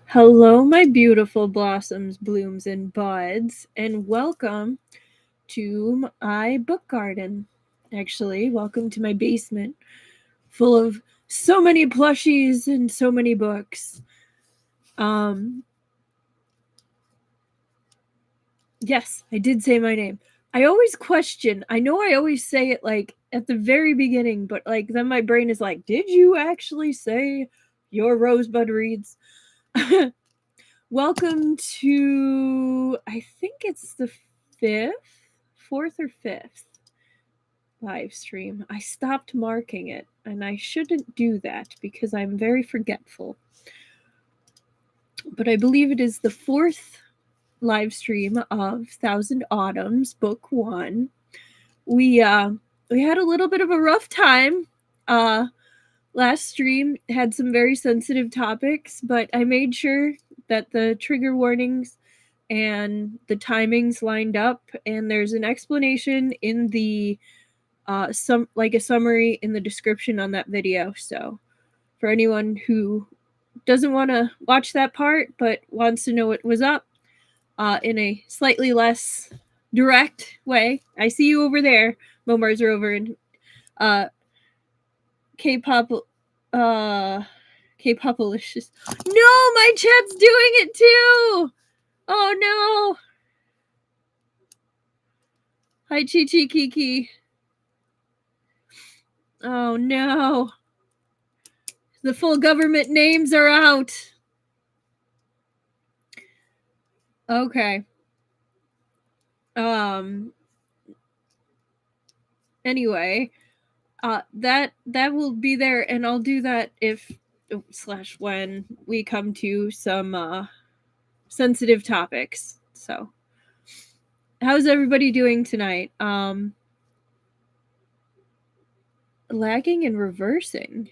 Hello, my beautiful blossoms, blooms, and buds, and welcome to my book garden. Actually, welcome to my basement full of so many plushies and so many books. Yes, I did say my name. I always question. I know I always say it like at the very beginning, but like then my brain is like, did you actually say your Rosebud Reads? Welcome to, I think it's the fourth or fifth live stream. I stopped marking it, and I shouldn't do that because I'm very forgetful. But I believe it is the fourth live stream of Thousand Autumns, Book 1. We had a little bit of a rough time. Last stream had some very sensitive topics, but I made sure that the trigger warnings and the timings lined up, and there's an explanation in the a summary in the description on that video. So for anyone who doesn't want to watch that part but wants to know what was up in a slightly less direct way, I see you over there. Momars are over in K-pop K-popalicious. No, my chat's doing it too. Oh no. Hi, Chi Chi Kiki. Oh no. The full government names are out. Okay. Anyway, that will be there, and I'll do that if / when we come to some sensitive topics. So, how's everybody doing tonight? Lagging and reversing.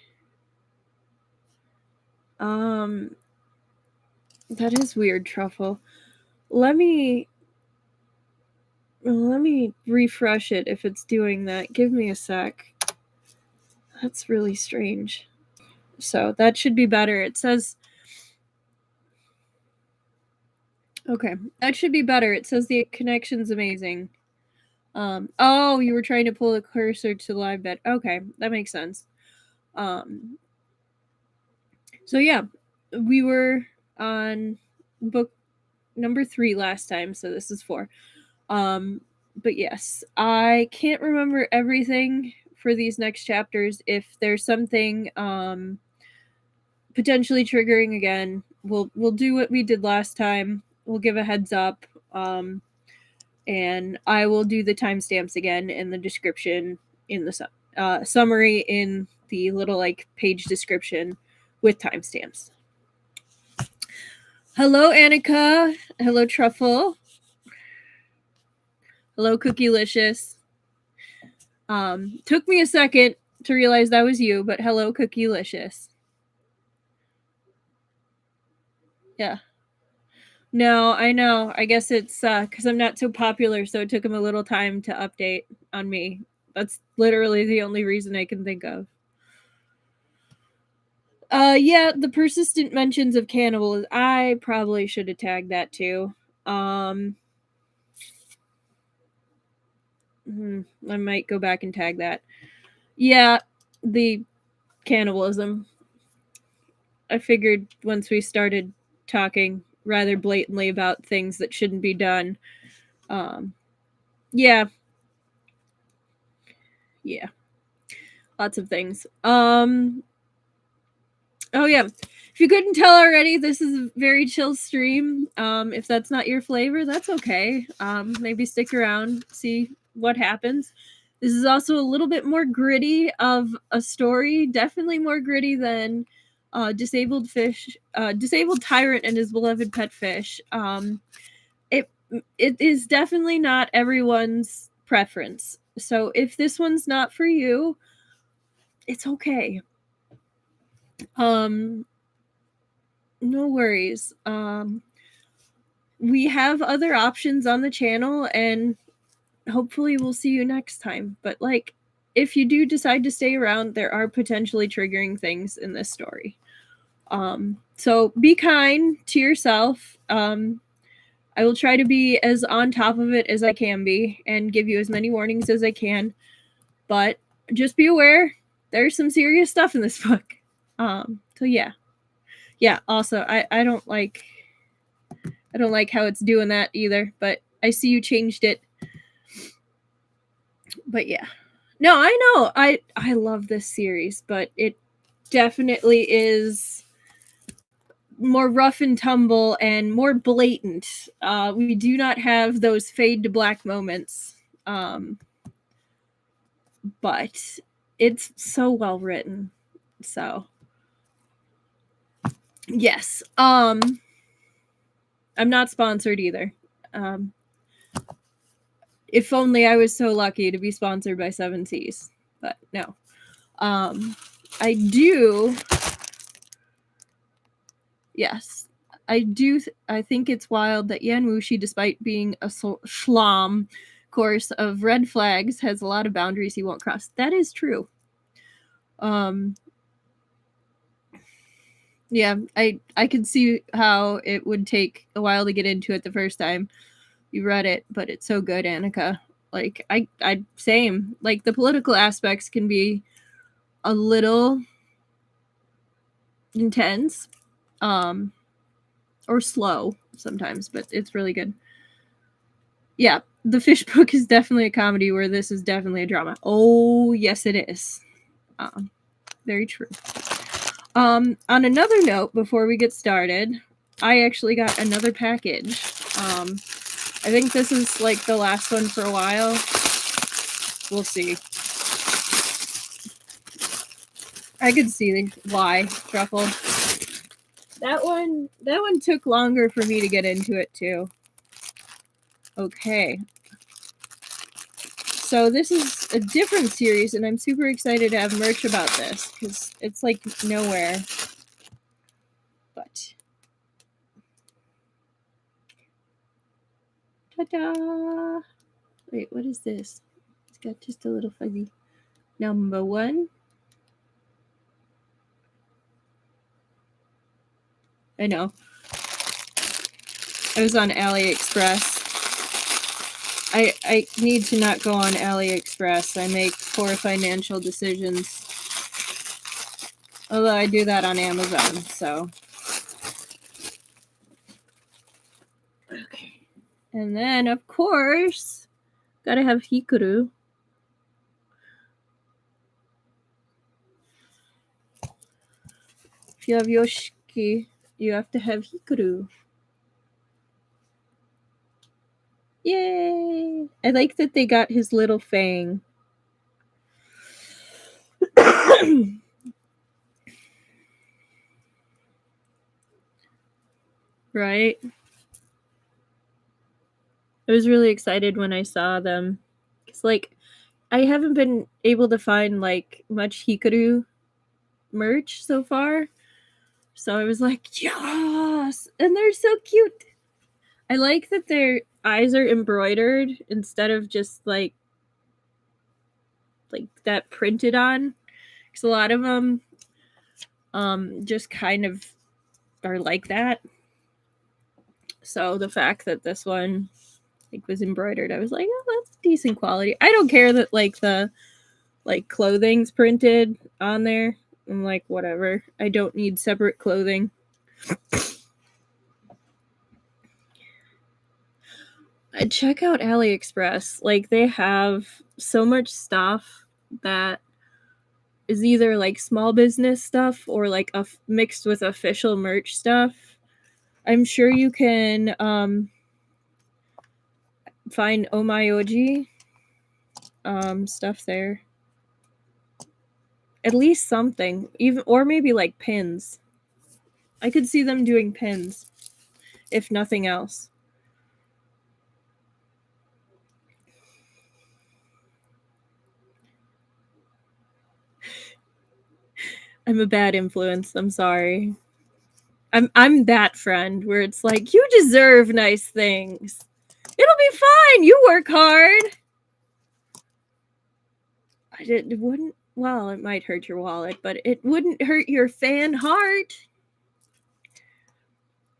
That is weird, Truffle. Let me refresh it if it's doing that. Give me a sec. That's really strange. So that should be better. It says, okay, that should be better. It says the connection's amazing. Oh, you were trying to pull the cursor to live bed. Okay, that makes sense. So yeah, we were on book number 3 last time, so this is 4. But yes, I can't remember everything for these next chapters. If there's something potentially triggering again, we'll do what we did last time. We'll give a heads up. And I will do the timestamps again in the description, in the summary in the little like page description with timestamps. Hello, Annika. Hello, Truffle. Hello, Cookielicious. Took me a second to realize that was you, but hello, Cookielicious. Yeah. No, I know. I guess it's because I'm not so popular, so it took him a little time to update on me. That's literally the only reason I can think of. Yeah, the persistent mentions of cannibals. I probably should have tagged that too. I might go back and tag that. Yeah, the cannibalism. I figured once we started talking rather blatantly about things that shouldn't be done. Yeah. Yeah. Lots of things. Oh yeah. If you couldn't tell already, this is a very chill stream. If that's not your flavor, that's okay. Maybe stick around, see what happens. This is also a little bit more gritty of a story, definitely more gritty than Disabled Tyrant and His Beloved Pet Fish. It is definitely not everyone's preference. So if this one's not for you, it's okay. No worries. We have other options on the channel, and hopefully we'll see you next time. But like, if you do decide to stay around, there are potentially triggering things in this story. So be kind to yourself. I will try to be as on top of it as I can be and give you as many warnings as I can. But just be aware, there's some serious stuff in this book. So yeah. Yeah, also I don't like how it's doing that either, but I see you changed it. But yeah. No, I know. I love this series, but it definitely is more rough and tumble and more blatant. We do not have those fade to black moments. But it's so well written. So yes. I'm not sponsored either. If only I was so lucky to be sponsored by Seven Seas. But no. I do. Yes. I think it's wild that Yan Wushi, despite being a schlom course of red flags, has a lot of boundaries he won't cross. That is true. Yeah, I could see how it would take a while to get into it the first time you read it, but it's so good, Annika. Like I same. Like the political aspects can be a little intense, or slow sometimes, but it's really good. Yeah, the Fish book is definitely a comedy, where this is definitely a drama. Oh yes, it is. Very true. On another note, before we get started, I actually got another package. I think this is like the last one for a while. We'll see. I could see why, Truffle. That one took longer for me to get into it too. Okay. So this is a different series, and I'm super excited to have merch about this because it's like nowhere. But ta-da! Wait, what is this? It's got just a little fuzzy. Number 1. I know. I was on AliExpress. I need to not go on AliExpress. I make poor financial decisions. Although I do that on Amazon, so. Okay. And then, of course, gotta have Hikaru. If you have Yoshiki, you have to have Hikaru. Yay! I like that they got his little fang. Right? I was really excited when I saw them. Because, like, I haven't been able to find, like, much Hikaru merch so far. So I was like, yes! And they're so cute! I like that their eyes are embroidered instead of just, like that printed on. Because a lot of them just kind of are like that. So the fact that this one was embroidered, I was like, oh, that's decent quality. I don't care that the clothing's printed on there. I'm like, whatever. I don't need separate clothing. Check out AliExpress. Like, they have so much stuff that is either like small business stuff or like mixed with official merch stuff. I'm sure you can find Omayoji stuff there. At least something, even, or maybe like pins. I could see them doing pins, if nothing else. I'm a bad influence. I'm sorry. I'm that friend where it's like, you deserve nice things. It'll be fine. You work hard. It wouldn't. Well, it might hurt your wallet, but it wouldn't hurt your fan heart.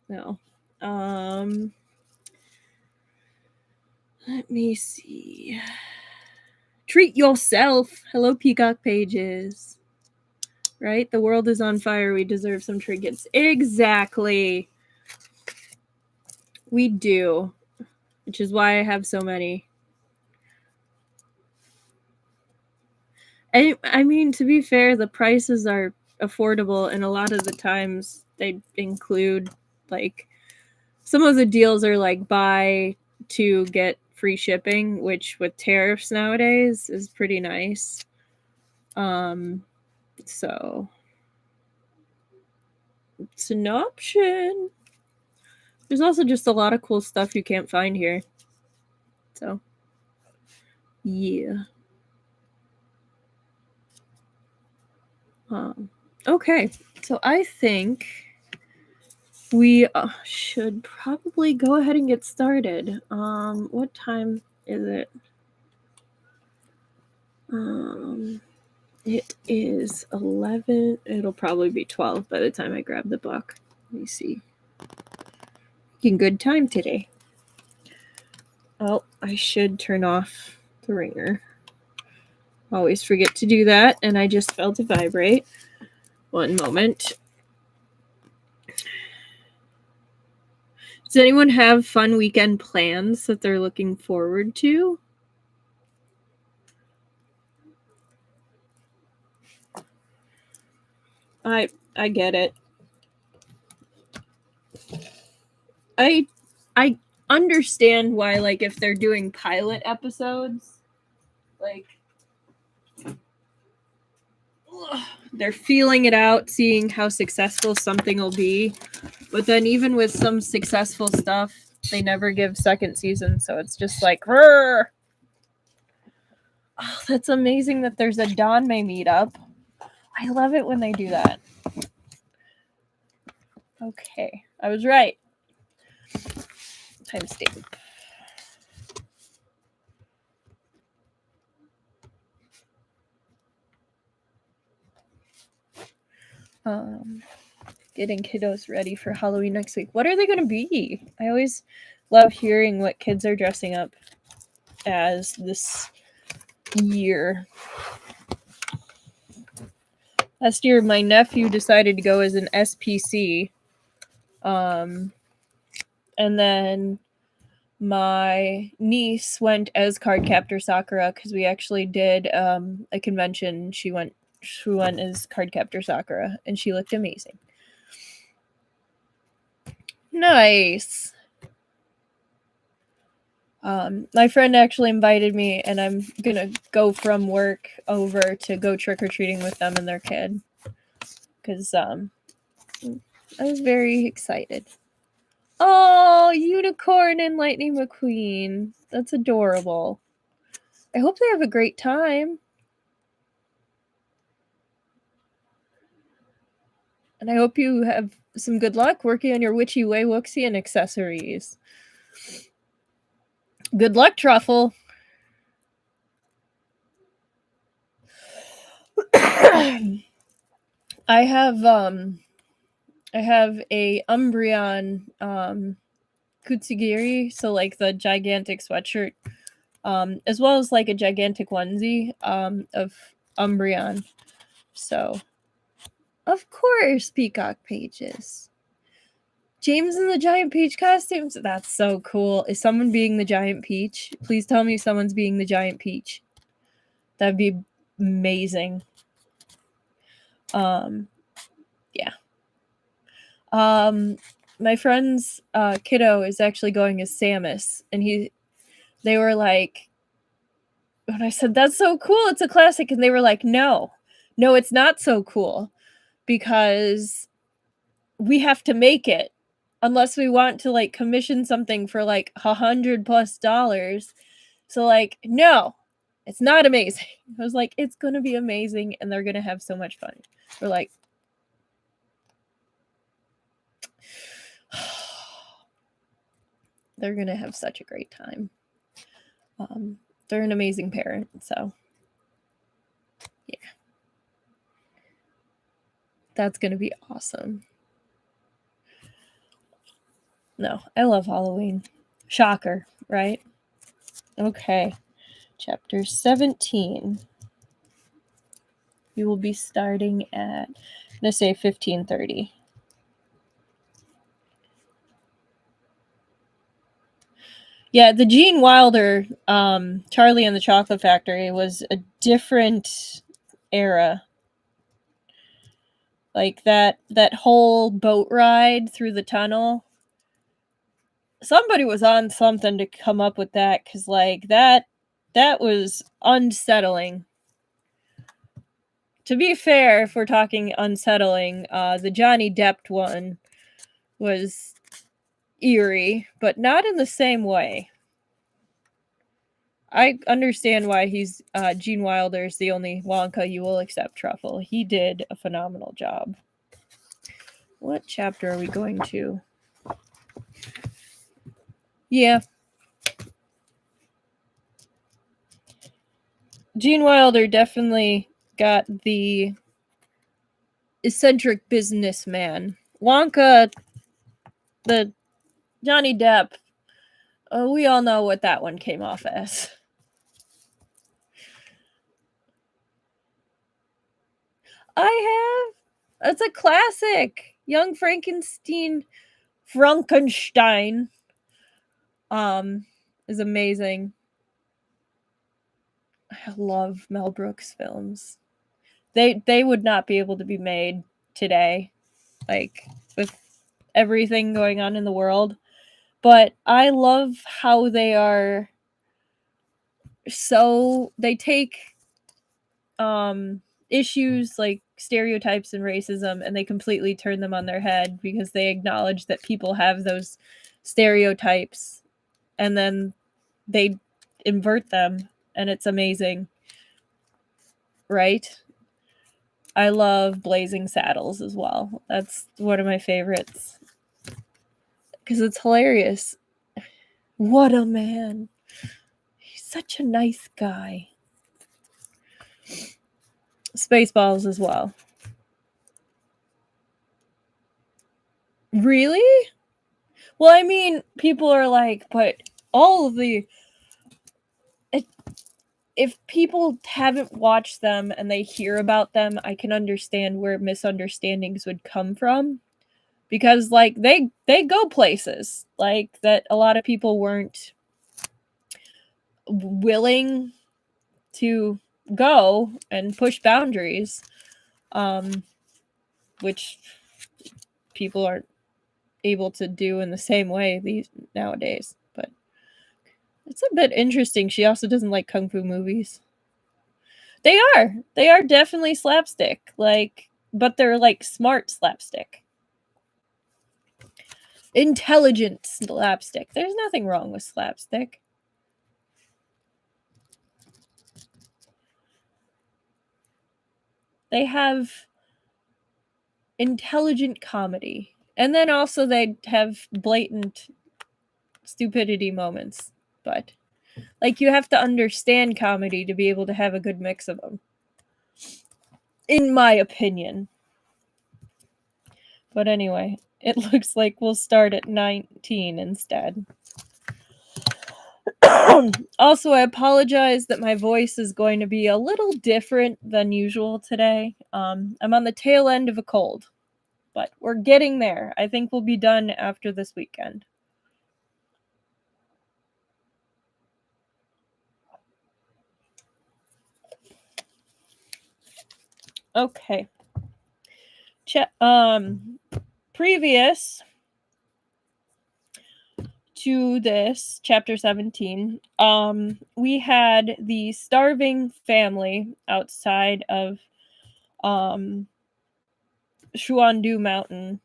No. Let me see. Treat yourself. Hello, Peacock Pages. Right? The world is on fire. We deserve some trinkets. Exactly. We do. Which is why I have so many. I mean, to be fair, the prices are affordable, and a lot of the times they include, like, some of the deals are like buy to get free shipping, which with tariffs nowadays is pretty nice. So it's an option. There's also just a lot of cool stuff you can't find here. So, yeah. Okay, so I think we should probably go ahead and get started. What time is it? It is 11. It'll probably be 12 by the time I grab the book. Let me see. Making good time today. Oh, I should turn off the ringer. Always forget to do that, and I just felt it vibrate. One moment. Does anyone have fun weekend plans that they're looking forward to? I get it. I understand why, like, if they're doing pilot episodes, like, they're feeling it out, seeing how successful something will be. But then even with some successful stuff, they never give second season, so it's just like, oh, that's amazing that there's a Danmei meetup. I love it when they do that. Okay, I was right. Timestamp. Getting kiddos ready for Halloween next week. What are they going to be? I always love hearing what kids are dressing up as this year. Last year, my nephew decided to go as an SPC. And then my niece went as Cardcaptor Sakura because we actually did a convention. She went as Cardcaptor Sakura, and she looked amazing. Nice. My friend actually invited me, and I'm gonna go from work over to go trick-or-treating with them and their kid. Because I was very excited. Oh, Unicorn and Lightning McQueen. That's adorable. I hope they have a great time. And I hope you have some good luck working on your Witchy Way Wooxie and accessories. Good luck, Truffle. I have a Umbreon Kutsugiri, so like the gigantic sweatshirt, as well as like a gigantic onesie of Umbreon. So, of course, Peacock Pages. James in the Giant Peach costumes? That's so cool. Is someone being the Giant Peach? Please tell me someone's being the Giant Peach. That'd be amazing. Yeah. My friend's kiddo is actually going as Samus, and they were like, when I said, that's so cool, it's a classic, and they were like, no, it's not so cool, because we have to make it, unless we want to, like, commission something for, like, $100+. So, like, no, it's not amazing. I was like, it's gonna be amazing, and they're gonna have so much fun. We're like, they're gonna have such a great time. They're an amazing parent, so yeah. That's gonna be awesome. No, I love Halloween. Shocker, right? Okay. Chapter 17. We will be starting at, I'm going to say 15:30. Yeah, the Gene Wilder, Charlie and the Chocolate Factory was a different era. Like that whole boat ride through the tunnel. Somebody was on something to come up with that, because like that was unsettling. To be fair, if we're talking unsettling, the Johnny Depp one was eerie, but not in the same way. I understand why he's Gene Wilder's the only Wonka you will accept truffle. He did a phenomenal job. What chapter are we going to? Yeah. Gene Wilder definitely got the eccentric businessman. Wonka, the Johnny Depp, we all know what that one came off as. I have. It's a classic. Young Frankenstein is amazing. I love Mel Brooks films. They would not be able to be made today, like with everything going on in the world. But I love how they are they take issues like stereotypes and racism, and they completely turn them on their head, because they acknowledge that people have those stereotypes, and then they invert them, and it's amazing. Right? I love Blazing Saddles as well. That's one of my favorites, because it's hilarious. What a man. He's such a nice guy. Spaceballs as well. Really? Well, I mean, people are like, but all of the... If people haven't watched them and they hear about them, I can understand where misunderstandings would come from. Because, like, they go places, like, that a lot of people weren't willing to go and push boundaries, which people aren't able to do in the same way nowadays. But it's a bit interesting. She also doesn't like kung fu movies. They are definitely slapstick, like, but they're like smart slapstick, intelligent slapstick. There's nothing wrong with slapstick. They have intelligent comedy, and then also they have blatant stupidity moments. But like, you have to understand comedy to be able to have a good mix of them, in my opinion. But anyway, it looks like we'll start at 19 instead. Also, I apologize that my voice is going to be a little different than usual today. I'm on the tail end of a cold, but we're getting there. I think we'll be done after this weekend. Okay. Previous to this, chapter 17, we had the starving family outside of Xuandu Mountain.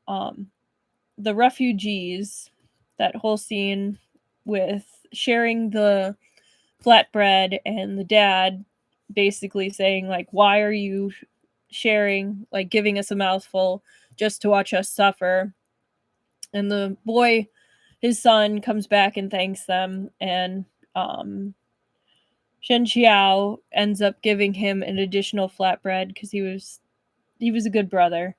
The refugees, that whole scene with sharing the flatbread, and the dad basically saying, like, why are you sharing, like, giving us a mouthful just to watch us suffer? And the boy, his son, comes back and thanks them, and Shen Qiao ends up giving him an additional flatbread because he was a good brother.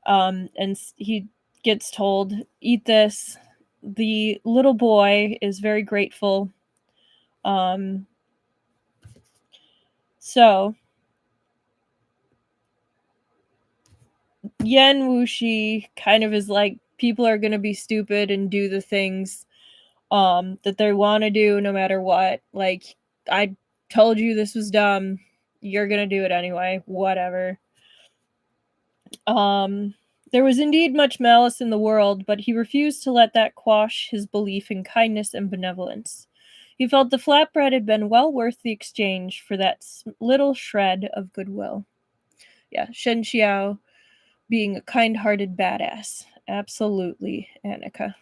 And he gets told, eat this. The little boy is very grateful. So Yen Wushi kind of is like, people are going to be stupid and do the things that they want to do no matter what. Like, I told you this was dumb. You're going to do it anyway. Whatever. There was indeed much malice in the world, but he refused to let that quash his belief in kindness and benevolence. He felt the flatbread had been well worth the exchange for that little shred of goodwill. Yeah, Shen Qiao being a kind-hearted badass. Absolutely, Annika.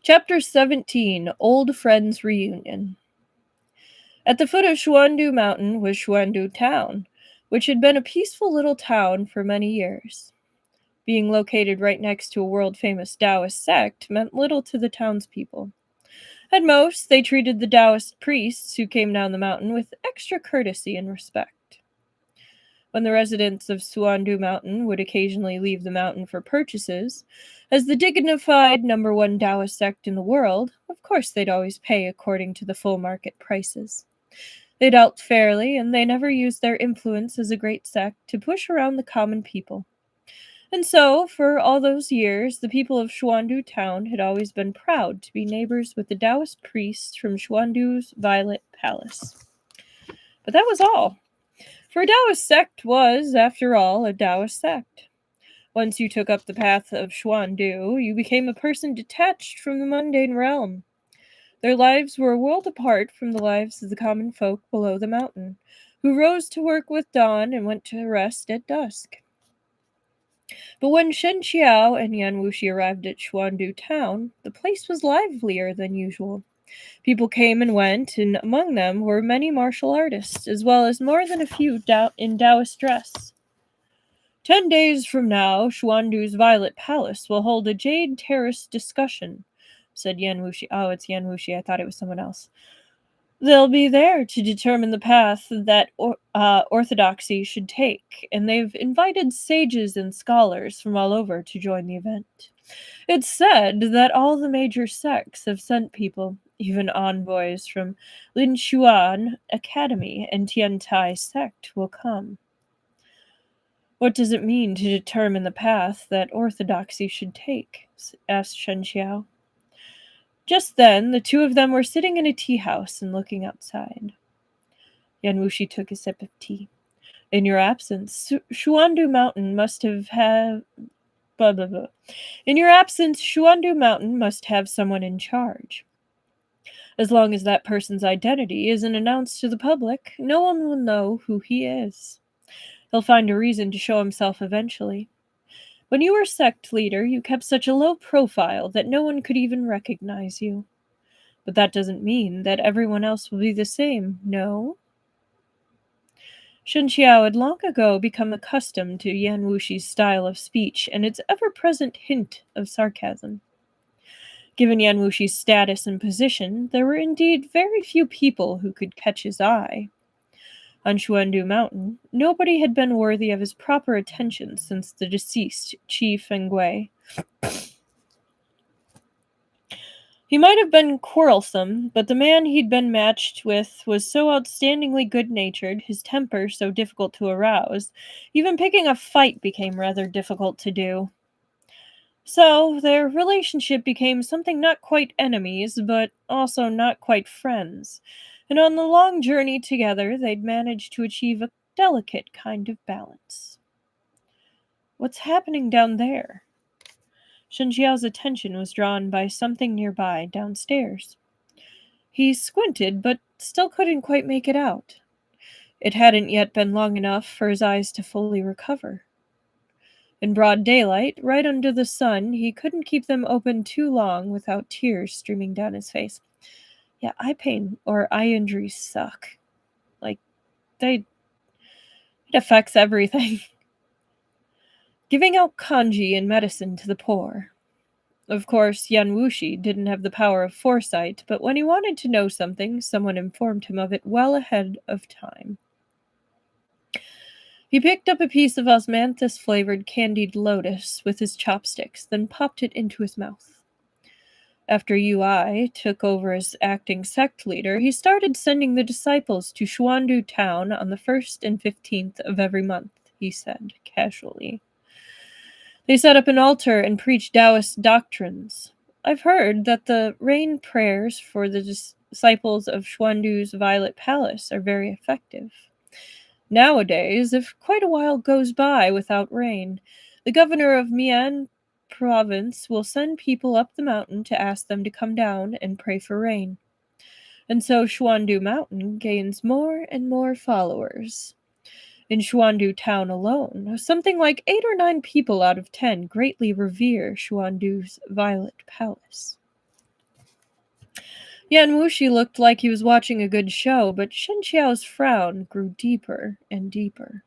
Chapter 17, Old Friends Reunion. At the foot of Xuandu Mountain was Xuandu Town, which had been a peaceful little town for many years. Being located right next to a world-famous Taoist sect meant little to the townspeople. At most, they treated the Taoist priests who came down the mountain with extra courtesy and respect. When the residents of Xuandu Mountain would occasionally leave the mountain for purchases, as the dignified #1 Taoist sect in the world, of course they'd always pay according to the full market prices. They dealt fairly, and they never used their influence as a great sect to push around the common people. And so, for all those years, the people of Xuandu Town had always been proud to be neighbors with the Taoist priests from Xuandu's Violet Palace. But that was all. For a Taoist sect was, after all, a Taoist sect. Once you took up the path of Xuandu, you became a person detached from the mundane realm. Their lives were a world apart from the lives of the common folk below the mountain, who rose to work with dawn and went to rest at dusk. But when Shen Qiao and Yan Wushi arrived at Xuandu Town, the place was livelier than usual. People came and went, and among them were many martial artists, as well as more than a few in Taoist dress. 10 days from now, Xuandu's Violet Palace will hold a Jade Terrace discussion, said Yan Wushi. Oh, it's Yan Wushi. I thought it was someone else. They'll be there to determine the path that orthodoxy should take, and they've invited sages and scholars from all over to join the event. It's said that all the major sects have sent people, even envoys from Linshuan Academy and Tiantai sect will come. What does it mean to determine the path that orthodoxy should take? Asked Shen Qiao. Just then, the two of them were sitting in a tea house and looking outside. Yan Wushi took a sip of tea. In your absence, Xuandu Mountain must have blah blah blah. In your absence, Xuandu Mountain must have someone in charge. As long as that person's identity isn't announced to the public, no one will know who he is. He'll find a reason to show himself eventually. When you were sect leader, you kept such a low profile that no one could even recognize you. But that doesn't mean that everyone else will be the same, no? Shen Qiao had long ago become accustomed to Yan Wushi's style of speech and its ever-present hint of sarcasm. Given Yan Wushi's status and position, there were indeed very few people who could catch his eye. On Xuandu Mountain, nobody had been worthy of his proper attention since the deceased Qi Fengui. He might have been quarrelsome, but the man he'd been matched with was so outstandingly good-natured, his temper so difficult to arouse, even picking a fight became rather difficult to do. So, their relationship became something not quite enemies, but also not quite friends, and on the long journey together they'd managed to achieve a delicate kind of balance. What's happening down there? Shen Qiao's attention was drawn by something nearby, downstairs. He squinted, but still couldn't quite make it out. It hadn't yet been long enough for his eyes to fully recover. In broad daylight, right under the sun, he couldn't keep them open too long without tears streaming down his face. Yeah, eye pain or eye injuries suck. It affects everything. Giving out kanji and medicine to the poor. Of course, Yan Wushi didn't have the power of foresight, but when he wanted to know something, someone informed him of it well ahead of time. He picked up a piece of osmanthus-flavored candied lotus with his chopsticks, then popped it into his mouth. After Ui took over as acting sect leader, he started sending the disciples to Xuandu Town on the 1st and 15th of every month, he said, casually. They set up an altar and preached Taoist doctrines. I've heard that the rain prayers for the disciples of Xuandu's Violet Palace are very effective. Nowadays, if quite a while goes by without rain, the governor of Mian province will send people up the mountain to ask them to come down and pray for rain. And so Xuandu Mountain gains more and more followers. In Xuandu Town alone, something like 8 or 9 people out of 10 greatly revere Xuandu's Violet Palace. Yan Wushi looked like he was watching a good show, but Shen Qiao's frown grew deeper and deeper.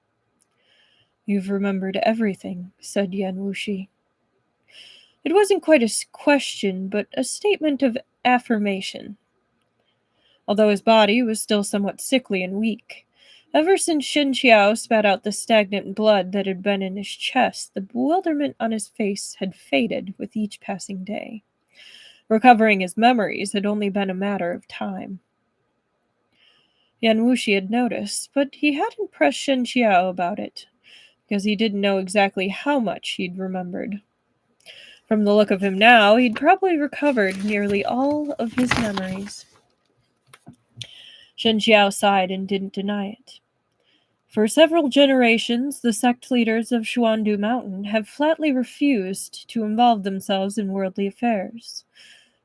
You've remembered everything, said Yan Wushi. It wasn't quite a question, but a statement of affirmation. Although his body was still somewhat sickly and weak, ever since Shen Qiao spat out the stagnant blood that had been in his chest, the bewilderment on his face had faded with each passing day. Recovering his memories had only been a matter of time. Yan Wushi had noticed, but he hadn't pressed Shen Qiao about it, because he didn't know exactly how much he'd remembered. From the look of him now, he'd probably recovered nearly all of his memories. Shen Qiao sighed and didn't deny it. For several generations, the sect leaders of Xuandu Mountain have flatly refused to involve themselves in worldly affairs.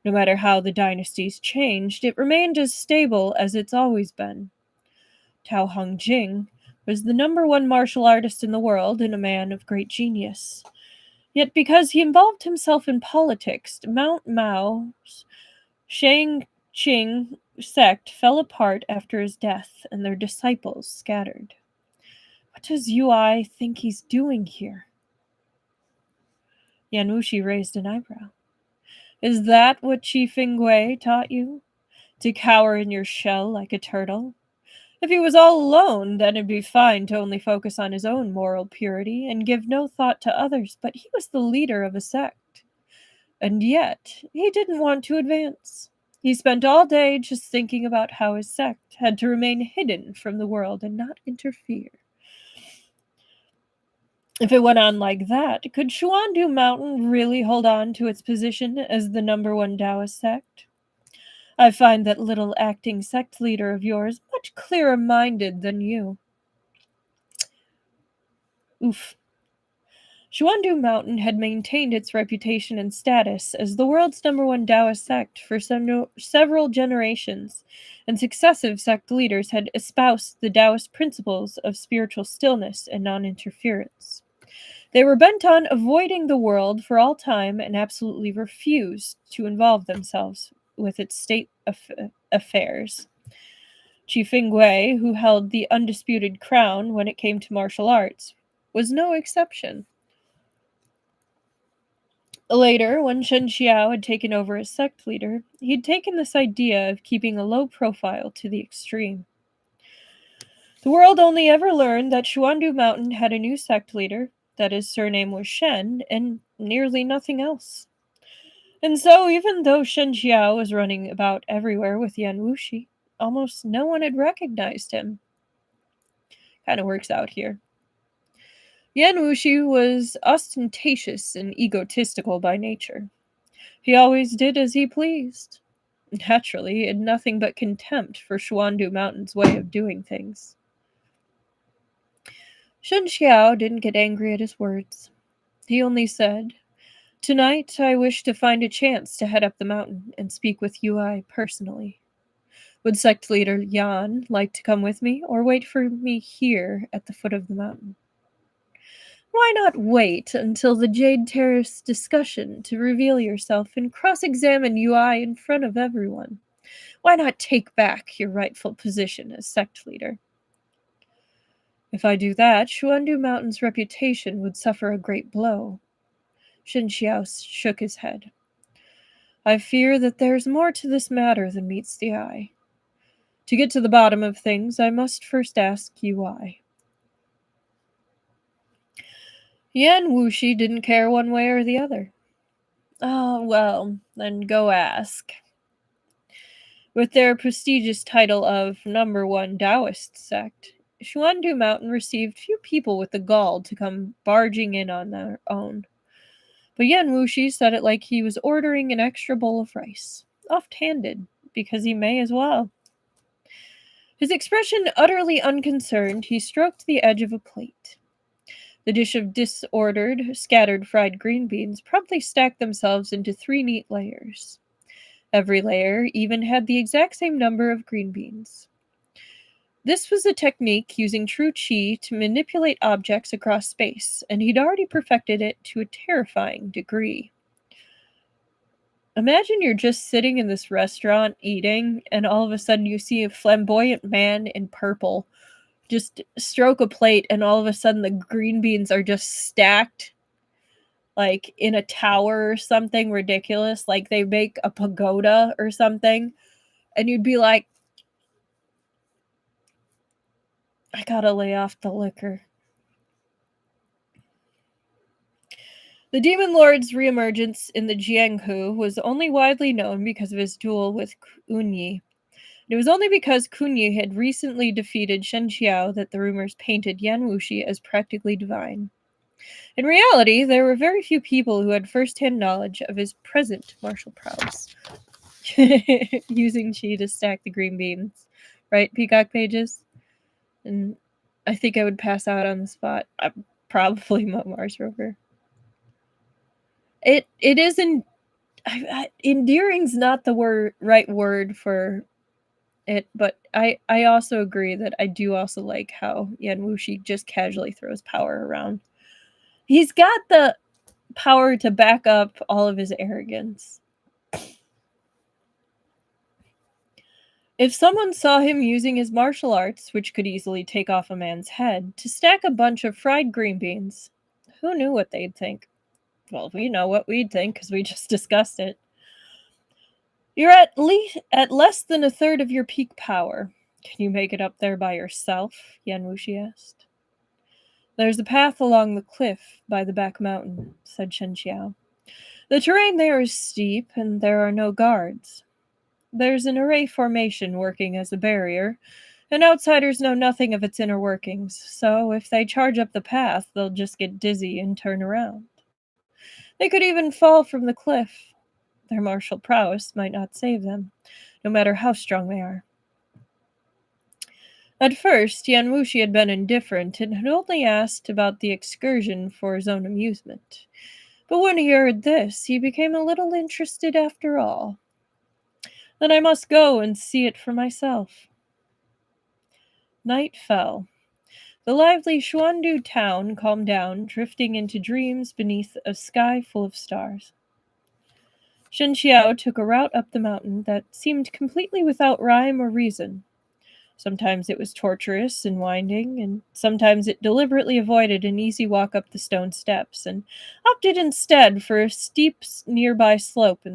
No matter how the dynasties changed, it remained as stable as it's always been. Tao Hongjing was the number 1 martial artist in the world and a man of great genius. Yet because he involved himself in politics, Mount Mao's Shang Qing sect fell apart after his death, and their disciples scattered. What does Ui think he's doing here? Yan Wushi raised an eyebrow. Is that what Qi Fengwei taught you? To cower in your shell like a turtle? If he was all alone, then it'd be fine to only focus on his own moral purity and give no thought to others, but he was the leader of a sect. And yet, he didn't want to advance. He spent all day just thinking about how his sect had to remain hidden from the world and not interfere. If it went on like that, could Xuandu Mountain really hold on to its position as the #1 Taoist sect? I find that little acting sect leader of yours much clearer-minded than you. Oof. Xuandu Mountain had maintained its reputation and status as the world's #1 Taoist sect for several generations, and successive sect leaders had espoused the Taoist principles of spiritual stillness and non-interference. They were bent on avoiding the world for all time and absolutely refused to involve themselves with its state affairs. Qi Fengwei, who held the undisputed crown when it came to martial arts, was no exception. Later, when Shen Qiao had taken over as sect leader, he'd taken this idea of keeping a low profile to the extreme. The world only ever learned that Xuandu Mountain had a new sect leader, that his surname was Shen, and nearly nothing else. And so, even though Shen Qiao was running about everywhere with Yan Wushi, almost no one had recognized him. Kind of works out here. Yan Wushi was ostentatious and egotistical by nature. He always did as he pleased. Naturally, he had nothing but contempt for Xuandu Mountain's way of doing things. Shen Qiao didn't get angry at his words. He only said, Tonight I wish to find a chance to head up the mountain and speak with Ui personally. Would sect leader Yan like to come with me, or wait for me here at the foot of the mountain? Why not wait until the Jade Terrace discussion to reveal yourself and cross-examine Ui in front of everyone? Why not take back your rightful position as sect leader? If I do that, Xuandu Mountain's reputation would suffer a great blow. Shen Qiao shook his head. I fear that there's more to this matter than meets the eye. To get to the bottom of things, I must first ask Ui. Yan Wushi didn't care one way or the other. Oh, well, then go ask. With their prestigious title of #1 Taoist sect, Xuandu Mountain received few people with the gall to come barging in on their own. But Yan Wushi said it like he was ordering an extra bowl of rice, oft-handed, because he may as well. His expression utterly unconcerned, he stroked the edge of a plate. The dish of disordered, scattered fried green beans promptly stacked themselves into 3 neat layers. Every layer even had the exact same number of green beans. This was a technique using true qi to manipulate objects across space, and he'd already perfected it to a terrifying degree. Imagine you're just sitting in this restaurant eating, and all of a sudden you see a flamboyant man in purple just stroke a plate, and all of a sudden the green beans are just stacked like in a tower or something ridiculous, like they make a pagoda or something, and you'd be like, I gotta lay off the liquor. The Demon Lord's reemergence in the Jianghu was only widely known because of his duel with Kunyi. It was only because Kunyi had recently defeated Shen Qiao that the rumors painted Yan Wushi as practically divine. In reality, there were very few people who had first-hand knowledge of his present martial prowess. Using qi to stack the green beans. Right, Peacock Pages? And I think I would pass out on the spot. Probably Mars Rover. It isn't. Endearing's not the right word for it, but I also agree that I do also like how Yan Wushi just casually throws power around. He's got the power to back up all of his arrogance. If someone saw him using his martial arts, which could easily take off a man's head, to stack a bunch of fried green beans, who knew what they'd think? Well, we know what we'd think because we just discussed it. You're at less than a third of your peak power. Can you make it up there by yourself? Yan Wushi asked. There's a path along the cliff by the back mountain, said Shen Qiao. The terrain there is steep, and there are no guards. There's an array formation working as a barrier, and outsiders know nothing of its inner workings, so if they charge up the path, they'll just get dizzy and turn around. They could even fall from the cliff. Their martial prowess might not save them, no matter how strong they are. At first, Yan Wushi had been indifferent and had only asked about the excursion for his own amusement. But when he heard this, he became a little interested after all. Then I must go and see it for myself. Night fell. The lively Xuandu Town calmed down, drifting into dreams beneath a sky full of stars. Shen Qiao took a route up the mountain that seemed completely without rhyme or reason. Sometimes it was tortuous and winding, and sometimes it deliberately avoided an easy walk up the stone steps and opted instead for a steep nearby slope.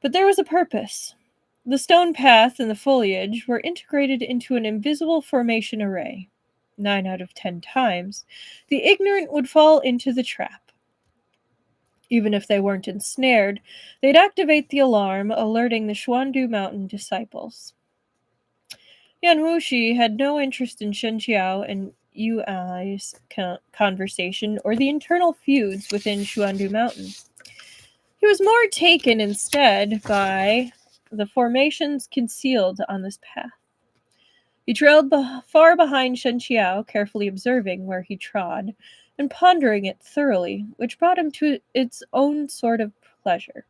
But there was a purpose. The stone path and the foliage were integrated into an invisible formation array. 9 out of 10 times, the ignorant would fall into the trap. Even if they weren't ensnared, they'd activate the alarm, alerting the Xuandu Mountain disciples. Yan Wushi had no interest in Shen Qiao and Yuai's conversation or the internal feuds within Xuandu Mountain. He was more taken instead by the formations concealed on this path. He trailed far behind Shen Qiao, carefully observing where he trod and pondering it thoroughly, which brought him to its own sort of pleasure.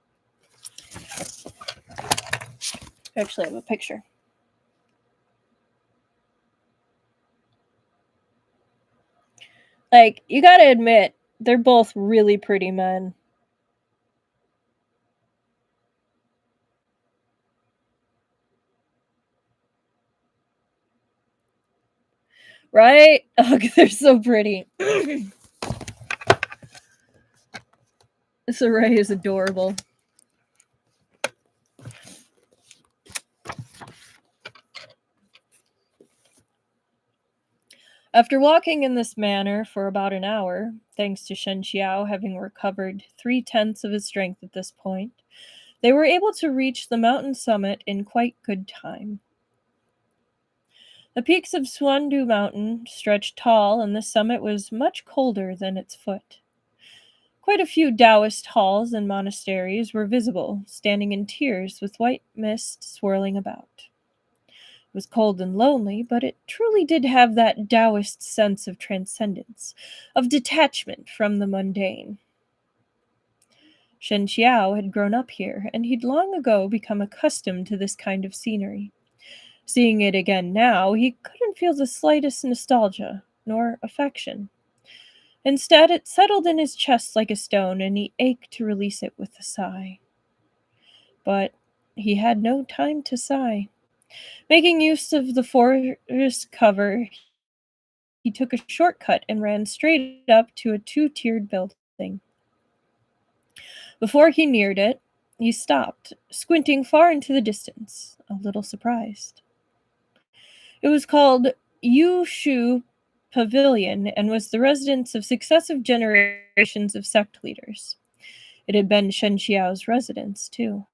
Actually, I have a picture. Like, you gotta admit, they're both really pretty men. Right? Oh, they're so pretty. This array is adorable. After walking in this manner for about an hour, thanks to Shen Qiao having recovered 3/10 of his strength at this point, they were able to reach the mountain summit in quite good time. The peaks of Xuandu Mountain stretched tall, and the summit was much colder than its foot. Quite a few Taoist halls and monasteries were visible, standing in tiers with white mist swirling about. It was cold and lonely, but it truly did have that Taoist sense of transcendence, of detachment from the mundane. Shen Qiao had grown up here, and he'd long ago become accustomed to this kind of scenery. Seeing it again now, he couldn't feel the slightest nostalgia, nor affection. Instead, it settled in his chest like a stone, and he ached to release it with a sigh. But he had no time to sigh. Making use of the forest cover, he took a shortcut and ran straight up to a 2-tiered building. Before he neared it, he stopped, squinting far into the distance, a little surprised. It was called Wushi Pavilion and was the residence of successive generations of sect leaders. It had been Shen Qiao's residence, too.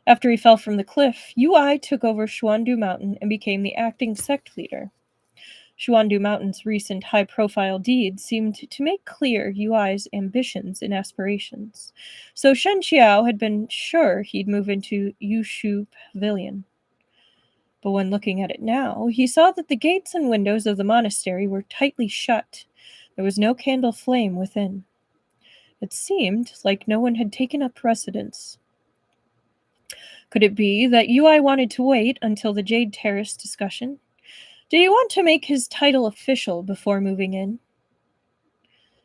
After he fell from the cliff, Ui took over Xuandu Mountain and became the acting sect leader. Xuandu Mountain's recent high-profile deeds seemed to make clear Ui's ambitions and aspirations, so Shen Qiao had been sure he'd move into Wushi Pavilion. But when looking at it now, he saw that the gates and windows of the monastery were tightly shut. There was no candle flame within. It seemed like no one had taken up residence. Could it be that Ui wanted to wait until the Jade Terrace discussion? Did he want to make his title official before moving in?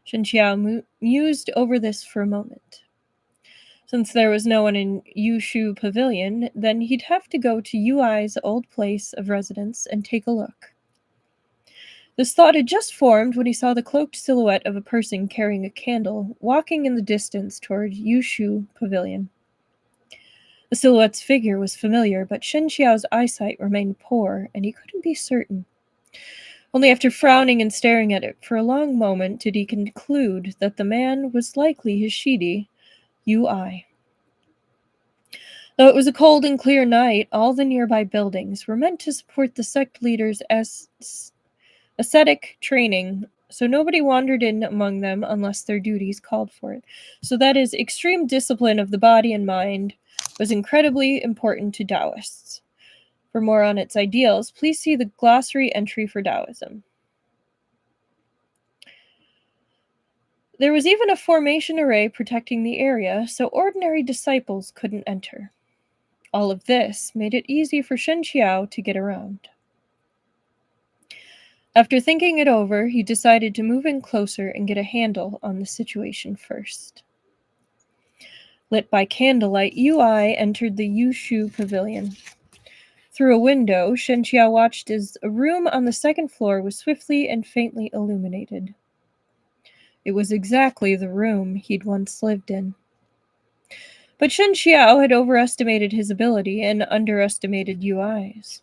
Shen Qiao mused over this for a moment. Since there was no one in Wushi Pavilion, then he'd have to go to Ui's old place of residence and take a look. This thought had just formed when he saw the cloaked silhouette of a person carrying a candle walking in the distance toward Wushi Pavilion. The silhouette's figure was familiar, but Shen Qiao's eyesight remained poor, and he couldn't be certain. Only after frowning and staring at it for a long moment did he conclude that the man was likely his shidi, Ui. Though it was a cold and clear night, all the nearby buildings were meant to support the sect leaders' ascetic training, so nobody wandered in among them unless their duties called for it. So that is, extreme discipline of the body and mind was incredibly important to Taoists. For more on its ideals, please see the glossary entry for Taoism. There was even a formation array protecting the area, so ordinary disciples couldn't enter. All of this made it easy for Shen Qiao to get around. After thinking it over, he decided to move in closer and get a handle on the situation first. Lit by candlelight, Ui entered the Wushi Pavilion. Through a window, Shen Qiao watched as a room on the second floor was swiftly and faintly illuminated. It was exactly the room he'd once lived in. But Shen Qiao had overestimated his ability and underestimated Ui's.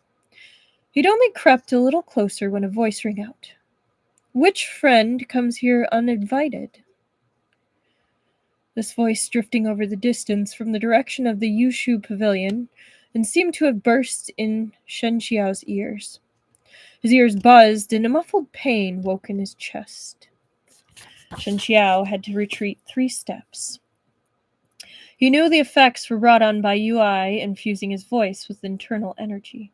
He'd only crept a little closer when a voice rang out. "Which friend comes here uninvited?" This voice drifting over the distance from the direction of the Wushi Pavilion and seemed to have burst in Shen Qiao's ears. His ears buzzed and a muffled pain woke in his chest. Shen Qiao had to retreat 3 steps. He knew the effects were brought on by Ui infusing his voice with internal energy.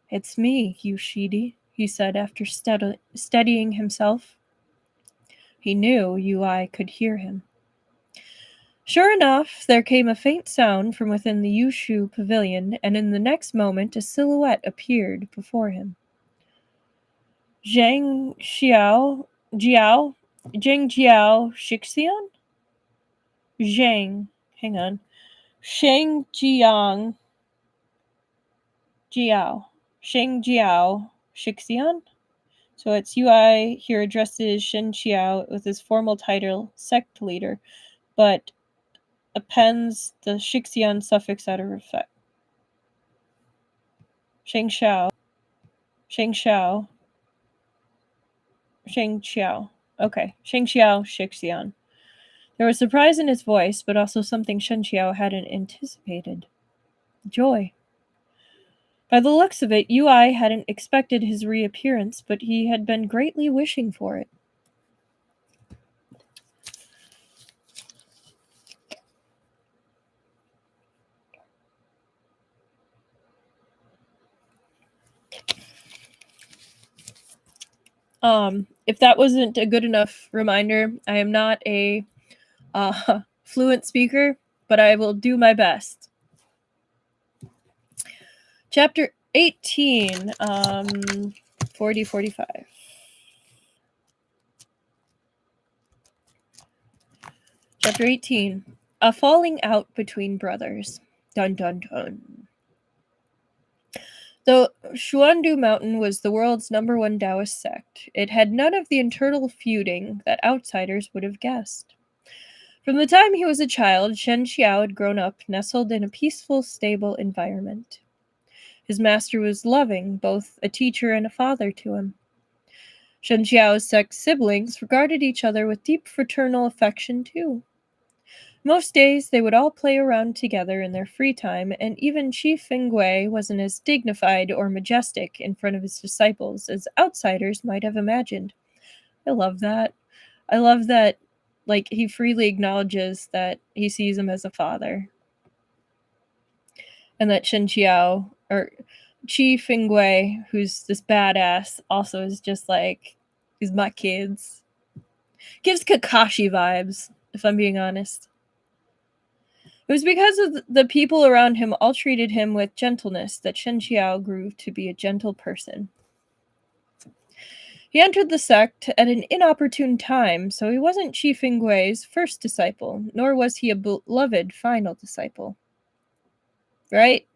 "It's me, Yushidi," he said after steadying himself. He knew Ui could hear him. Sure enough, there came a faint sound from within the Wushi Pavilion, and in the next moment a silhouette appeared before him. Zhang Xiao Shixian? Shang Jiang Sheng Jiao Shixian? So it's Ui here addresses Shen Qiao with his formal title, sect leader, but appends the Shixian suffix out of effect. Sheng Qiao. Shen Qiao. Shen Qiao. Okay. Shen Qiao Shixian. There was surprise in his voice, but also something Shen Qiao hadn't anticipated. Joy. By the looks of it, Ui hadn't expected his reappearance, but he had been greatly wishing for it. If that wasn't a good enough reminder, I am not a fluent speaker, but I will do my best. Chapter 18, 40-45. Chapter 18, A Falling Out Between Brothers. Dun dun dun. Though Xuandu Mountain was the world's #1 Taoist sect, it had none of the internal feuding that outsiders would have guessed. From the time he was a child, Shen Qiao had grown up nestled in a peaceful, stable environment. His master was loving, both a teacher and a father to him. Shen Qiao's sect siblings regarded each other with deep fraternal affection too. Most days they would all play around together in their free time, and even Qi Fengui wasn't as dignified or majestic in front of his disciples as outsiders might have imagined. I love that. I love that, like, he freely acknowledges that he sees him as a father. And that Shen Qiao, or Qi Fengui, who's this badass, also is just like, he's my kids. Gives Kakashi vibes, if I'm being honest. It was because of the people around him all treated him with gentleness that Shen Qiao grew to be a gentle person. He entered the sect at an inopportune time, so he wasn't Qi Fengui's first disciple, nor was he a beloved final disciple. Right?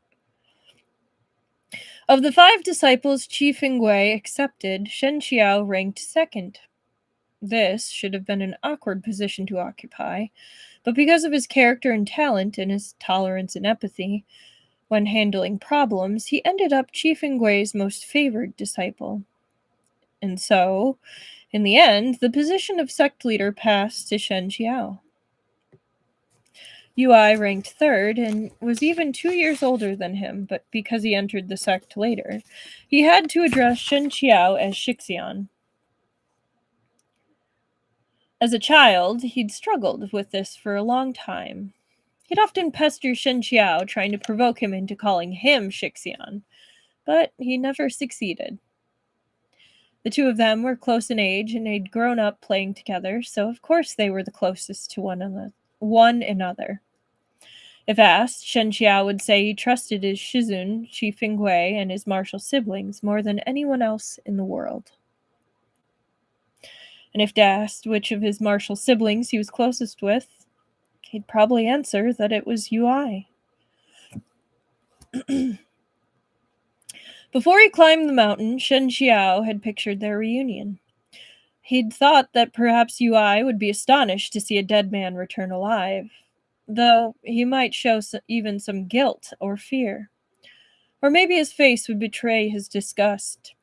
Of the 5 disciples Qi Fengui accepted, Shen Qiao ranked second. This should have been an awkward position to occupy, but because of his character and talent and his tolerance and empathy when handling problems, he ended up Qi Fengui's most favored disciple. And so, in the end, the position of sect leader passed to Shen Qiao. Ui ranked third and was even 2 years older than him, but because he entered the sect later, he had to address Shen Qiao as Shixian. As a child, he'd struggled with this for a long time. He'd often pester Shen Qiao, trying to provoke him into calling him Shixian, but he never succeeded. The two of them were close in age and had grown up playing together, so of course they were the closest to one another. If asked, Shen Qiao would say he trusted his Shizun, Qi Fengui, and his martial siblings more than anyone else in the world. And if asked which of his martial siblings he was closest with, he'd probably answer that it was Ui. Before he climbed the mountain, Shen Qiao had pictured their reunion. He'd thought that perhaps Ui would be astonished to see a dead man return alive, though he might show even some guilt or fear. Or maybe his face would betray his disgust.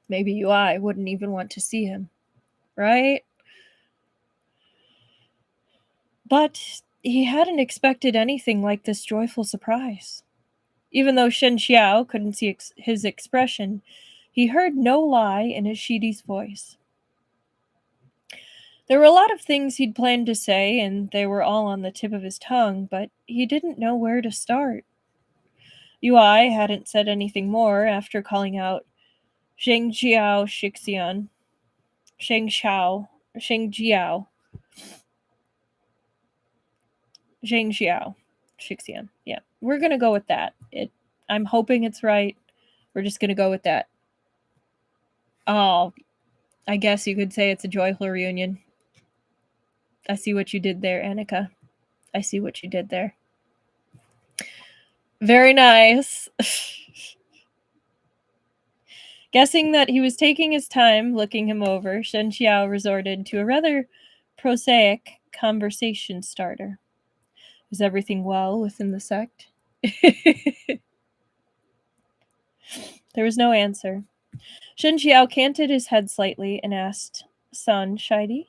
Maybe Ui wouldn't even want to see him, right? But he hadn't expected anything like this joyful surprise. Even though Shen Qiao couldn't see his expression, he heard no lie in his Shidi's voice. There were a lot of things he'd planned to say, and they were all on the tip of his tongue, but he didn't know where to start. Ui hadn't said anything more after calling out Sheng Qiao Shixian. Sheng Qiao. Shixian. Yeah, we're going to go with that. I'm hoping it's right. We're just going to go with that. Oh, I guess you could say it's a joyful reunion. I see what you did there, Annika. I see what you did there. Very nice. Guessing that he was taking his time looking him over, Shen Qiao resorted to a rather prosaic conversation starter. Is everything well within the sect? There was no answer. Shen Qiao canted his head slightly and asked, "Son, Shidi?"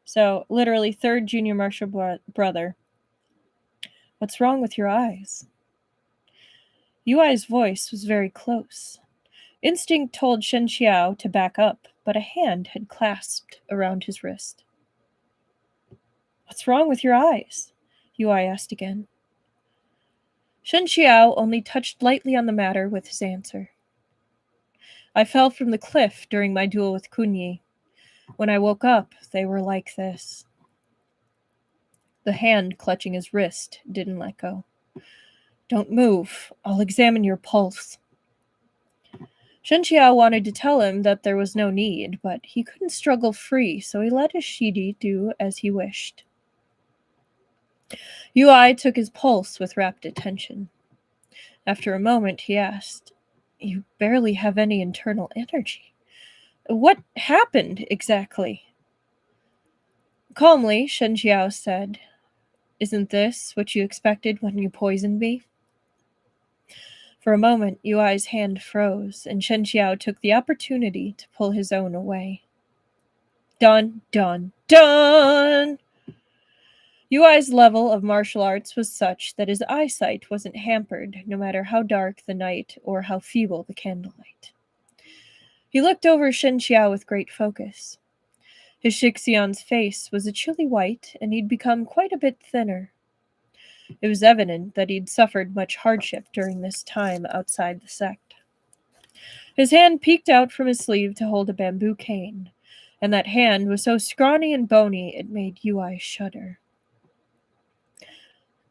So, literally, third junior martial brother. "What's wrong with your eyes?" Yuai's voice was very close. Instinct told Shen Qiao to back up, but a hand had clasped around his wrist. "What's wrong with your eyes?" Yuai asked again. Shen Qiao only touched lightly on the matter with his answer. "I fell from the cliff during my duel with Kunyi. When I woke up, they were like this." The hand clutching his wrist didn't let go. "Don't move. I'll examine your pulse." Shen Qiao wanted to tell him that there was no need, but he couldn't struggle free, so he let his Shidi do as he wished. Yuai took his pulse with rapt attention. After a moment, he asked, "You barely have any internal energy. What happened exactly?" Calmly, Shen Qiao said, "Isn't this what you expected when you poisoned me?" For a moment, Yuai's hand froze, and Shen Qiao took the opportunity to pull his own away. Dun, dun, dun! Yuai's level of martial arts was such that his eyesight wasn't hampered, no matter how dark the night or how feeble the candlelight. He looked over Shen Qiao with great focus. His Shixian's face was a chilly white, and he'd become quite a bit thinner. It was evident that he'd suffered much hardship during this time outside the sect. His hand peeked out from his sleeve to hold a bamboo cane, and that hand was so scrawny and bony it made Yuai shudder.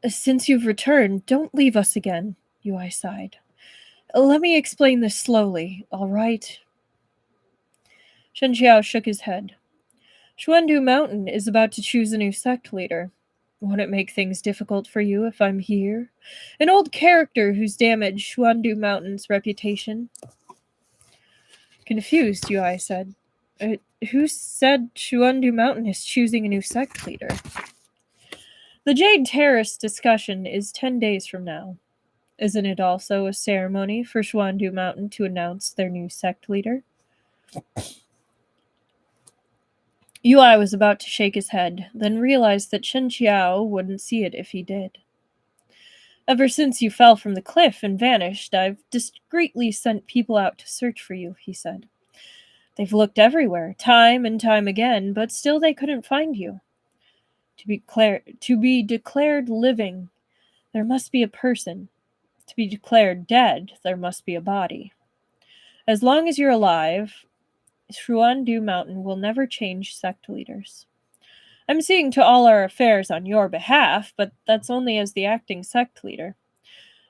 "Since you've returned, don't leave us again," Yuai sighed. "Let me explain this slowly, all right?" Shen Qiao shook his head. "Xuandu Mountain is about to choose a new sect leader. Won't it make things difficult for you if I'm here? An old character who's damaged Xuandu Mountain's reputation." Confused, Yuai said, "Who said Xuandu Mountain is choosing a new sect leader?" "The Jade Terrace discussion is 10 days from now. Isn't it also a ceremony for Xuandu Mountain to announce their new sect leader?" Yuai was about to shake his head, then realized that Shen Qiao wouldn't see it if he did. "Ever since you fell from the cliff and vanished, I've discreetly sent people out to search for you," he said. "They've looked everywhere, time and time again, but still they couldn't find you. To be declared living, there must be a person. To be declared dead, there must be a body. As long as you're alive, Xuandu Mountain will never change sect leaders. I'm seeing to all our affairs on your behalf, but that's only as the acting sect leader.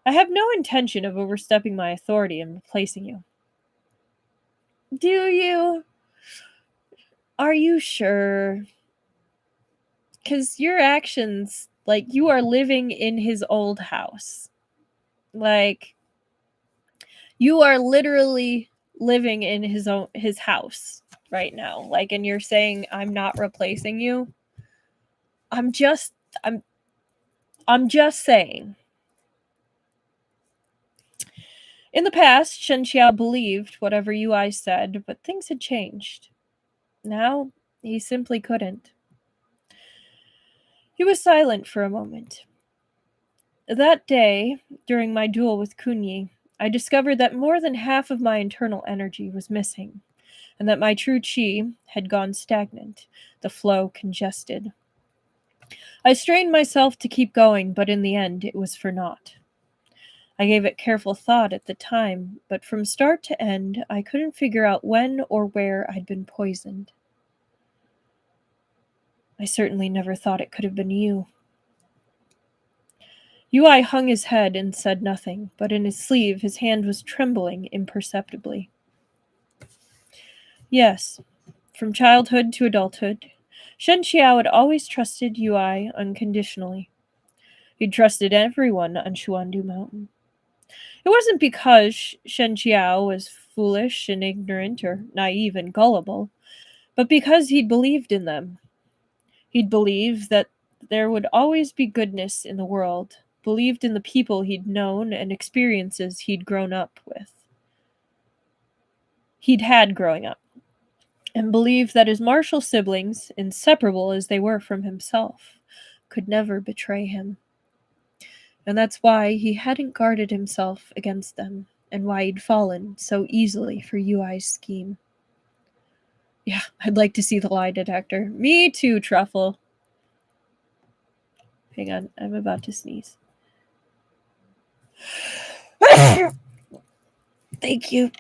I have no intention of overstepping my authority and replacing you." "Do you? Are you sure? Because your actions, you are living in his old house. You are literally living in his house right now. And you're saying I'm not replacing you? I'm just saying." In the past, Shen Qiao believed whatever Yuai said, but things had changed. Now, he simply couldn't. He was silent for a moment. "That day, during my duel with Kunyi, I discovered that more than half of my internal energy was missing, and that my true qi had gone stagnant, the flow congested. I strained myself to keep going, but in the end, it was for naught. I gave it careful thought at the time, but from start to end, I couldn't figure out when or where I'd been poisoned. I certainly never thought it could have been you." Yuai hung his head and said nothing, but in his sleeve his hand was trembling imperceptibly. "Yes, from childhood to adulthood, Shen Qiao had always trusted Yuai unconditionally. He'd trusted everyone on Xuandu Mountain. It wasn't because Shen Qiao was foolish and ignorant or naive and gullible, but because he'd believed in them. He'd believed that there would always be goodness in the world, believed in the people he'd known and experiences he'd grown up with. he'd had growing up, and believed that his martial siblings, inseparable as they were from himself, could never betray him. And that's why he hadn't guarded himself against them, and why he'd fallen so easily for UI's scheme. Yeah, I'd like to see the lie detector. Me too, Truffle. Hang on, I'm about to sneeze. Thank you.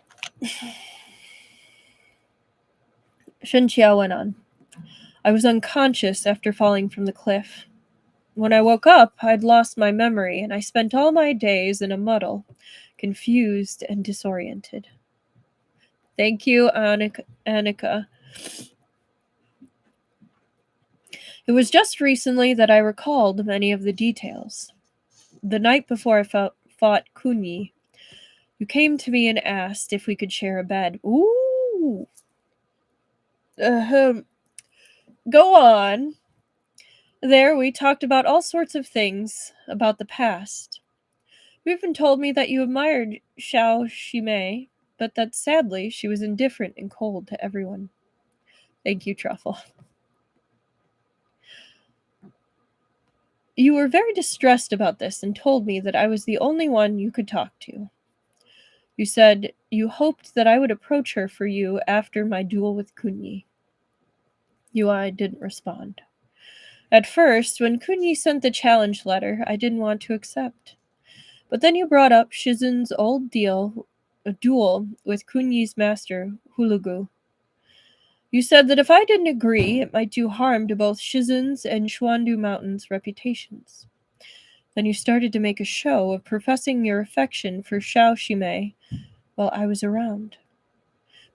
Shen Qiao went on. I was unconscious after falling from the cliff. When I woke up, I'd lost my memory, and I spent all my days in a muddle, confused and disoriented. Thank you, Annika. It was just recently that I recalled many of the details. The night before I fought Kunyi, you came to me and asked if we could share a bed. Ooh! Go on. There, we talked about all sorts of things about the past. You even told me that you admired Xiao Shimei, but that sadly she was indifferent and cold to everyone. Thank you, Truffle. You were very distressed about this and told me that I was the only one you could talk to. You said you hoped that I would approach her for you after my duel with Kunyi. UI didn't respond. At first, when Kunyi sent the challenge letter, I didn't want to accept. But then you brought up Shizen's old duel with Kunyi's master, Hulugu. You said that if I didn't agree, it might do harm to both Shizen's and Xuandu Mountain's reputations. Then you started to make a show of professing your affection for Xiao Shimei while I was around.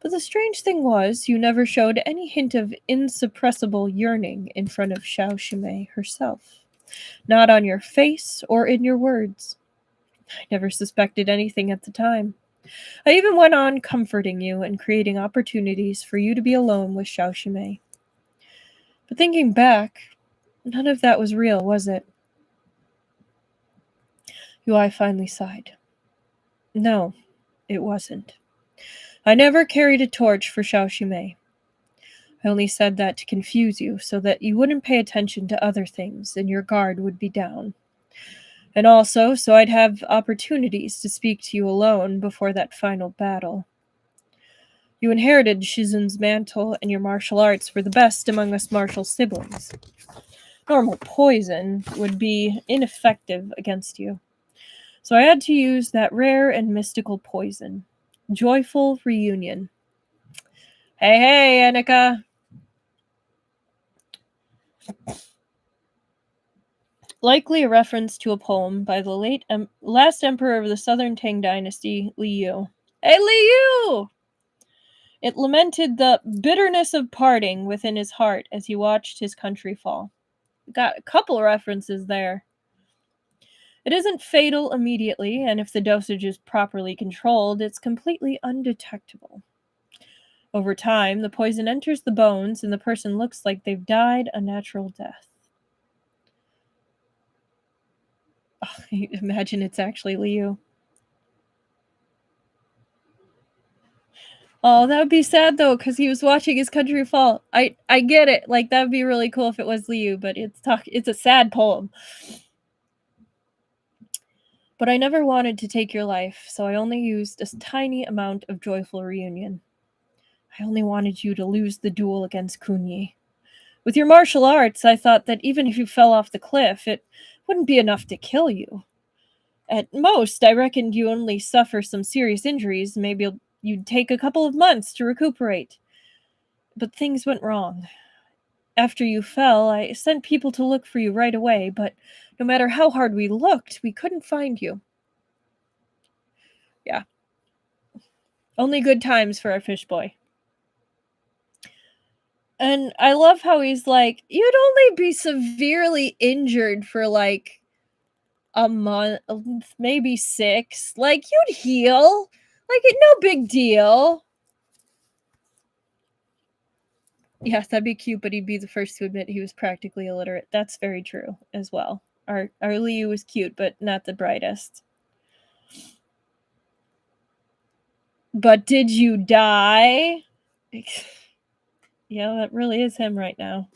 But the strange thing was, you never showed any hint of insuppressible yearning in front of Xiao Shimei herself. Not on your face or in your words. I never suspected anything at the time. I even went on comforting you and creating opportunities for you to be alone with Xiao Shimei. But thinking back, none of that was real, was it? UI finally sighed. No, it wasn't. I never carried a torch for Xiao Shimei. I only said that to confuse you so that you wouldn't pay attention to other things and your guard would be down. And also so I'd have opportunities to speak to you alone before that final battle. You inherited Shizen's mantle, and your martial arts were the best among us martial siblings. Normal poison would be ineffective against you. So I had to use that rare and mystical poison. Joyful reunion. Hey, Annika! Likely a reference to a poem by the last emperor of the Southern Tang Dynasty, Liu. Hey, Liu! It lamented the bitterness of parting within his heart as he watched his country fall. Got a couple references there. It isn't fatal immediately, and if the dosage is properly controlled, it's completely undetectable. Over time, the poison enters the bones, and the person looks like they've died a natural death. Oh, imagine it's actually Liu. Oh, that would be sad though, because he was watching his country fall. I get it. Like, that would be really cool if it was Liu, but it's a sad poem. But I never wanted to take your life, so I only used a tiny amount of joyful reunion. I only wanted you to lose the duel against Kunyi. With your martial arts, I thought that even if you fell off the cliff, it wouldn't be enough to kill you. At most, I reckoned you only suffer some serious injuries. Maybe you'd take a couple of months to recuperate. But things went wrong. After you fell, I sent people to look for you right away, but no matter how hard we looked, we couldn't find you. Yeah. Only good times for our fish boy. And I love how he's like, you'd only be severely injured for like a month, maybe 6. Like, you'd heal. Like, no big deal. Yes, that'd be cute, but he'd be the first to admit he was practically illiterate. That's very true as well. Our Liu was cute, but not the brightest. But did you die? Yeah, that really is him right now.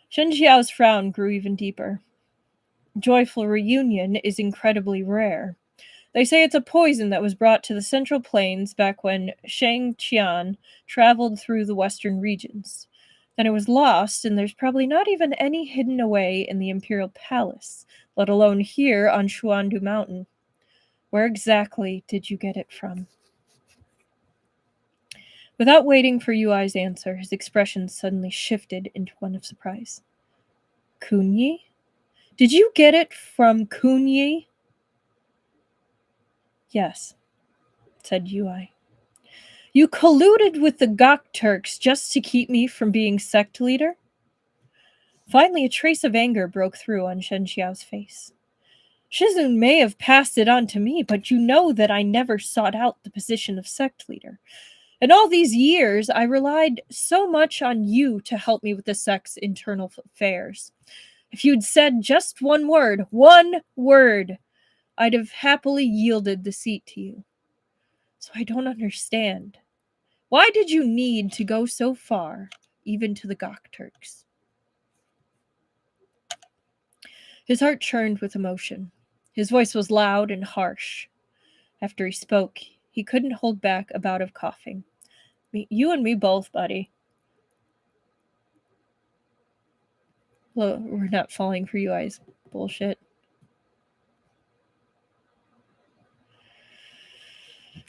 Shen Qiao's frown grew even deeper. Joyful reunion is incredibly rare. They say it's a poison that was brought to the Central Plains back when Shang Qian traveled through the western regions. Then it was lost, and there's probably not even any hidden away in the Imperial Palace, let alone here on Xuandu Mountain. Where exactly did you get it from? Without waiting for Yuai's answer, his expression suddenly shifted into one of surprise. Kunyi? Did you get it from Kunyi? Yes, said Yui. You colluded with the Gok Turks just to keep me from being sect leader? Finally, a trace of anger broke through on Shen Qiao's face. Shizun may have passed it on to me, but you know that I never sought out the position of sect leader. In all these years, I relied so much on you to help me with the sect's internal affairs. If you'd said just one word, I'd have happily yielded the seat to you. So I don't understand. Why did you need to go so far, even to the Gok Turks? His heart churned with emotion. His voice was loud and harsh. After he spoke, he couldn't hold back a bout of coughing. You and me both, buddy. Well, we're not falling for you guys. Bullshit.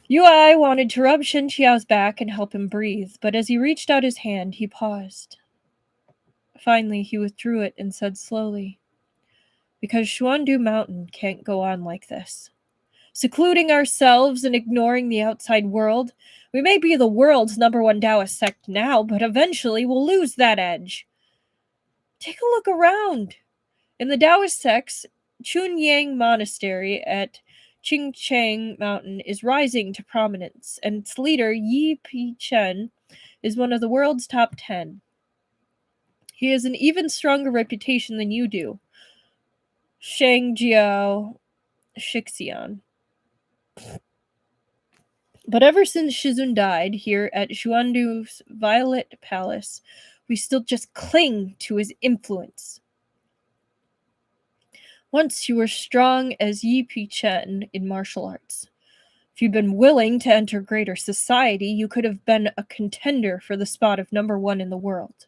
Yui wanted to rub Shen Qiao's back and help him breathe, but as he reached out his hand, he paused. Finally, he withdrew it and said slowly, because Xuandu Mountain can't go on like this. Secluding ourselves and ignoring the outside world, we may be the world's #1 Taoist sect now, but eventually we'll lose that edge. Take a look around. In the Taoist sects, Chunyang Monastery at Qingchang Mountain is rising to prominence, and its leader, Yi Chen, is one of the world's top 10. He has an even stronger reputation than you do. Shang Qiao Shixian. But ever since Shizun died here at Xuandu's Violet Palace, we still just cling to his influence. Once you were strong as Yi Chen in martial arts. If you'd been willing to enter greater society, you could have been a contender for the spot of #1 in the world.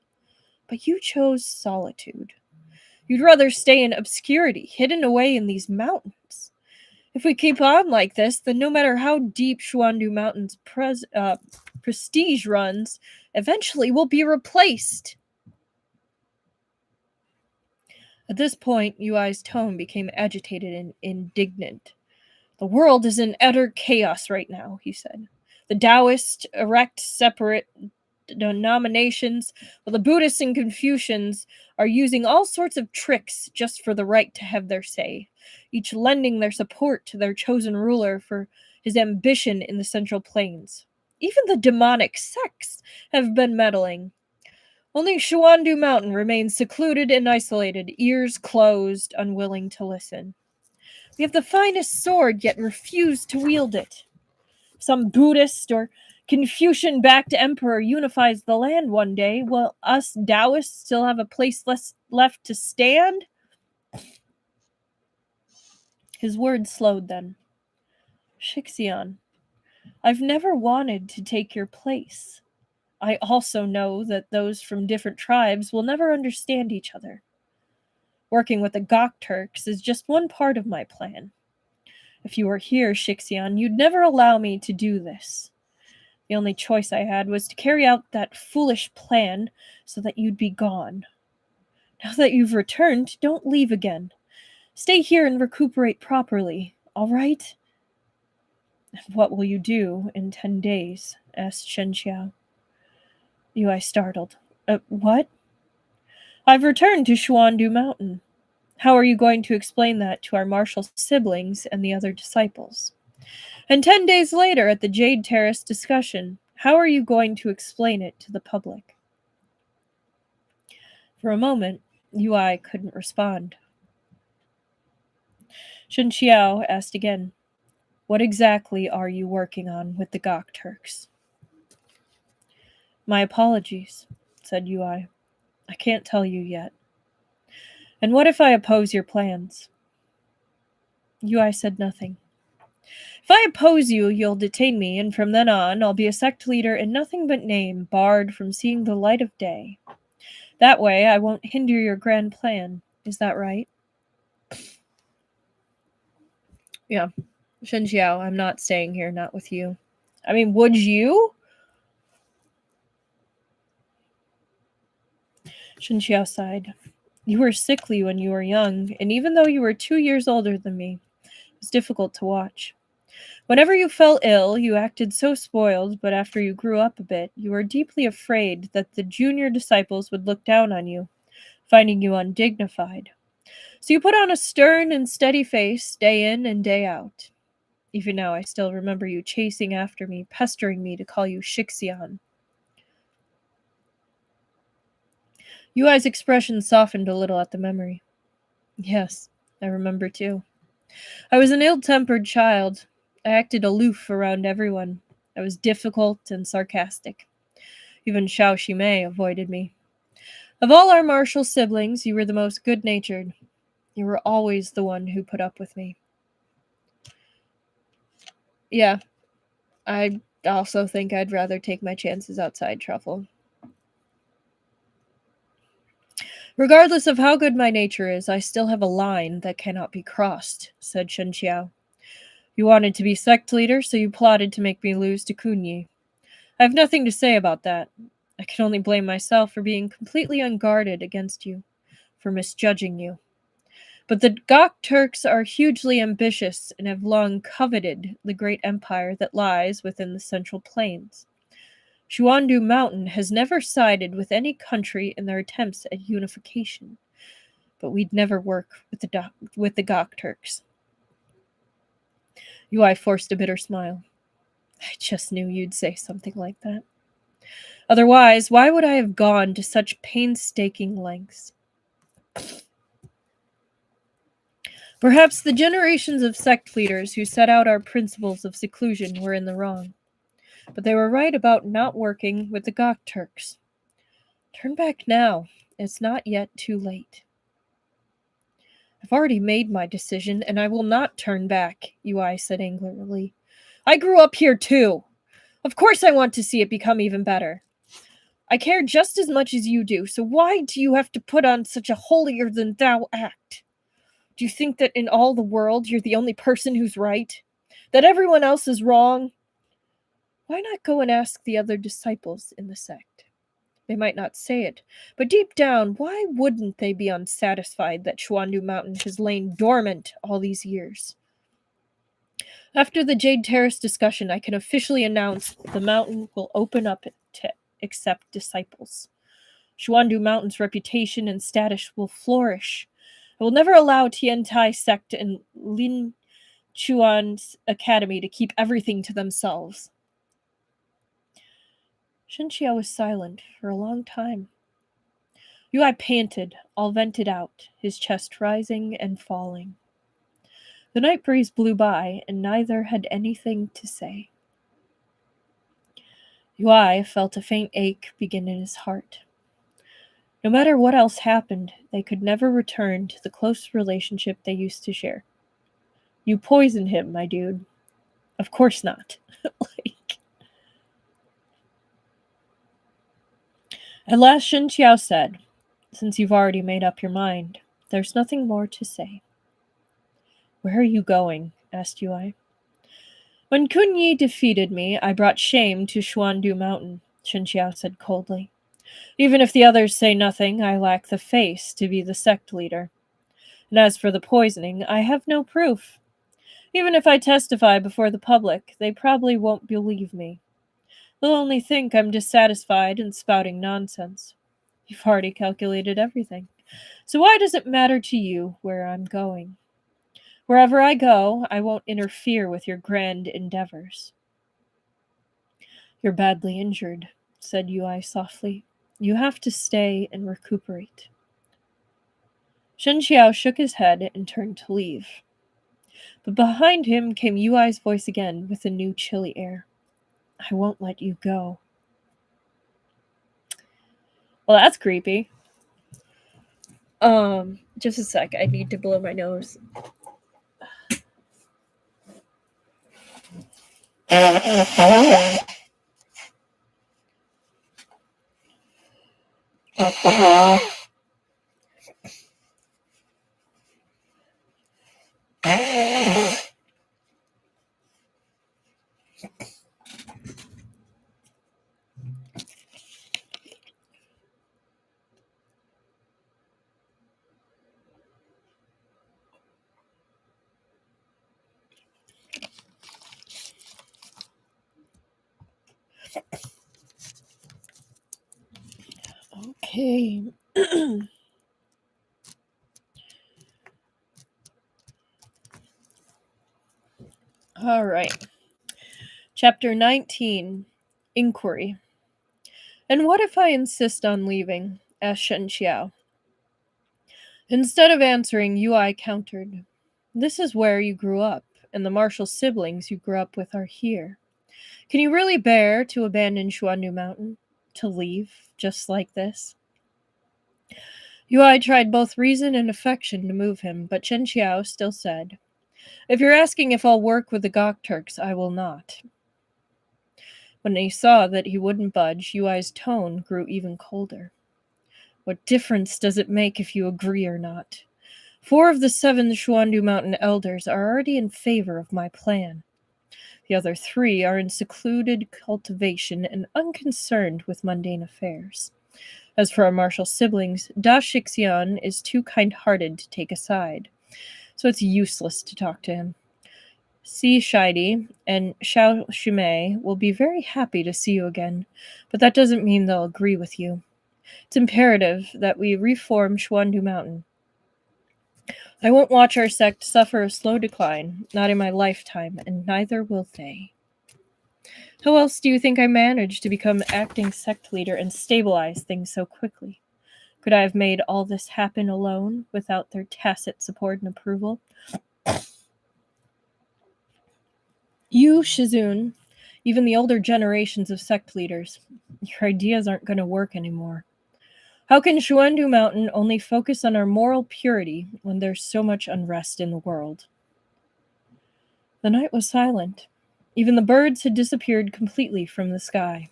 But you chose solitude. You'd rather stay in obscurity, hidden away in these mountains. If we keep on like this, then no matter how deep Xuandu Mountain's prestige runs, eventually we'll be replaced. At this point, Yui's tone became agitated and indignant. The world is in utter chaos right now, he said. The Taoists erect separate denominations, while the Buddhists and Confucians are using all sorts of tricks just for the right to have their say, each lending their support to their chosen ruler for his ambition in the Central Plains. Even the demonic sects have been meddling. Only Xuandu Mountain remains secluded and isolated, ears closed, unwilling to listen. We have the finest sword, yet refuse to wield it. Some Buddhist or Confucian-backed emperor unifies the land one day, will us Taoists still have a place left to stand? His words slowed then. Shixian, I've never wanted to take your place. I also know that those from different tribes will never understand each other. Working with the Gok Turks is just one part of my plan. If you were here, Shixian, you'd never allow me to do this. The only choice I had was to carry out that foolish plan so that you'd be gone. Now that you've returned, don't leave again. Stay here and recuperate properly, all right? What will you do in 10 days? Asked Shen Qiao. Yui startled. What? I've returned to Xuandu Mountain. How are you going to explain that to our martial siblings and the other disciples? And 10 days later, at the Jade Terrace discussion, how are you going to explain it to the public? For a moment, Yui couldn't respond. Shen Qiao asked again, What exactly are you working on with the Gok Turks? My apologies, said Yui. I can't tell you yet. And what if I oppose your plans? Yui said nothing. If I oppose you, you'll detain me, and from then on, I'll be a sect leader in nothing but name, barred from seeing the light of day. That way, I won't hinder your grand plan. Is that right? Yeah. Shen Qiao, I'm not staying here, not with you. I mean, would you? Shen Qiao sighed. You were sickly when you were young, and even though you were 2 years older than me, it was difficult to watch. Whenever you fell ill, you acted so spoiled, but after you grew up a bit, you were deeply afraid that the junior disciples would look down on you, finding you undignified. So you put on a stern and steady face day in and day out. Even now, I still remember you chasing after me, pestering me to call you Shixian. Yui's expression softened a little at the memory. Yes, I remember too. I was an ill-tempered child. I acted aloof around everyone. I was difficult and sarcastic. Even Xiao Shimei avoided me. Of all our martial siblings, you were the most good-natured. You were always the one who put up with me. Yeah, I also think I'd rather take my chances outside Truffle. Regardless of how good my nature is, I still have a line that cannot be crossed, said Shen Qiao. You wanted to be sect leader, so you plotted to make me lose to Kunyi. I have nothing to say about that. I can only blame myself for being completely unguarded against you, for misjudging you. But the Gok Turks are hugely ambitious and have long coveted the great empire that lies within the Central Plains. Xuandu Mountain has never sided with any country in their attempts at unification, but we'd never work with the Gok Turks. Yui forced a bitter smile. I just knew you'd say something like that. Otherwise, why would I have gone to such painstaking lengths? Perhaps the generations of sect leaders who set out our principles of seclusion were in the wrong. But they were right about not working with the Gok Turks. Turn back now. It's not yet too late. I've already made my decision, and I will not turn back, Yui said angrily. I grew up here too. Of course I want to see it become even better. I care just as much as you do, so why do you have to put on such a holier-than-thou act? Do you think that in all the world you're the only person who's right? That everyone else is wrong? Why not go and ask the other disciples in the sect? They might not say it, but deep down, why wouldn't they be unsatisfied that Xuandu Mountain has lain dormant all these years? After the Jade Terrace discussion, I can officially announce the mountain will open up to accept disciples. Xuandu Mountain's reputation and status will flourish. I will never allow Tiantai sect and Lin Chuan's academy to keep everything to themselves. Shen Qiao was silent for a long time. Yui panted, all vented out, his chest rising and falling. The night breeze blew by, and neither had anything to say. Yui felt a faint ache begin in his heart. No matter what else happened, they could never return to the close relationship they used to share. You poisoned him, my dude. Of course not. At last Shen Qiao said, since you've already made up your mind, there's nothing more to say. Where are you going? Asked Yui. When Kunyi defeated me, I brought shame to Xuandu Mountain, Shen Qiao said coldly. Even if the others say nothing, I lack the face to be the sect leader. And as for the poisoning, I have no proof. Even if I testify before the public, they probably won't believe me. They'll only think I'm dissatisfied and spouting nonsense. You've already calculated everything. So why does it matter to you where I'm going? Wherever I go, I won't interfere with your grand endeavors. You're badly injured, said Yui softly. You have to stay and recuperate. Shen Qiao shook his head and turned to leave. But behind him came Yuai's voice again with a new chilly air. I won't let you go. Well, that's creepy. Just a sec. I need to blow my nose. Okay. All right. Chapter 19, Inquiry. And what if I insist on leaving? Asked Shen Qiao. Instead of answering, Yui countered. This is where you grew up, and the martial siblings you grew up with are here. Can you really bear to abandon Xuandu Mountain? To leave, just like this? Yui tried both reason and affection to move him, but Shen Qiao still said, If you're asking if I'll work with the Gok Turks, I will not. When he saw that he wouldn't budge, Yui's tone grew even colder. What difference does it make if you agree or not? 4 of the 7 Xuandu Mountain elders are already in favor of my plan. The other 3 are in secluded cultivation and unconcerned with mundane affairs. As for our martial siblings, Da Shixian is too kind-hearted to take a side, so it's useless to talk to him. Si Shidi and Xiao Shumei will be very happy to see you again, but that doesn't mean they'll agree with you. It's imperative that we reform Xuandu Mountain. I won't watch our sect suffer a slow decline, not in my lifetime, and neither will they. How else do you think I managed to become acting sect leader and stabilize things so quickly? Could I have made all this happen alone, without their tacit support and approval? You, Shizun, even the older generations of sect leaders, your ideas aren't going to work anymore. How can Xuandu Mountain only focus on our moral purity when there's so much unrest in the world? The night was silent. Even the birds had disappeared completely from the sky.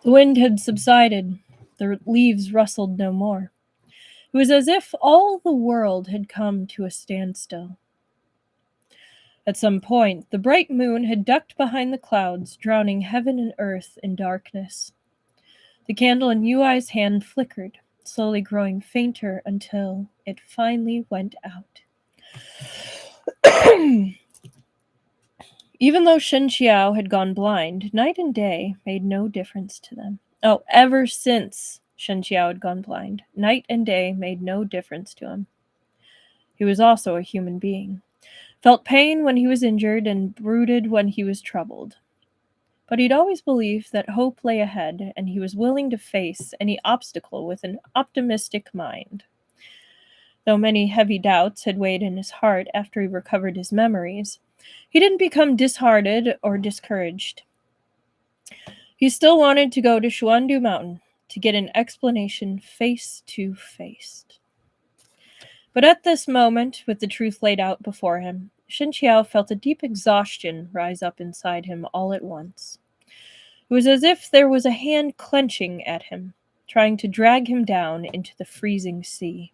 The wind had subsided. The leaves rustled no more. It was as if all the world had come to a standstill. At some point, the bright moon had ducked behind the clouds, drowning heaven and earth in darkness. The candle in Yui's hand flickered, slowly growing fainter until it finally went out. Even though Shen Qiao had gone blind, night and day made no difference to them. Oh, ever since Shen Qiao had gone blind, night and day made no difference to him. He was also a human being, felt pain when he was injured and brooded when he was troubled. But he'd always believed that hope lay ahead, and he was willing to face any obstacle with an optimistic mind. Though many heavy doubts had weighed in his heart after he recovered his memories, he didn't become disheartened or discouraged. He still wanted to go to Xuandu Mountain to get an explanation face to face. But at this moment, with the truth laid out before him, Shen Qiao felt a deep exhaustion rise up inside him all at once. It was as if there was a hand clenching at him, trying to drag him down into the freezing sea.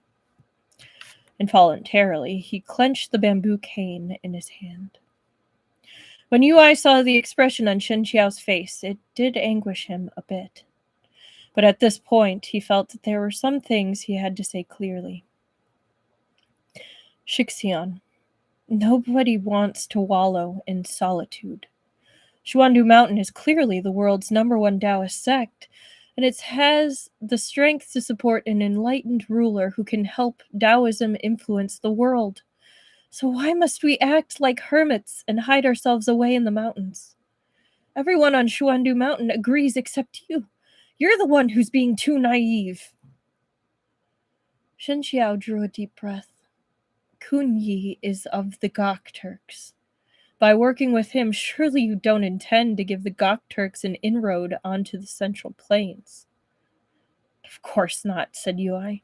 Involuntarily, he clenched the bamboo cane in his hand. When Yui saw the expression on Shen Qiao's face, it did anguish him a bit. But at this point, he felt that there were some things he had to say clearly. Shixian, nobody wants to wallow in solitude. Xuandu Mountain is clearly the world's #1 Taoist sect, and it has the strength to support an enlightened ruler who can help Taoism influence the world. So why must we act like hermits and hide ourselves away in the mountains? Everyone on Xuandu Mountain agrees except you. You're the one who's being too naive. Shen Qiao drew a deep breath. Kun Yi is of the Gok Turks. By working with him, surely you don't intend to give the Gok Turks an inroad onto the Central Plains. Of course not, said Yui.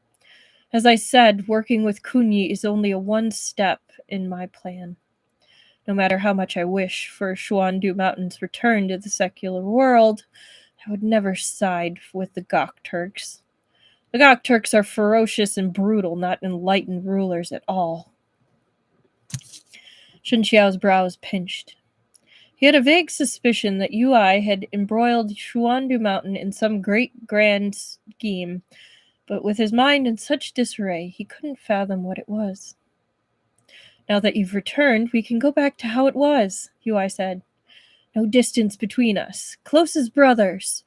As I said, working with Kun Yi is only a one step in my plan. No matter how much I wish for Xuandu Mountain's return to the secular world, I would never side with the Gok Turks. The Gok Turks are ferocious and brutal, not enlightened rulers at all. Shen Qiao's brows pinched. He had a vague suspicion that Yui had embroiled Xuandu Mountain in some great grand scheme, but with his mind in such disarray, he couldn't fathom what it was. Now that you've returned, we can go back to how it was, Yui said. No distance between us. Close as brothers.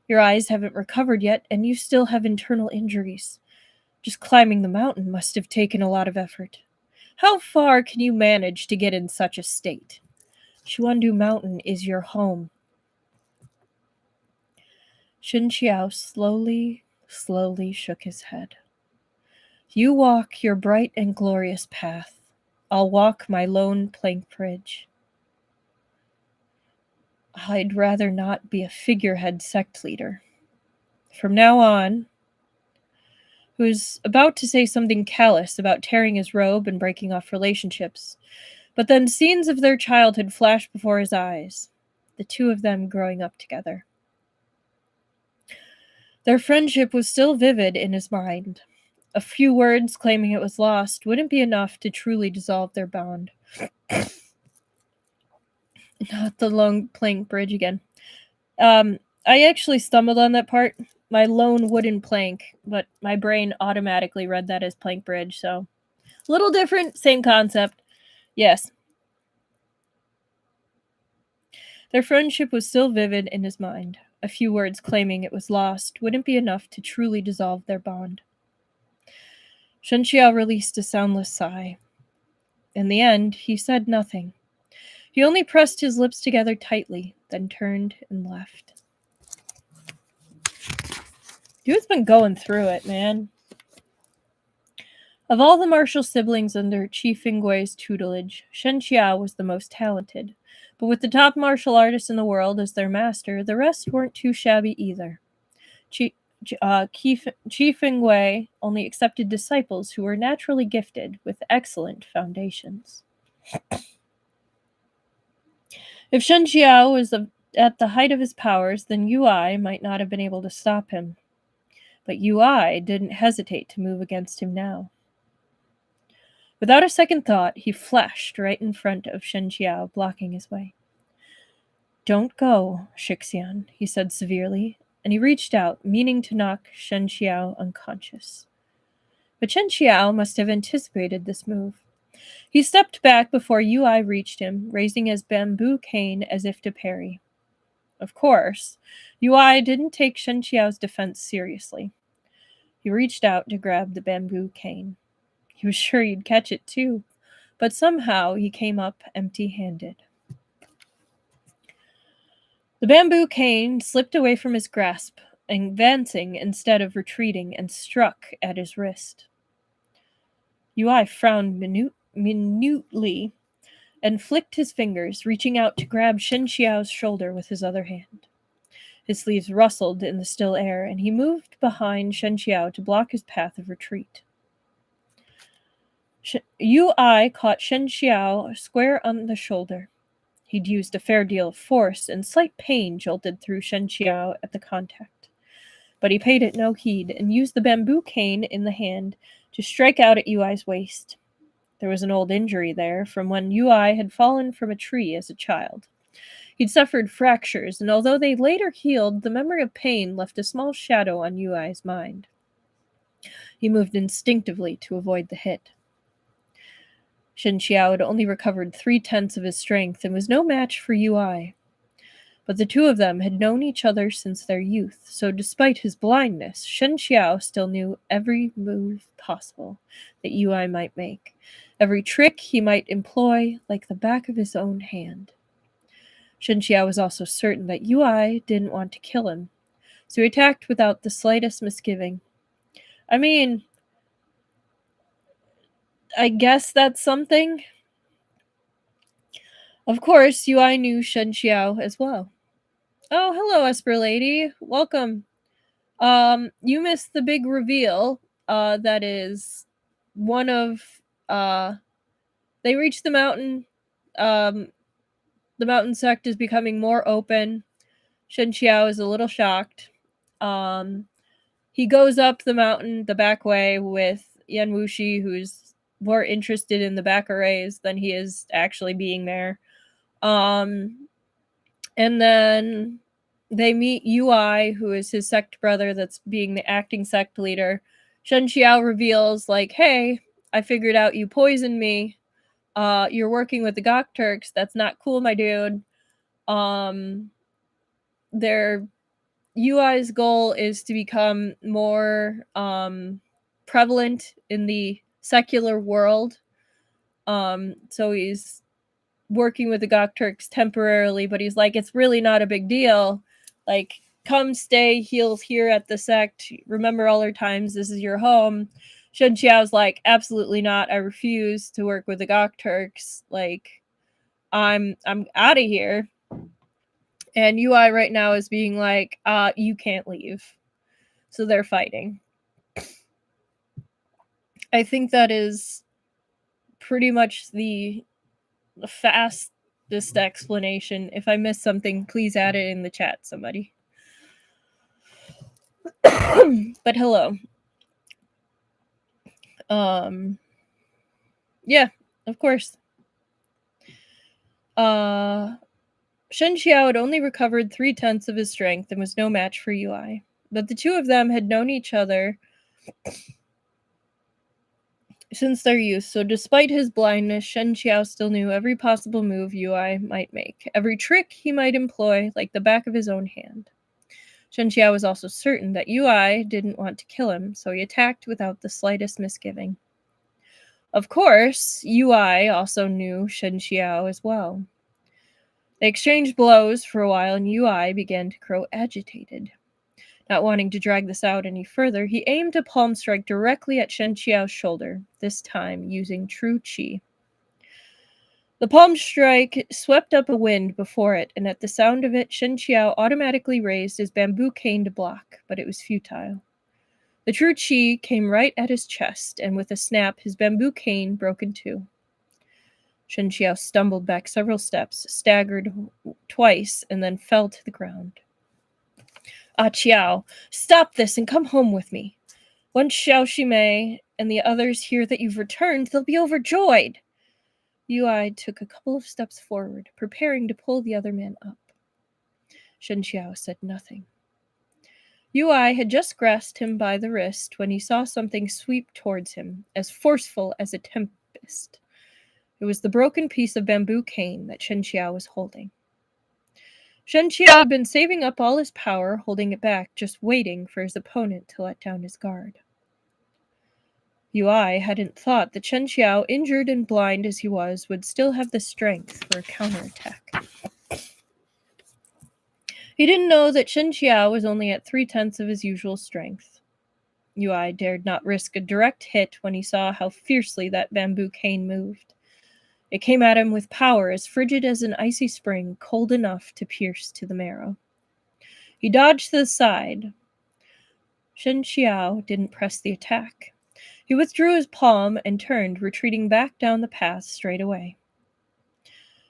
Your eyes haven't recovered yet, and you still have internal injuries. Just climbing the mountain must have taken a lot of effort. How far can you manage to get in such a state? Xuandu Mountain is your home. Shen Qiao slowly shook his head. You walk your bright and glorious path. I'll walk my lone plank bridge. I'd rather not be a figurehead sect leader. From now on, he was about to say something callous about tearing his robe and breaking off relationships, but then scenes of their childhood flashed before his eyes, the two of them growing up together. Their friendship was still vivid in his mind. A few words claiming it was lost wouldn't be enough to truly dissolve their bond. Not the long plank bridge again. I actually stumbled on that part. My lone wooden plank, but my brain automatically read that as plank bridge, so a little different, same concept. Yes. Their friendship was still vivid in his mind. A few words claiming it was lost wouldn't be enough to truly dissolve their bond. Shen Qiao released a soundless sigh. In the end, he said nothing. He only pressed his lips together tightly, then turned and left. Dude's been going through it, man. Of all the martial siblings under Chief Ingwe's tutelage, Shen Qiao was the most talented. But with the top martial artist in the world as their master, the rest weren't too shabby either. Chief Ingwe only accepted disciples who were naturally gifted with excellent foundations. If Shen Qiao was at the height of his powers, then Yui might not have been able to stop him. But Yui didn't hesitate to move against him now. Without a second thought, he flashed right in front of Shen Qiao, blocking his way. Don't go, Shixian, he said severely, and he reached out, meaning to knock Shen Qiao unconscious. But Shen Qiao must have anticipated this move. He stepped back before Yui reached him, raising his bamboo cane as if to parry. Of course, Yui didn't take Shen Qiao's defense seriously. He reached out to grab the bamboo cane. He was sure he'd catch it too, but somehow he came up empty-handed. The bamboo cane slipped away from his grasp, advancing instead of retreating, and struck at his wrist. Yui frowned minutely and flicked his fingers, reaching out to grab Shen Qiao's shoulder with his other hand. His sleeves rustled in the still air, and he moved behind Shen Qiao to block his path of retreat. Yui caught Shen Qiao square on the shoulder. He'd used a fair deal of force, and slight pain jolted through Shen Qiao at the contact. But he paid it no heed, and used the bamboo cane in the hand to strike out at Yui's waist. There was an old injury there from when Yui had fallen from a tree as a child. He'd suffered fractures, and although they later healed, the memory of pain left a small shadow on Yui's mind. He moved instinctively to avoid the hit. Shen Qiao had only recovered 3/10 of his strength and was no match for Yui. But the two of them had known each other since their youth, so despite his blindness, Shen Qiao still knew every move possible that Yui might make, every trick he might employ like the back of his own hand. Shen Qiao was also certain that Yui didn't want to kill him, so he attacked without the slightest misgiving. I mean, I guess that's something. Of course, Yui knew Shen Qiao as well. Oh, hello, Esper Lady. Welcome. You missed the big reveal. That is one of they reached the mountain. The mountain sect is becoming more open. Shen Qiao is a little shocked. He goes up the mountain the back way with Yan Wushi, who's more interested in the back arrays than he is actually being there. And then they meet Ui, who is his sect brother that's being the acting sect leader. Shen Qiao reveals, like, hey, I figured out you poisoned me. You're working with the Gok Turks. That's not cool, my dude. Their UI's goal is to become more prevalent in the secular world. So he's working with the Gok Turks temporarily, but he's like, it's really not a big deal. Like, come stay here at the sect. Remember all our times. This is your home. Shen Qiao's like, absolutely not. I refuse to work with the Gok Turks. Like, I'm out of here. And UI right now is being like, you can't leave. So they're fighting. I think that is pretty much the fastest explanation. If I missed something, please add it in the chat, somebody. But hello. Yeah, of course. Shen Qiao had only recovered 3/10 of his strength and was no match for Ui. But the two of them had known each other since their youth, so despite his blindness, Shen Qiao still knew every possible move Ui might make, every trick he might employ like the back of his own hand. Shen Qiao was also certain that Ui didn't want to kill him, so he attacked without the slightest misgiving. Of course, Ui also knew Shen Qiao as well. They exchanged blows for a while, and Ui began to grow agitated. Not wanting to drag this out any further, he aimed a palm strike directly at Shen Qiao's shoulder, this time using true qi. The palm strike swept up a wind before it, and at the sound of it, Shen Qiao automatically raised his bamboo cane to block, but it was futile. The true qi came right at his chest, and with a snap, his bamboo cane broke in two. Shen Qiao stumbled back several steps, staggered twice, and then fell to the ground. Ah, Qiao, stop this and come home with me. Once Xiao Shimei and the others hear that you've returned, they'll be overjoyed. Ui took a couple of steps forward, preparing to pull the other man up. Shen Qiao said nothing. Ui had just grasped him by the wrist when he saw something sweep towards him, as forceful as a tempest. It was the broken piece of bamboo cane that Shen Qiao was holding. Shen Qiao had been saving up all his power, holding it back, just waiting for his opponent to let down his guard. Ui hadn't thought that Shen Qiao, injured and blind as he was, would still have the strength for a counterattack. He didn't know that Shen Qiao was only at 3/10 of his usual strength. Ui dared not risk a direct hit when he saw how fiercely that bamboo cane moved. It came at him with power as frigid as an icy spring, cold enough to pierce to the marrow. He dodged to the side. Shen Qiao didn't press the attack. He withdrew his palm and turned, retreating back down the path straight away.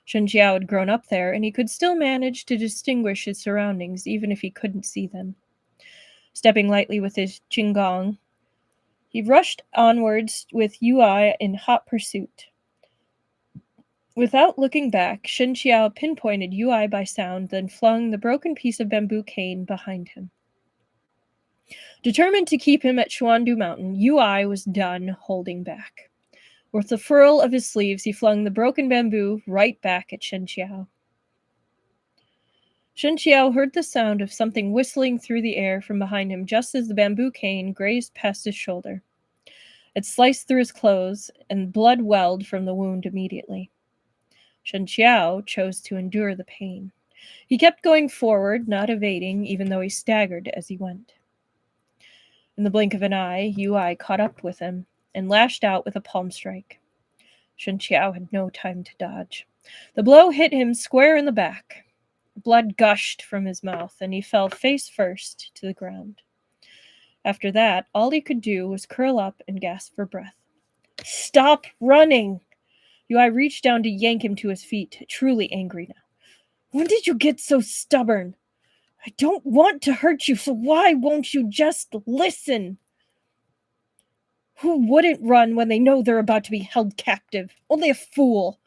Shen Qiao had grown up there, and he could still manage to distinguish his surroundings, even if he couldn't see them. Stepping lightly with his qinggong, he rushed onwards with Ui in hot pursuit. Without looking back, Shen Qiao pinpointed Ui by sound, then flung the broken piece of bamboo cane behind him. Determined to keep him at Xuandu Mountain, Ui was done holding back. With the furl of his sleeves, he flung the broken bamboo right back at Shen Qiao. Shen Qiao heard the sound of something whistling through the air from behind him just as the bamboo cane grazed past his shoulder. It sliced through his clothes, and blood welled from the wound immediately. Shen Qiao chose to endure the pain. He kept going forward, not evading, even though he staggered as he went. In the blink of an eye, Ui caught up with him. and lashed out with a palm strike. Shen Qiao had no time to dodge. The blow hit him square in the back. Blood gushed from his mouth, and he fell face first to the ground. After that, all he could do was curl up and gasp for breath. Stop running! Yui reached down to yank him to his feet, truly angry now. When did you get so stubborn? I don't want to hurt you, so why won't you just listen? Who wouldn't run when they know they're about to be held captive? Only a fool.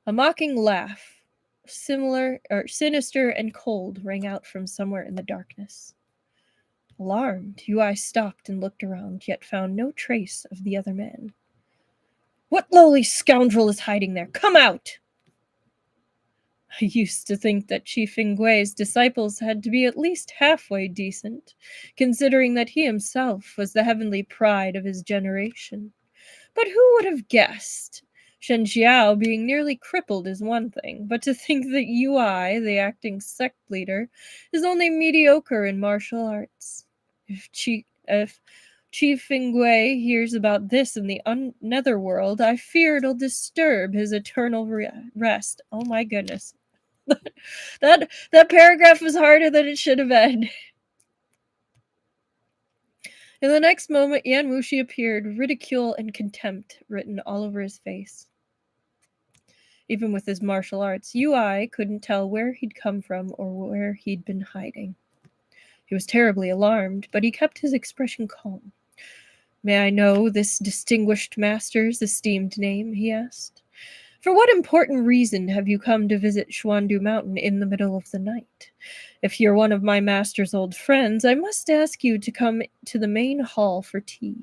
A mocking laugh, sinister and cold, rang out from somewhere in the darkness. Alarmed, Yui stopped and looked around, yet found no trace of the other man. What lowly scoundrel is hiding there? Come out! I used to think that Chief Ingwe's disciples had to be at least halfway decent, considering that he himself was the heavenly pride of his generation. But who would have guessed? Shen Qiao being nearly crippled is one thing, but to think that Yui, the acting sect leader, is only mediocre in martial arts. If Chief Ingwe hears about this in the netherworld, I fear it'll disturb his eternal rest. Oh my goodness. that paragraph was harder than it should have been. In the next moment, Yan Wushi appeared, ridicule and contempt written all over his face. Even with his martial arts, Yui couldn't tell where he'd come from or where he'd been hiding. He was terribly alarmed, but he kept his expression calm. May I know this distinguished master's esteemed name? He asked. For what important reason have you come to visit Xuandu Mountain in the middle of the night? If you're one of my master's old friends, I must ask you to come to the main hall for tea.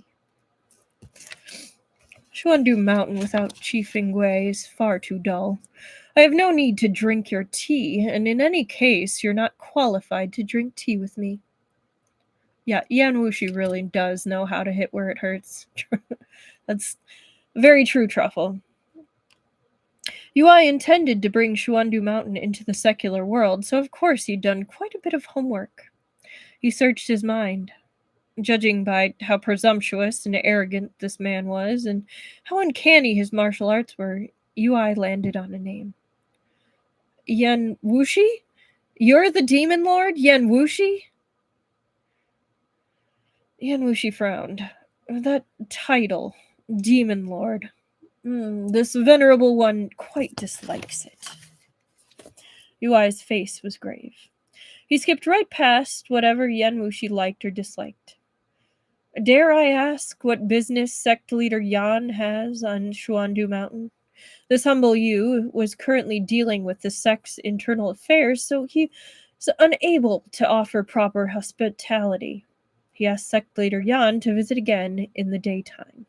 Xuandu Mountain without Chief Ingwe is far too dull. I have no need to drink your tea, and in any case, you're not qualified to drink tea with me. Yeah, Yan Wushi really does know how to hit where it hurts. That's very true, Truffle. Yui intended to bring Xuandu Mountain into the secular world, so of course he'd done quite a bit of homework. He searched his mind. Judging by how presumptuous and arrogant this man was, and how uncanny his martial arts were, Yui landed on a name. Yan Wushi? You're the demon lord, Yan Wushi? Yan Wushi frowned. That title, demon lord. This venerable one quite dislikes it. Yui's face was grave. He skipped right past whatever Yan Wushi liked or disliked. Dare I ask what business sect leader Yan has on Xuandu Mountain? This humble Yu was currently dealing with the sect's internal affairs, so he was unable to offer proper hospitality. He asked sect leader Yan to visit again in the daytime.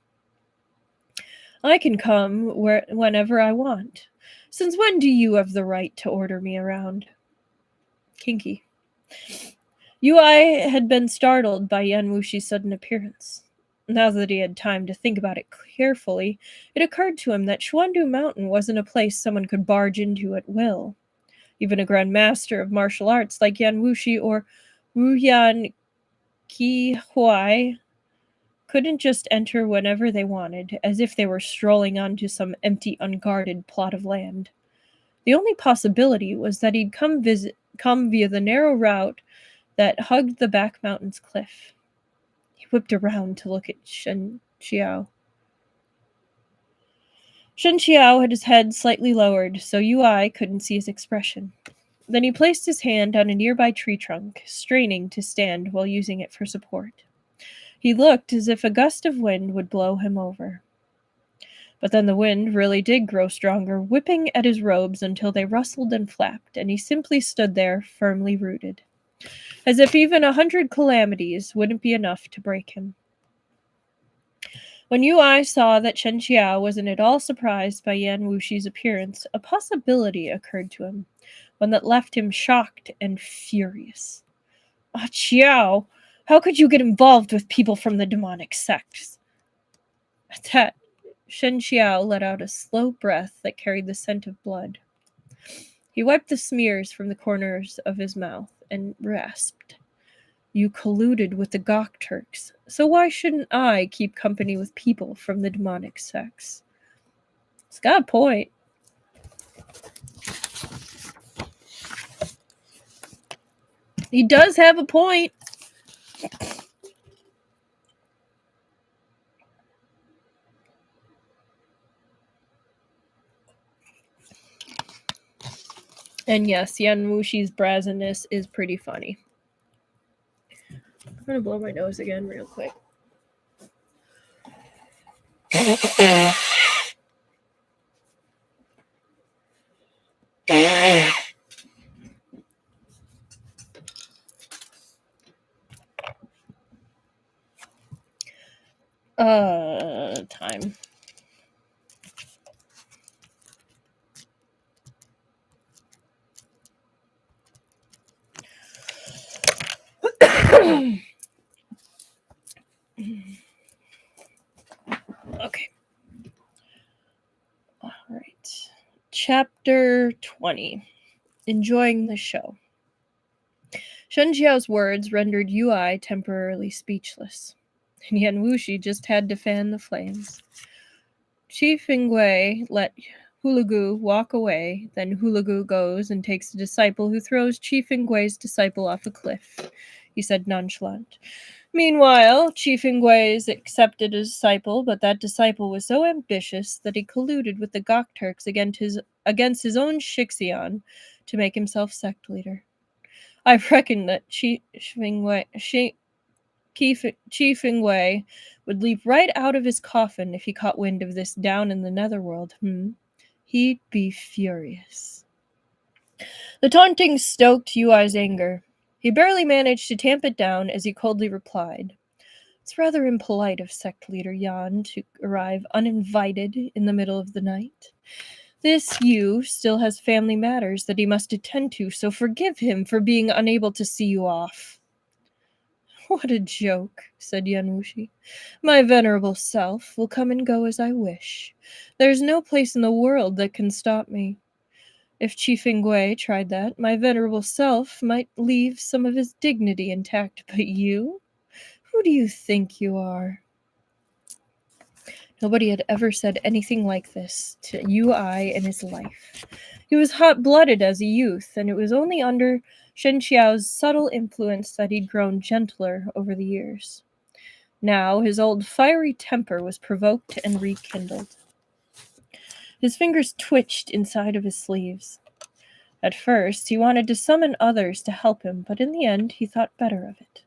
I can come whenever I want. Since when do you have the right to order me around? Kinky. Yui had been startled by Yan Wushi's sudden appearance. Now that he had time to think about it carefully, it occurred to him that Xuandu Mountain wasn't a place someone could barge into at will. Even a grand master of martial arts like Yan Wushi or Ruyan Ki Huai couldn't just enter whenever they wanted, as if they were strolling onto some empty, unguarded plot of land. The only possibility was that he'd come via the narrow route that hugged the back mountain's cliff. He whipped around to look at Shen Qiao. Shen Qiao had his head slightly lowered, so Yui couldn't see his expression. Then he placed his hand on a nearby tree trunk, straining to stand while using it for support. He looked as if a gust of wind would blow him over. But then the wind really did grow stronger, whipping at his robes until they rustled and flapped, and he simply stood there, firmly rooted. As if even 100 calamities wouldn't be enough to break him. When Yui saw that Shen Qiao wasn't at all surprised by Yan Wushi's appearance, a possibility occurred to him, one that left him shocked and furious. Ah, Qiao, how could you get involved with people from the demonic sects? At that, Shen Qiao let out a slow breath that carried the scent of blood. He wiped the smears from the corners of his mouth and rasped. You colluded with the Gok Turks, so why shouldn't I keep company with people from the demonic sects? It's got a point. He does have a point. And yes, Yan Wushi's brazenness is pretty funny. I'm gonna blow my nose again real quick. Time. Okay. All right. Chapter 20. Enjoying the show. Shen Qiao's words rendered Yui temporarily speechless, and Yan Wushi just had to fan the flames. Chief Ingui let Hulagu walk away, then Hulagu goes and takes a disciple who throws Chief Ingui's disciple off a cliff, he said nonchalant. Meanwhile, Chief Ingui accepted a disciple, but that disciple was so ambitious that he colluded with the Gok Turks against his own Shixian to make himself sect leader. I reckon that Chief Ingui would leap right out of his coffin if he caught wind of this down in the netherworld. He'd be furious. The taunting stoked Yui's anger. He barely managed to tamp it down as he coldly replied, "It's rather impolite of sect leader Yan to arrive uninvited in the middle of the night. This Yu still has family matters that he must attend to, so forgive him for being unable to see you off." "What a joke," said Yan Wushi. "My venerable self will come and go as I wish. There's no place in the world that can stop me. If Chief Ingui tried that, my venerable self might leave some of his dignity intact, but you? Who do you think you are?" Nobody had ever said anything like this to Ui in his life. He was hot-blooded as a youth, and it was only under Shen Qiao's subtle influence that he'd grown gentler over the years. Now his old fiery temper was provoked and rekindled. His fingers twitched inside of his sleeves. At first, he wanted to summon others to help him, but in the end, he thought better of it.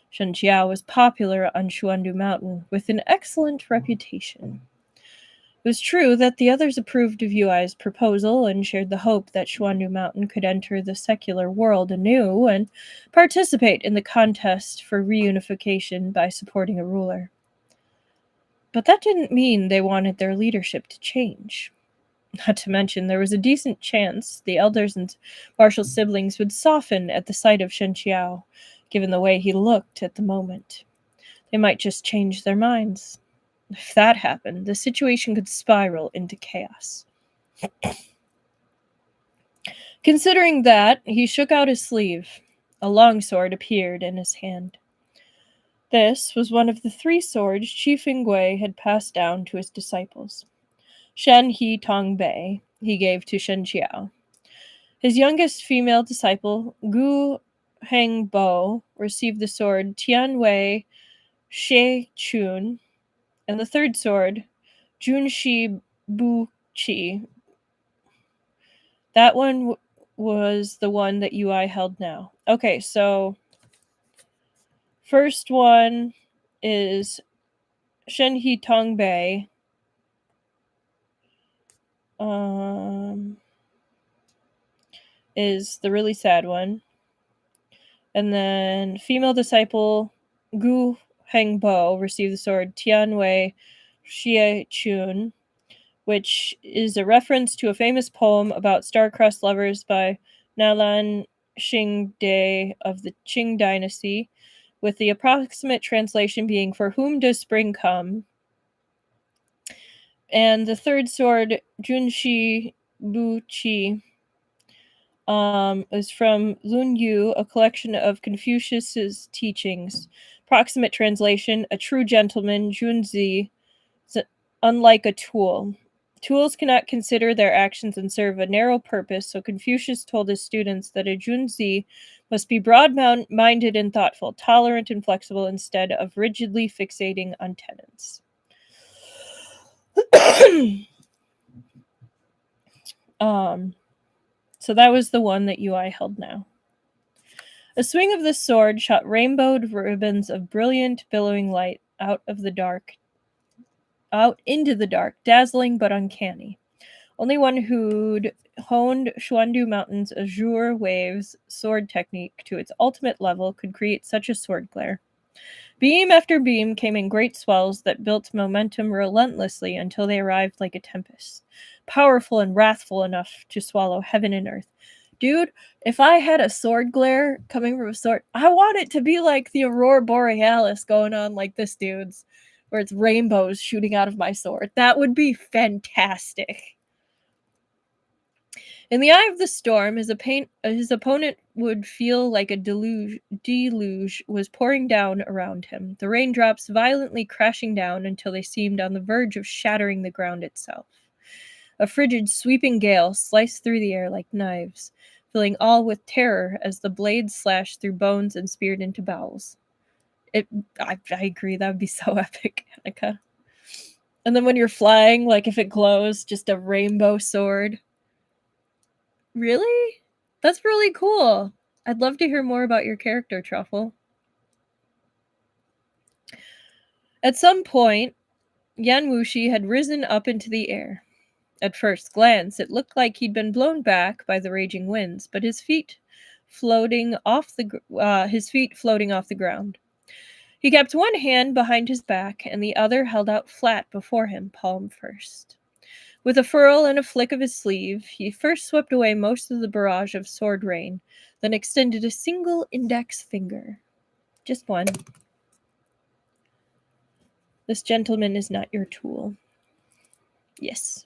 Shen Qiao was popular on Xuandu Mountain, with an excellent reputation. It was true that the others approved of Yui's proposal and shared the hope that Xuandu Mountain could enter the secular world anew and participate in the contest for reunification by supporting a ruler. But that didn't mean they wanted their leadership to change. Not to mention, there was a decent chance the elders and martial siblings would soften at the sight of Shen Qiao, given the way he looked at the moment. They might just change their minds. If that happened, the situation could spiral into chaos. Considering that, he shook out his sleeve. A longsword appeared in his hand. This was one of the 3 swords Chief Ingui had passed down to his disciples. Shen He Tong Bei he gave to Shen Qiao. His youngest female disciple, Gu Hengbo, received the sword Tian Wei She Chun, and the 3rd sword, Junshi Bu Qi. That one was the one that Ui held now. Okay, so first one is Shen He Tong Bei. Is the really sad one. And then female disciple Gu Hengbo received the sword Tianwei Xie Chun, which is a reference to a famous poem about star-crossed lovers by Nalan Xingde of the Qing dynasty, with the approximate translation being, "For whom does spring come?" And the 3rd sword, Junshi Bu Qi, is from Lun Yu, a collection of Confucius's teachings. Approximate translation: a true gentleman, Junzi, is unlike a tool. Tools cannot consider their actions and serve a narrow purpose, so Confucius told his students that a Junzi must be broad-minded and thoughtful, tolerant and flexible instead of rigidly fixating on tenets. So that was the one that UI held now. A swing of the sword shot rainbowed ribbons of brilliant, billowing light out into the dark, dazzling but uncanny. Only one who'd honed Xuandu Mountain's azure waves sword technique to its ultimate level could create such a sword glare. Beam after beam came in great swells that built momentum relentlessly until they arrived like a tempest, powerful and wrathful enough to swallow heaven and earth. Dude, if I had a sword glare coming from a sword, I want it to be like the Aurora Borealis going on like this dude's, where it's rainbows shooting out of my sword. That would be fantastic. In the eye of the storm, his opponent would feel like a deluge was pouring down around him, the raindrops violently crashing down until they seemed on the verge of shattering the ground itself. A frigid, sweeping gale sliced through the air like knives, filling all with terror as the blades slashed through bones and speared into bowels. I agree, that would be so epic, Annika. And then when you're flying, like if it glows, just a rainbow sword. Really? That's really cool. I'd love to hear more about your character, Truffle. At some point, Yan Wushi had risen up into the air. At first glance, it looked like he'd been blown back by the raging winds, but his feet floating off the ground. He kept one hand behind his back and the other held out flat before him, palm first. With a furl and a flick of his sleeve, he first swept away most of the barrage of sword rain, then extended a single index finger. Just one. This gentleman is not your tool. Yes.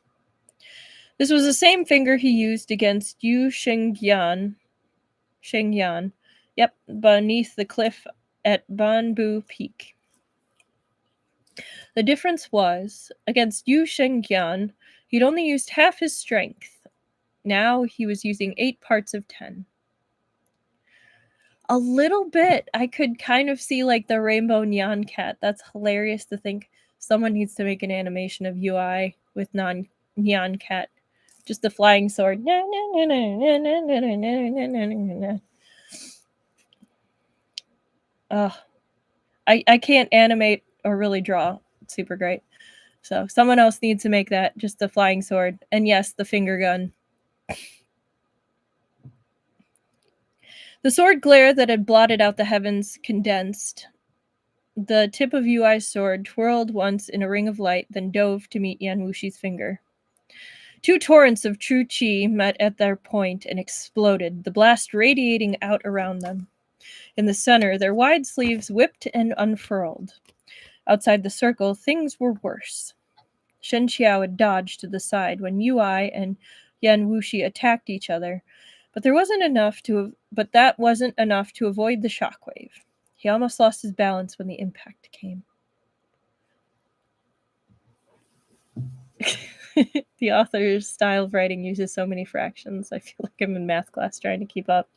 This was the same finger he used against Yu Shengyan. Yep, beneath the cliff at Banbu Peak. The difference was, against Yu Shengyan, he'd only used half his strength. Now he was using 8 parts of 10. A little bit. I could kind of see like the rainbow Nyan cat. That's hilarious to think. Someone needs to make an animation of UI with Nyan cat. Just the flying sword. I can't animate or really draw. It's super great. So someone else needs to make that. Just the flying sword. And yes, the finger gun. The sword glare that had blotted out the heavens condensed. The tip of UI's sword twirled once in a ring of light, then dove to meet Yan Wushi's finger. 2 torrents of true chi met at their point and exploded, the blast radiating out around them. In the center, their wide sleeves whipped and unfurled. Outside the circle, things were worse. Shen Qiao had dodged to the side when UI and Yan Wushi attacked each other, but that wasn't enough to avoid the shockwave. He almost lost his balance when the impact came. The author's style of writing uses so many fractions. I feel like I'm in math class trying to keep up.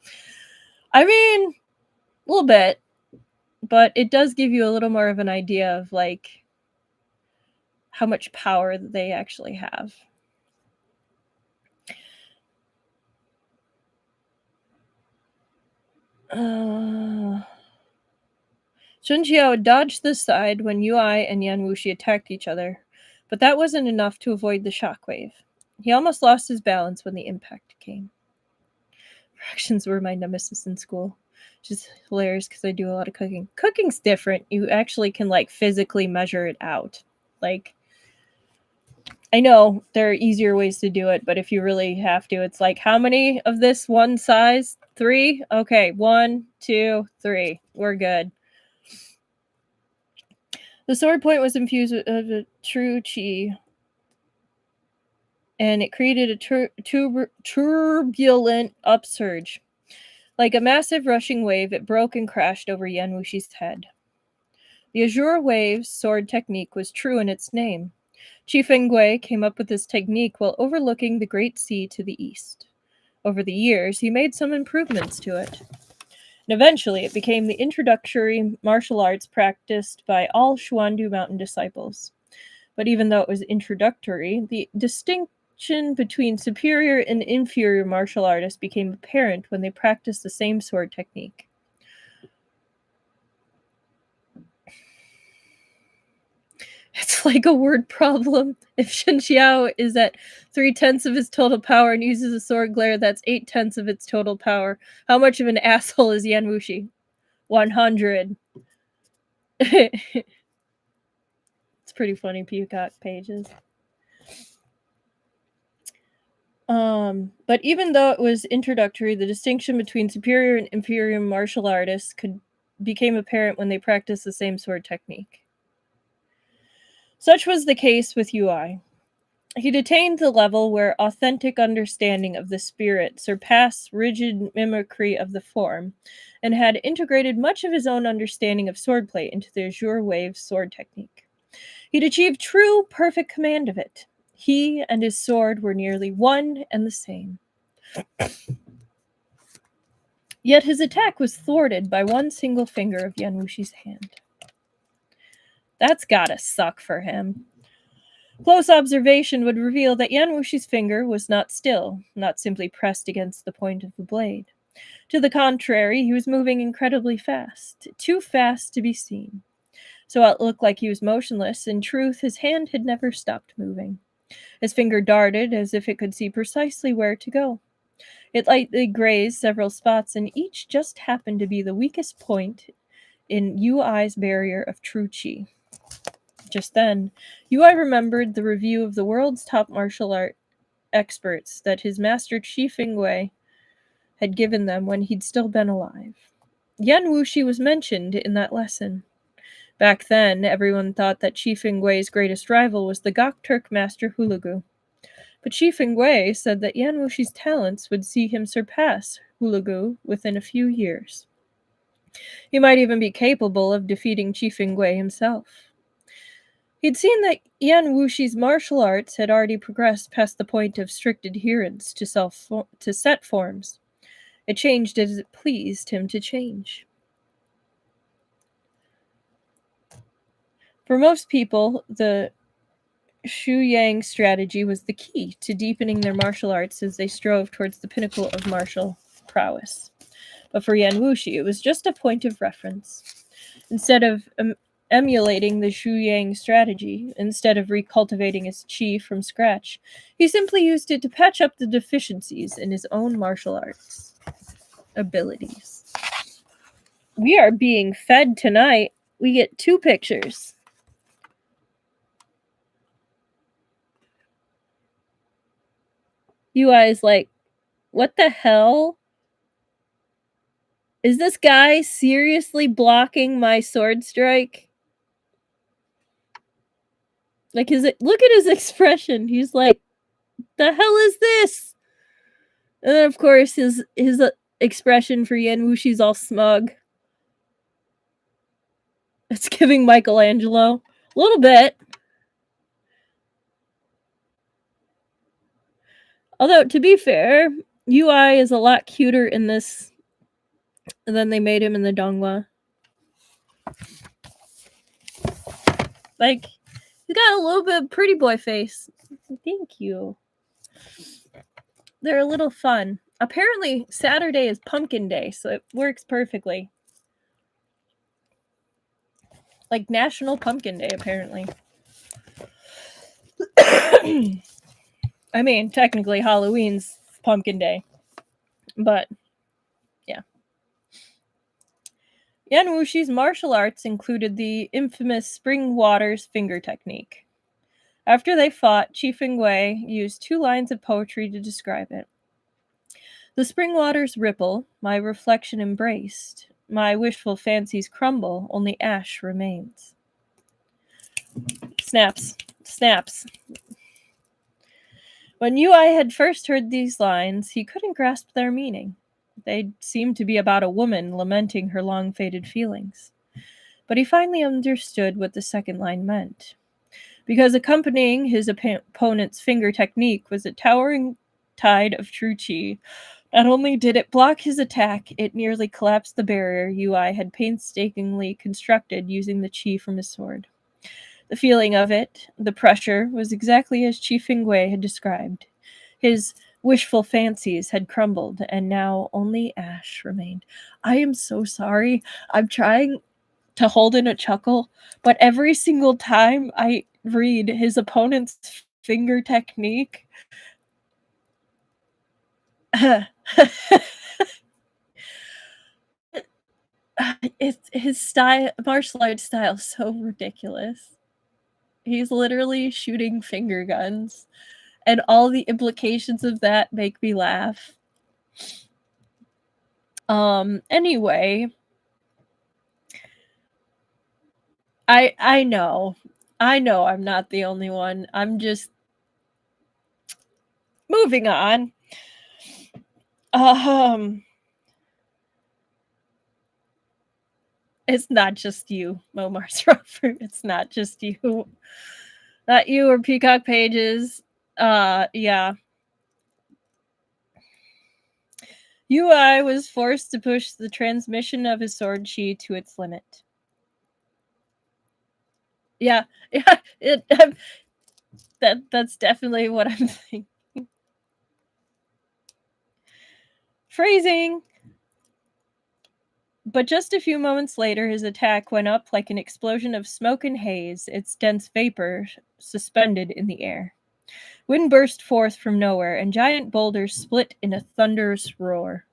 I mean, a little bit, but it does give you a little more of an idea of like how much power they actually have. Shen Qiao dodged the side when UI and Yan Wushi attacked each other, but that wasn't enough to avoid the shockwave. He almost lost his balance when the impact came. Fractions were my nemesis in school, which is hilarious because I do a lot of cooking. Cooking's different. You actually can like physically measure it out. Like, I know there are easier ways to do it, but if you really have to, it's like, how many of this one size? 3? Okay, 1, 2, 3. We're good. The sword point was infused with true chi. and it created a turbulent upsurge. Like a massive rushing wave, it broke and crashed over Yan Wushi's head. The azure wave's sword technique was true in its name. Qi Fengwei came up with this technique while overlooking the Great Sea to the east. Over the years, he made some improvements to it. And eventually, it became the introductory martial arts practiced by all Xuandu Mountain disciples. But even though it was introductory, the distinction between superior and inferior martial artists became apparent when they practiced the same sword technique. It's like a word problem. If Shen Qiao is at 3/10 of his total power and uses a sword glare, that's 8/10 of its total power. How much of an asshole is Yan Wushi? 100. It's pretty funny, Peacock pages. But even though it was introductory, the distinction between superior and inferior martial artists became apparent when they practiced the same sword technique. Such was the case with Yui. He'd attained the level where authentic understanding of the spirit surpassed rigid mimicry of the form, and had integrated much of his own understanding of swordplay into the azure wave sword technique. He'd achieved true, perfect command of it. He and his sword were nearly one and the same. Yet his attack was thwarted by one single finger of Yan Wushi's hand. That's gotta suck for him. Close observation would reveal that Yan Wushi's finger was not still, not simply pressed against the point of the blade. To the contrary, he was moving incredibly fast, too fast to be seen. So it looked like he was motionless. In truth, his hand had never stopped moving. His finger darted as if it could see precisely where to go. It lightly grazed several spots, and each just happened to be the weakest point in Yui's barrier of true qi. Just then, Yui remembered the review of the world's top martial art experts that his master Qi Fengwei had given them when he'd still been alive. Yan Wushi was mentioned in that lesson. Back then, everyone thought that Qi Fengwei's greatest rival was the Gokturk master Hulagu. But Qi Fengwei said that Yan Wushi's talents would see him surpass Hulagu within a few years. He might even be capable of defeating Qi Fengwei himself. He'd seen that Yan Wushi's martial arts had already progressed past the point of strict adherence to set forms. It changed as it pleased him to change. For most people, the Shu Yang strategy was the key to deepening their martial arts as they strove towards the pinnacle of martial prowess. But for Yan Wushi, it was just a point of reference. Instead of emulating the Shu Yang strategy, instead of recultivating his qi from scratch, he simply used it to patch up the deficiencies in his own martial arts abilities. We are being fed tonight. We get 2 pictures. UI is like, what the hell? Is this guy seriously blocking my sword strike? Like, look at his expression. He's like, the hell is this? And then, of course, his expression for Yan Wushi's all smug. It's giving Michelangelo. A little bit. Although, to be fair, UI is a lot cuter in this than they made him in the Donghua. Like, he's got a little bit of pretty boy face. Thank you. They're a little fun. Apparently, Saturday is Pumpkin Day, so it works perfectly. Like National Pumpkin Day, apparently. I mean, technically Halloween's Pumpkin Day. But, yeah. Yan Wushi's martial arts included the infamous Spring Waters finger technique. After they fought, Qi Fengwei used 2 lines of poetry to describe it. The spring waters ripple, my reflection embraced. My wishful fancies crumble, only ash remains. Snaps. Snaps. When Yui had first heard these lines, he couldn't grasp their meaning. They seemed to be about a woman lamenting her long-faded feelings. But he finally understood what the second line meant. Because accompanying his opponent's finger technique was a towering tide of true chi. Not only did it block his attack, it nearly collapsed the barrier Yui had painstakingly constructed using the chi from his sword. The feeling of it, the pressure, was exactly as Chi Fingwei had described. His wishful fancies had crumbled, and now only ash remained. I am so sorry. I'm trying to hold in a chuckle, but every single time I read his opponent's finger technique, it's his style, martial arts style, so ridiculous. He's literally shooting finger guns, and all the implications of that make me laugh. Anyway, I know. I know I'm not the only one. I'm just moving on. It's not just you, Momars Rover. It's not just you. Not you or Peacock Pages. Yeah. Yui was forced to push the transmission of his sword chi to its limit. Yeah, that's definitely what I'm thinking. Phrasing. But just a few moments later, his attack went up like an explosion of smoke and haze, its dense vapor suspended in the air. Wind burst forth from nowhere, and giant boulders split in a thunderous roar.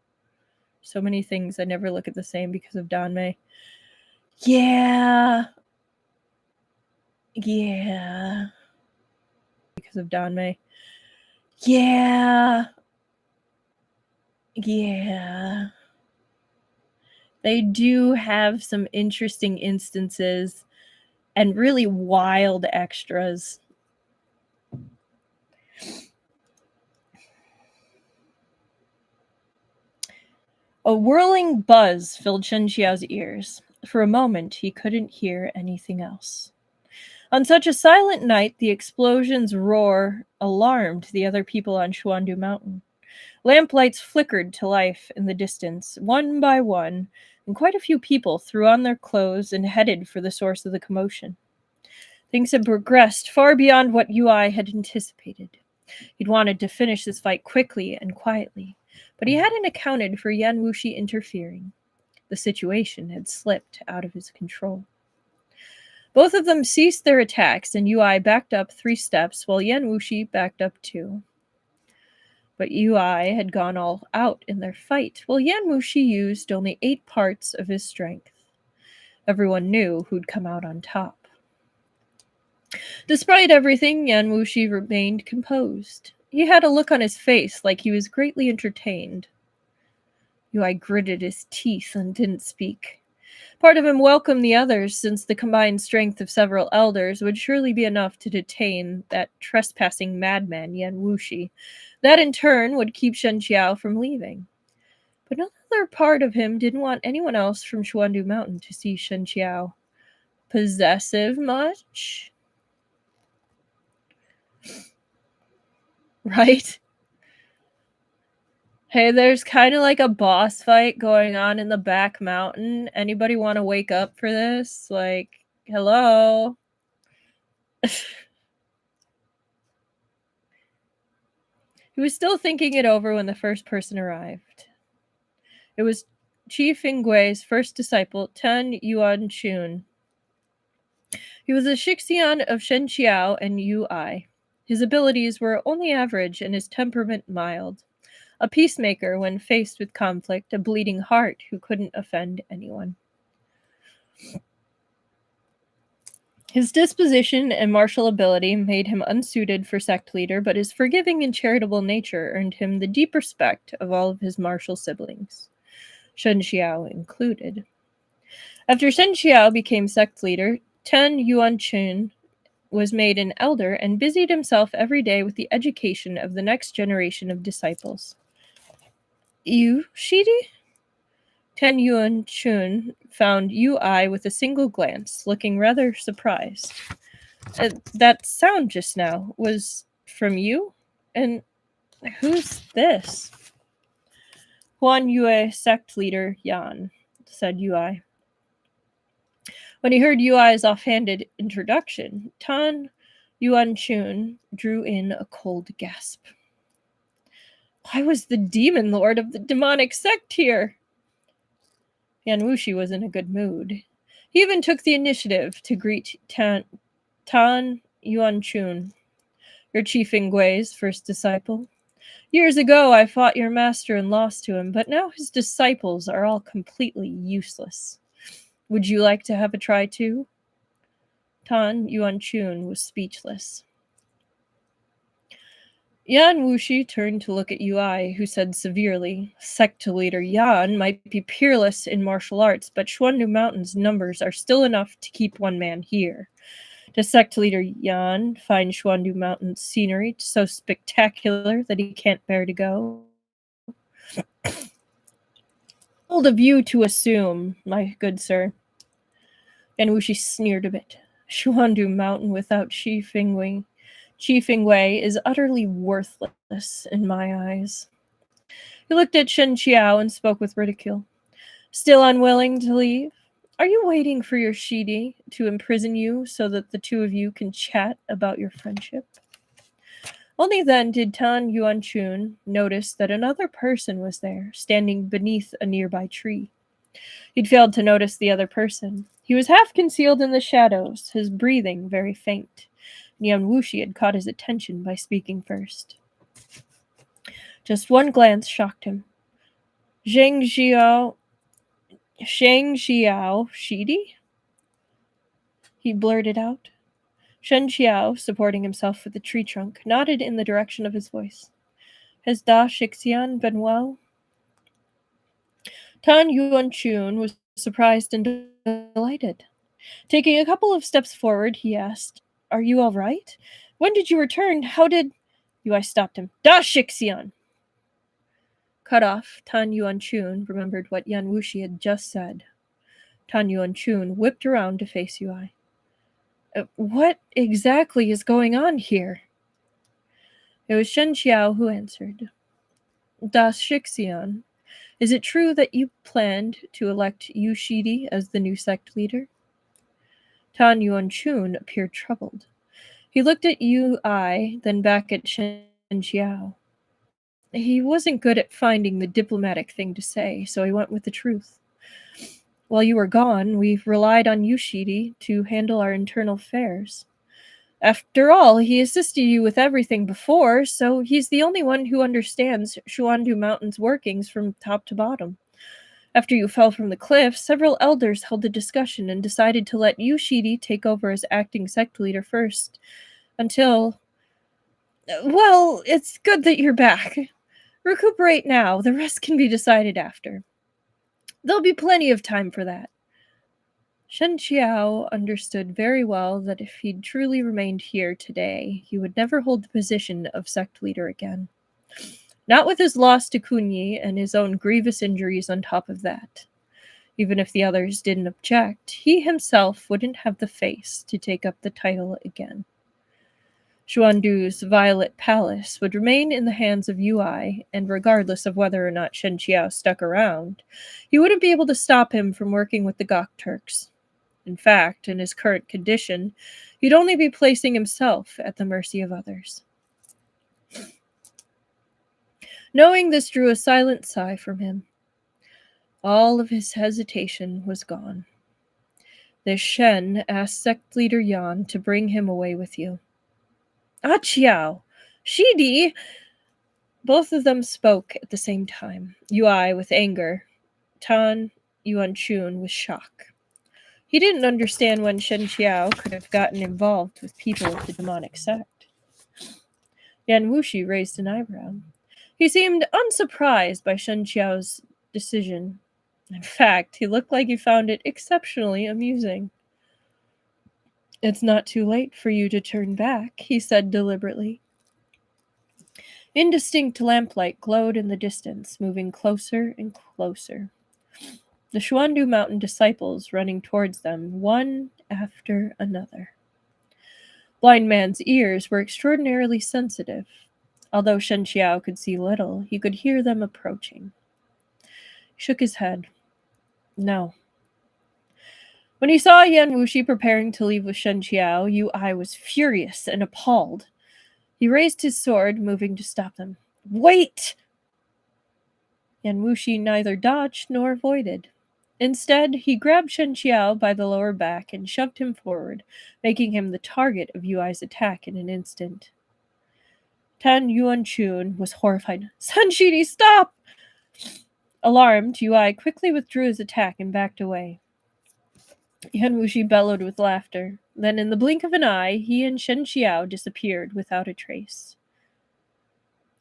So many things I never look at the same because of Danmei. Yeah. Yeah. Because of Danmei. Yeah. Yeah. They do have some interesting instances and really wild extras. A whirling buzz filled Shen Qiao's ears. For a moment, he couldn't hear anything else. On such a silent night, the explosion's roar alarmed the other people on Xuandu Mountain. Lamplights flickered to life in the distance, one by one, and quite a few people threw on their clothes and headed for the source of the commotion. Things had progressed far beyond what Yui had anticipated. He'd wanted to finish this fight quickly and quietly, but he hadn't accounted for Yan Wushi interfering. The situation had slipped out of his control. Both of them ceased their attacks, and Yui backed up 3 steps, while Yan Wushi backed up 2. But Yui had gone all out in their fight, while Yan Wushi used only 8 parts of his strength. Everyone knew who'd come out on top. Despite everything, Yan Wushi remained composed. He had a look on his face like he was greatly entertained. Yui gritted his teeth and didn't speak. Part of him welcomed the others, since the combined strength of several elders would surely be enough to detain that trespassing madman Yan Wushi. That in turn would keep Shen Qiao from leaving. But another part of him didn't want anyone else from Xuandu Mountain to see Shen Qiao. Possessive much? Right? Hey, there's kind of like a boss fight going on in the back mountain. Anybody want to wake up for this? Like, hello? He was still thinking it over when the first person arrived. It was Qi Fingwei's first disciple, Tan Yuanchun. He was a Shixian of Shen Qiao and Yui. His abilities were only average and his temperament mild. A peacemaker when faced with conflict, a bleeding heart who couldn't offend anyone. His disposition and martial ability made him unsuited for sect leader, but his forgiving and charitable nature earned him the deep respect of all of his martial siblings, Shen Qiao included. After Shen Qiao became sect leader, Tan Yuanchun was made an elder and busied himself every day with the education of the next generation of disciples. You, Shidi? Ten Yuan Chun found Ui with a single glance, looking rather surprised. That sound just now was from you? And who's this? Huan Yue sect leader Yan, said Ui. When he heard Yui's offhanded introduction, Tan Yuan Chun drew in a cold gasp. Why was the demon lord of the demonic sect here? Yan Wushi was in a good mood. He even took the initiative to greet Tan Yuan Chun, your Chief Ingwe's first disciple. Years ago, I fought your master and lost to him, but now his disciples are all completely useless. Would you like to have a try too? Tan Yuan Chun was speechless. Yan Wushi turned to look at Ui, who said severely, Sect leader Yan might be peerless in martial arts, but Xuandu Mountain's numbers are still enough to keep one man here. Does sect leader Yan find Xuandu Mountain's scenery so spectacular that he can't bear to go? Bold of you to assume, my good sir. Yan Wushi sneered a bit. Xuandu Mountain without Chief Ingwe is utterly worthless in my eyes. He looked at Shen Qiao and spoke with ridicule. Still unwilling to leave? Are you waiting for your Shidi to imprison you so that the two of you can chat about your friendship? Only then did Tan Yuan Chun notice that another person was there, standing beneath a nearby tree. He'd failed to notice the other person. He was half concealed in the shadows, his breathing very faint. Yan Wushi had caught his attention by speaking first. Just one glance shocked him. Zheng Qiao, Shidi? He blurted out. Shen Qiao, supporting himself with the tree trunk, nodded in the direction of his voice. Has Da Shixian been well? Tan Yuan Chun was surprised and delighted. Taking a couple of steps forward, he asked, Are you all right? When did you return? How did... Ui stopped him. Da Shixian! Cut off, Tan Yuan Chun remembered what Yan Wushi had just said. Tan Yuan Chun whipped around to face Ui. What exactly is going on here? It was Shen Qiao who answered. Da Shixian, is it true that you planned to elect Yu Shidi as the new sect leader? Tan Yuan Chun appeared troubled. He looked at Ui, then back at Shen Qiao. He wasn't good at finding the diplomatic thing to say, so he went with the truth. While you were gone, we've relied on Yu Shidi to handle our internal affairs. After all, he assisted you with everything before, so he's the only one who understands Xuandu Mountain's workings from top to bottom. After you fell from the cliff, several elders held a discussion and decided to let Yu Shidi take over as acting sect leader first, until... Well, it's good that you're back. Recuperate now, the rest can be decided after. There'll be plenty of time for that. Shen Qiao understood very well that if he'd truly remained here today, he would never hold the position of sect leader again. Not with his loss to Kunyi and his own grievous injuries on top of that. Even if the others didn't object, he himself wouldn't have the face to take up the title again. Xuandu's Violet Palace would remain in the hands of Ui, and regardless of whether or not Shen Qiao stuck around, he wouldn't be able to stop him from working with the Gok Turks. In fact, in his current condition, he'd only be placing himself at the mercy of others. Knowing this drew a silent sigh from him. All of his hesitation was gone. The Shen asked sect leader Yan to bring him away with you. Ah, Qiao! Shidi! Both of them spoke at the same time, Ui with anger, Tan Yuan Chun with shock. He didn't understand when Shen Qiao could have gotten involved with people of the demonic sect. Yan Wushi raised an eyebrow. He seemed unsurprised by Shen Qiao's decision. In fact, he looked like he found it exceptionally amusing. It's not too late for you to turn back, he said deliberately. Indistinct lamplight glowed in the distance, moving closer and closer. The Xuandu Mountain disciples running towards them, one after another. Blind Man's ears were extraordinarily sensitive. Although Shen Qiao could see little, he could hear them approaching. He shook his head. No. When he saw Yan Wushi preparing to leave with Shen Qiao, Yu Ai was furious and appalled. He raised his sword, moving to stop them. Wait! Yan Wushi neither dodged nor avoided. Instead, he grabbed Shen Qiao by the lower back and shoved him forward, making him the target of Yu Ai's attack in an instant. Tan Yuanchun was horrified. Sanshidi, stop! Alarmed, Yu Ai quickly withdrew his attack and backed away. Yan Wushi bellowed with laughter. Then, in the blink of an eye, he and Shen Qiao disappeared without a trace.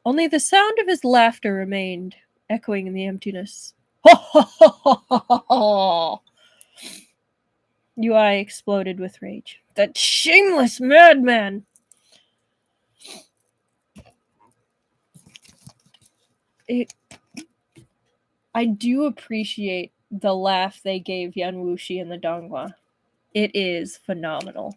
Only the sound of his laughter remained, echoing in the emptiness. Ho ho ho ho ho ho! Yu Ai exploded with rage. That shameless madman! I do appreciate the laugh they gave Yan Wushi and the Donghua. It is phenomenal.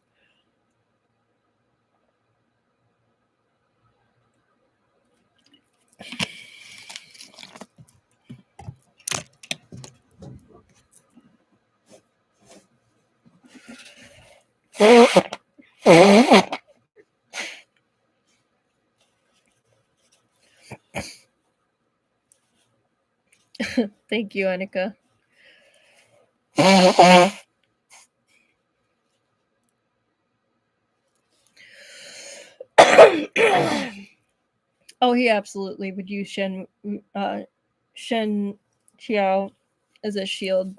Thank you, Annika. Oh, he absolutely would use Shen Qiao as a shield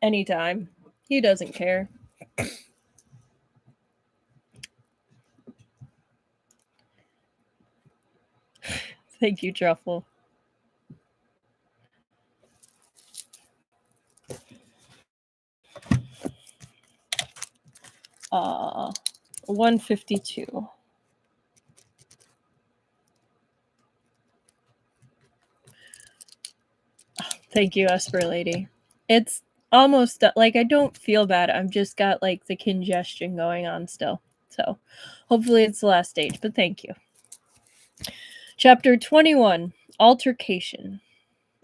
anytime. He doesn't care. Thank you, Truffle. 152. Thank you, Esper Lady. It's almost like I don't feel bad. I've just got like the congestion going on still. So hopefully it's the last stage, but thank you. Chapter 21, Altercation.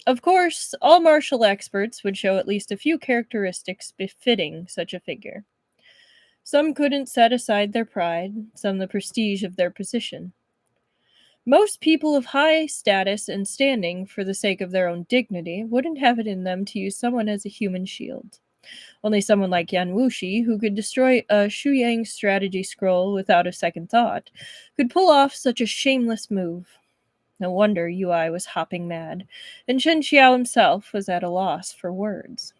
Of course, all martial experts would show at least a few characteristics befitting such a figure. Some couldn't set aside their pride, some the prestige of their position. Most people of high status and standing, for the sake of their own dignity, wouldn't have it in them to use someone as a human shield. Only someone like Yan Wushi, who could destroy a Shuyang strategy scroll without a second thought, could pull off such a shameless move. No wonder Yu Ai was hopping mad, and Shen Qiao himself was at a loss for words.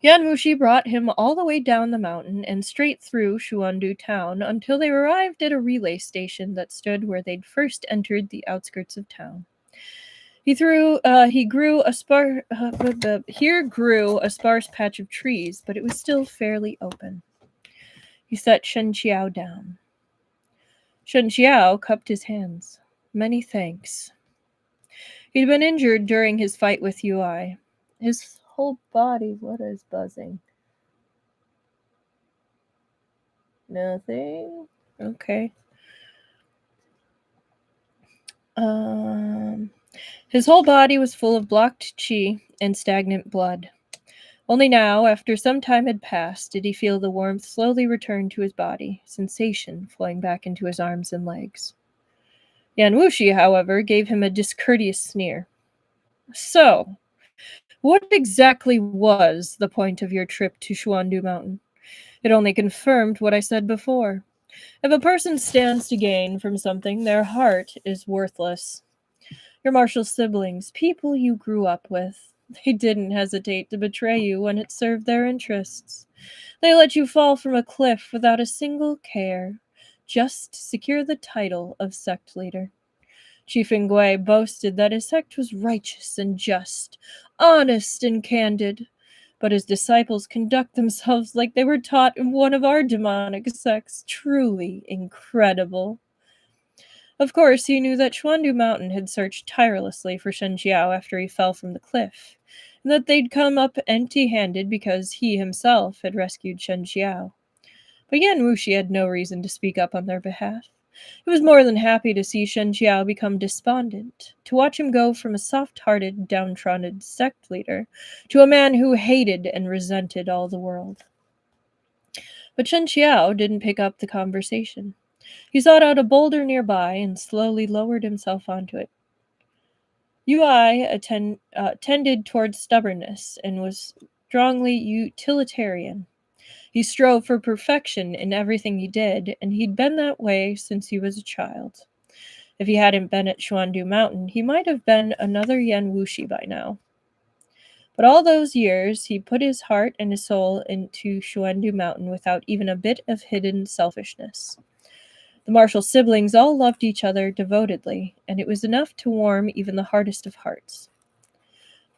Yan Wushi brought him all the way down the mountain and straight through Xuandu Town until they arrived at a relay station that stood where they'd first entered the outskirts of town. Here grew a sparse patch of trees, but it was still fairly open. He set Shen Qiao down. Shen Qiao cupped his hands. Many thanks. He'd been injured during his fight with Yu Ai. His whole body, what is buzzing? Nothing? Okay. His whole body was full of blocked qi and stagnant blood. Only now, after some time had passed, did he feel the warmth slowly return to his body, sensation flowing back into his arms and legs. Yan Wushi, however, gave him a discourteous sneer. So, what exactly was the point of your trip to Xuandu Mountain? It only confirmed what I said before. If a person stands to gain from something, their heart is worthless. Your martial siblings, people you grew up with, they didn't hesitate to betray you when it served their interests. They let you fall from a cliff without a single care, just to secure the title of sect leader. Chief Ngui boasted that his sect was righteous and just, honest and candid, but his disciples conduct themselves like they were taught in one of our demonic sects. Truly incredible. Of course, he knew that Xuandu Mountain had searched tirelessly for Shen Qiao after he fell from the cliff, and that they'd come up empty-handed because he himself had rescued Shen Qiao. But Yan Wushi had no reason to speak up on their behalf. He was more than happy to see Shen Qiao become despondent, to watch him go from a soft-hearted, downtrodden sect leader to a man who hated and resented all the world. But Shen Qiao didn't pick up the conversation. He sought out a boulder nearby and slowly lowered himself onto it. Ui tended towards stubbornness and was strongly utilitarian. He strove for perfection in everything he did, and he'd been that way since he was a child. If he hadn't been at Xuandu Mountain, he might have been another Yan Wushi by now. But all those years, he put his heart and his soul into Xuandu Mountain without even a bit of hidden selfishness. The Marshall siblings all loved each other devotedly, and it was enough to warm even the hardest of hearts.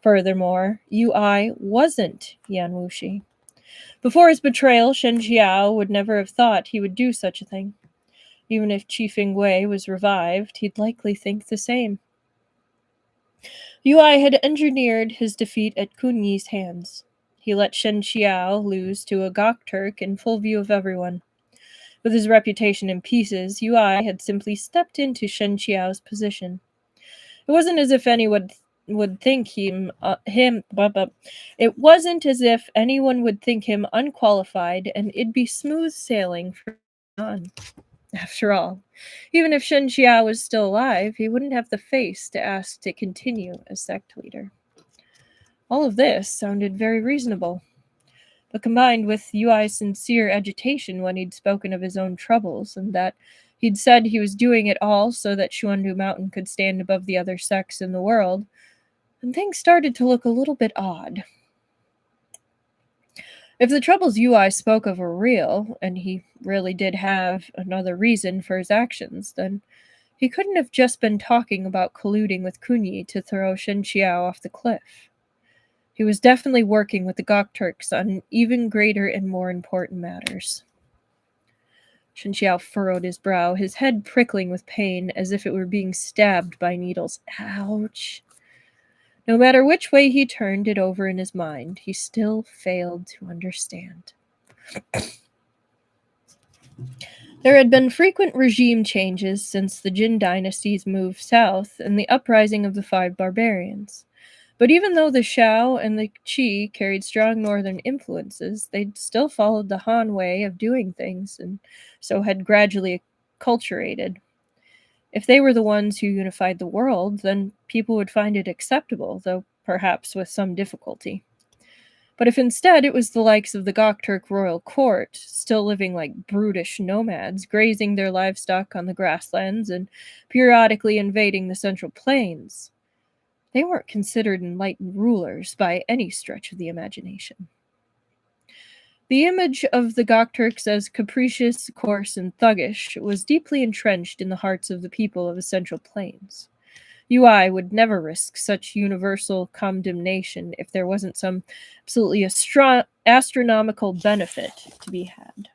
Furthermore, Ui wasn't Yan Wushi. Before his betrayal, Shen Qiao would never have thought he would do such a thing. Even if Qi Fingwei was revived, he'd likely think the same. Ui had engineered his defeat at Kunyi's hands. He let Shen Qiao lose to a Gok Turk in full view of everyone. With his reputation in pieces, Ui had simply stepped into Shen Qiao's position. It wasn't as if anyone would think It wasn't as if anyone would think him unqualified, and it'd be smooth sailing from on. After all, even if Shen Qiao was still alive, he wouldn't have the face to ask to continue as sect leader. All of this sounded very reasonable. But combined with Ui's sincere agitation when he'd spoken of his own troubles, and that he'd said he was doing it all so that Xuandu Mountain could stand above the other sects in the world, and things started to look a little bit odd. If the troubles Ui spoke of were real, and he really did have another reason for his actions, then he couldn't have just been talking about colluding with Kunyi to throw Shen Qiao off the cliff. He was definitely working with the Gok Turks on even greater and more important matters. Shen Qiao furrowed his brow, his head prickling with pain as if it were being stabbed by needles. Ouch! No matter which way he turned it over in his mind, he still failed to understand. There had been frequent regime changes since the Jin dynasty's move south and the uprising of the 5 barbarians. But even though the Xiao and the Qi carried strong northern influences, they'd still followed the Han way of doing things, and so had gradually acculturated. If they were the ones who unified the world, then people would find it acceptable, though perhaps with some difficulty. But if instead it was the likes of the Gok Turk royal court, still living like brutish nomads, grazing their livestock on the grasslands and periodically invading the central plains, they weren't considered enlightened rulers by any stretch of the imagination. The image of the Gok Turks as capricious, coarse, and thuggish was deeply entrenched in the hearts of the people of the Central Plains. Ui would never risk such universal condemnation if there wasn't some absolutely astronomical benefit to be had.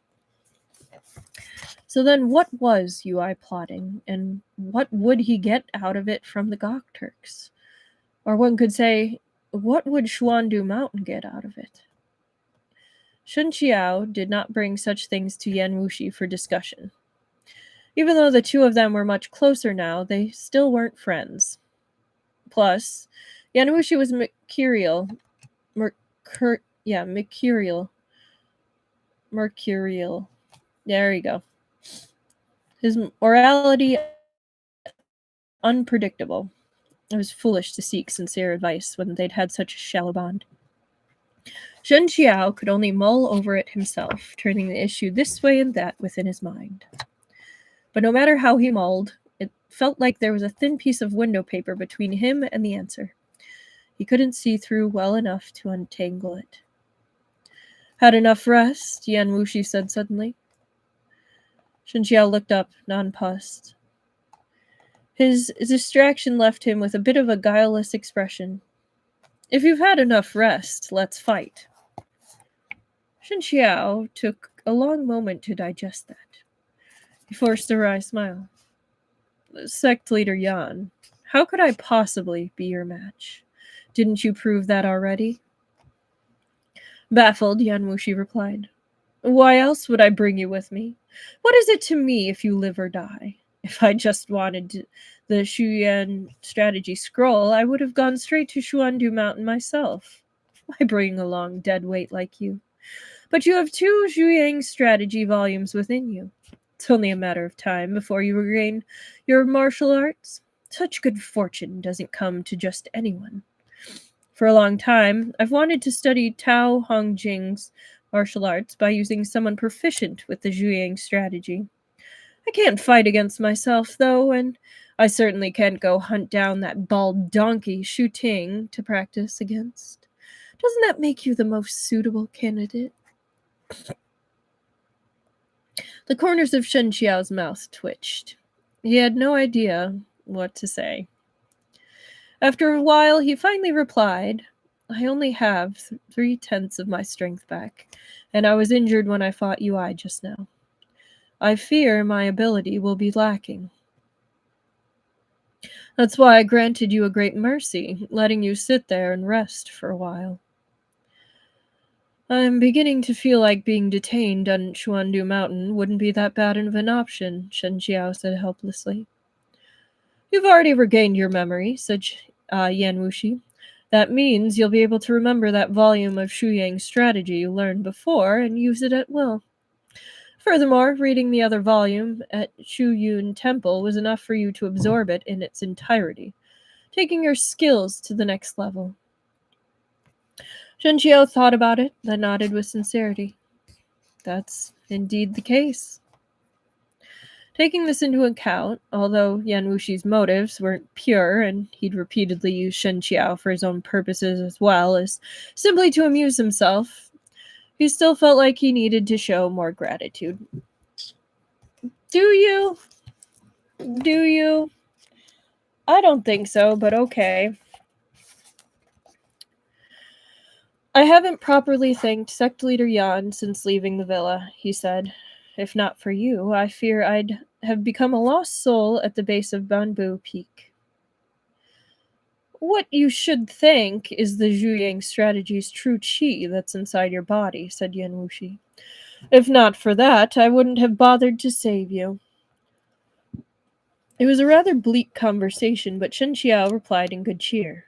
So then what was Ui plotting, and what would he get out of it from the Gok Turks? Or one could say, what would Xuandu Mountain get out of it? Shen Qiao did not bring such things to Yan Wushi for discussion. Even though the two of them were much closer now, they still weren't friends. Plus, Yan Wushi was mercurial. Mercurial. There you go. His morality unpredictable. It was foolish to seek sincere advice when they'd had such a shallow bond. Shen Qiao could only mull over it himself, turning the issue this way and that within his mind. But no matter how he mulled, it felt like there was a thin piece of window paper between him and the answer. He couldn't see through well enough to untangle it. Had enough rest? Yan Wushi said suddenly. Shen Qiao looked up, nonplussed. His distraction left him with a bit of a guileless expression. If you've had enough rest, let's fight. Shen Qiao took a long moment to digest that. He forced a wry smile. Sect leader Yan, how could I possibly be your match? Didn't you prove that already? Baffled, Yan Wushi replied. Why else would I bring you with me? What is it to me if you live or die? If I just wanted the Xuyan strategy scroll, I would have gone straight to Xuandu Mountain myself. Why bring along dead weight like you? But you have 2 Zhuyang strategy volumes within you. It's only a matter of time before you regain your martial arts. Such good fortune doesn't come to just anyone. For a long time, I've wanted to study Tao Hongjing's martial arts by using someone proficient with the Zhuyang strategy. I can't fight against myself, though, and I certainly can't go hunt down that bald donkey Shu Ting to practice against. Doesn't that make you the most suitable candidate? The corners of Shen Qiao's mouth twitched. He had no idea what to say. After a while, he finally replied, I only have 3/10 of my strength back, and I was injured when I fought Ui just now. I fear my ability will be lacking. That's why I granted you a great mercy, letting you sit there and rest for a while. I'm beginning to feel like being detained on Xuandu Mountain wouldn't be that bad of an option, Shen Qiao said helplessly. You've already regained your memory, said Yan Wushi. That means you'll be able to remember that volume of Shuyang strategy you learned before and use it at will. Furthermore, reading the other volume at Shuyun Temple was enough for you to absorb it in its entirety, taking your skills to the next level. Shen Qiao thought about it, then nodded with sincerity. That's indeed the case. Taking this into account, although Yan Wushi's motives weren't pure and he'd repeatedly used Shen Qiao for his own purposes as well as simply to amuse himself, he still felt like he needed to show more gratitude. Do you? Do you? I don't think so, but okay. I haven't properly thanked Sect Leader Yan since leaving the villa, he said. If not for you, I fear I'd have become a lost soul at the base of Bamboo Peak. What you should thank is the Zhuyang strategy's true chi that's inside your body, said Yan Wushi. If not for that, I wouldn't have bothered to save you. It was a rather bleak conversation, but Shen Qiao replied in good cheer.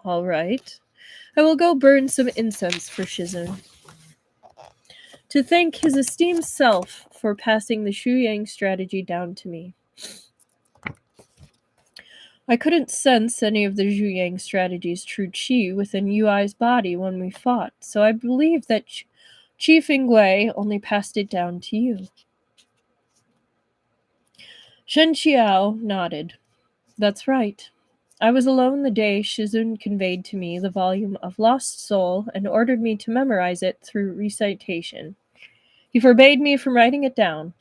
All right. I will go burn some incense for Shizun. To thank his esteemed self for passing the Zhuyang strategy down to me. I couldn't sense any of the Zhuyang strategy's true chi within Yui's body when we fought, so I believe that Qi Fingwei only passed it down to you. Shen Qiao nodded. That's right. I was alone the day Shizun conveyed to me the volume of Lost Soul and ordered me to memorize it through recitation. He forbade me from writing it down.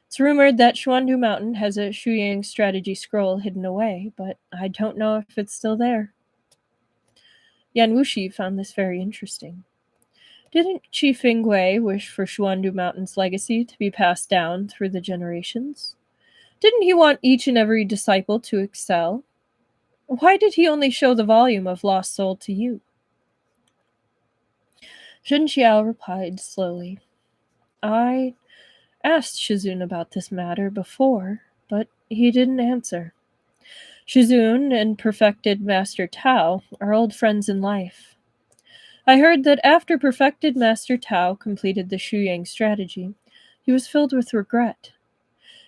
It's rumored that Xuandu Mountain has a Zhuyang strategy scroll hidden away, but I don't know if it's still there. Yan Wushi found this very interesting. Didn't Qi Fingwei wish for Xuandu Mountain's legacy to be passed down through the generations? Didn't he want each and every disciple to excel? Why did he only show the volume of Lost Soul to you? Shen Qiao replied slowly. I asked Shizun about this matter before, but he didn't answer. Shizun and perfected Master Tao are old friends in life. I heard that after perfected Master Tao completed the Zhuyang strategy, he was filled with regret.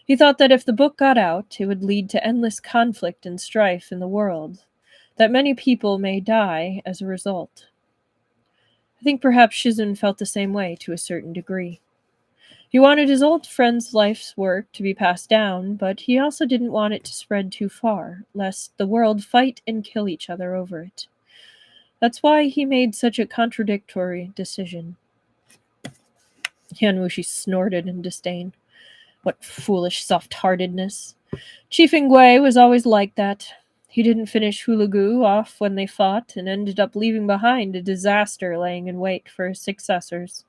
He thought that if the book got out, it would lead to endless conflict and strife in the world, that many people may die as a result. I think perhaps Shizun felt the same way to a certain degree. He wanted his old friend's life's work to be passed down, but he also didn't want it to spread too far, lest the world fight and kill each other over it. That's why he made such a contradictory decision. Yan Wushi snorted in disdain. What foolish soft-heartedness. Qi Fingwei was always like that. He didn't finish Hulagu off when they fought and ended up leaving behind a disaster laying in wait for his successors.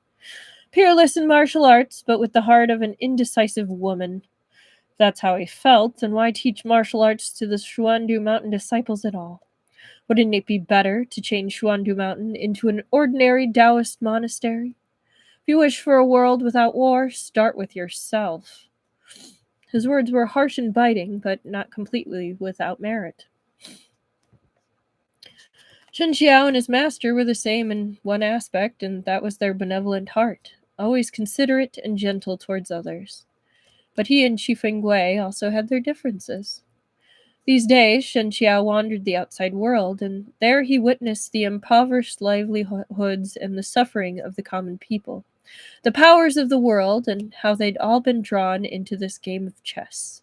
Peerless in martial arts, but with the heart of an indecisive woman. That's how he felt, and why teach martial arts to the Xuandu Mountain disciples at all? Wouldn't it be better to change Xuandu Mountain into an ordinary Taoist monastery? If you wish for a world without war, start with yourself. His words were harsh and biting, but not completely without merit. Shen Qiao and his master were the same in one aspect, and that was their benevolent heart, always considerate and gentle towards others. But he and Qifeng Gui also had their differences. These days, Shen Qiao wandered the outside world, and there he witnessed the impoverished livelihoods and the suffering of the common people, the powers of the world, and how they'd all been drawn into this game of chess.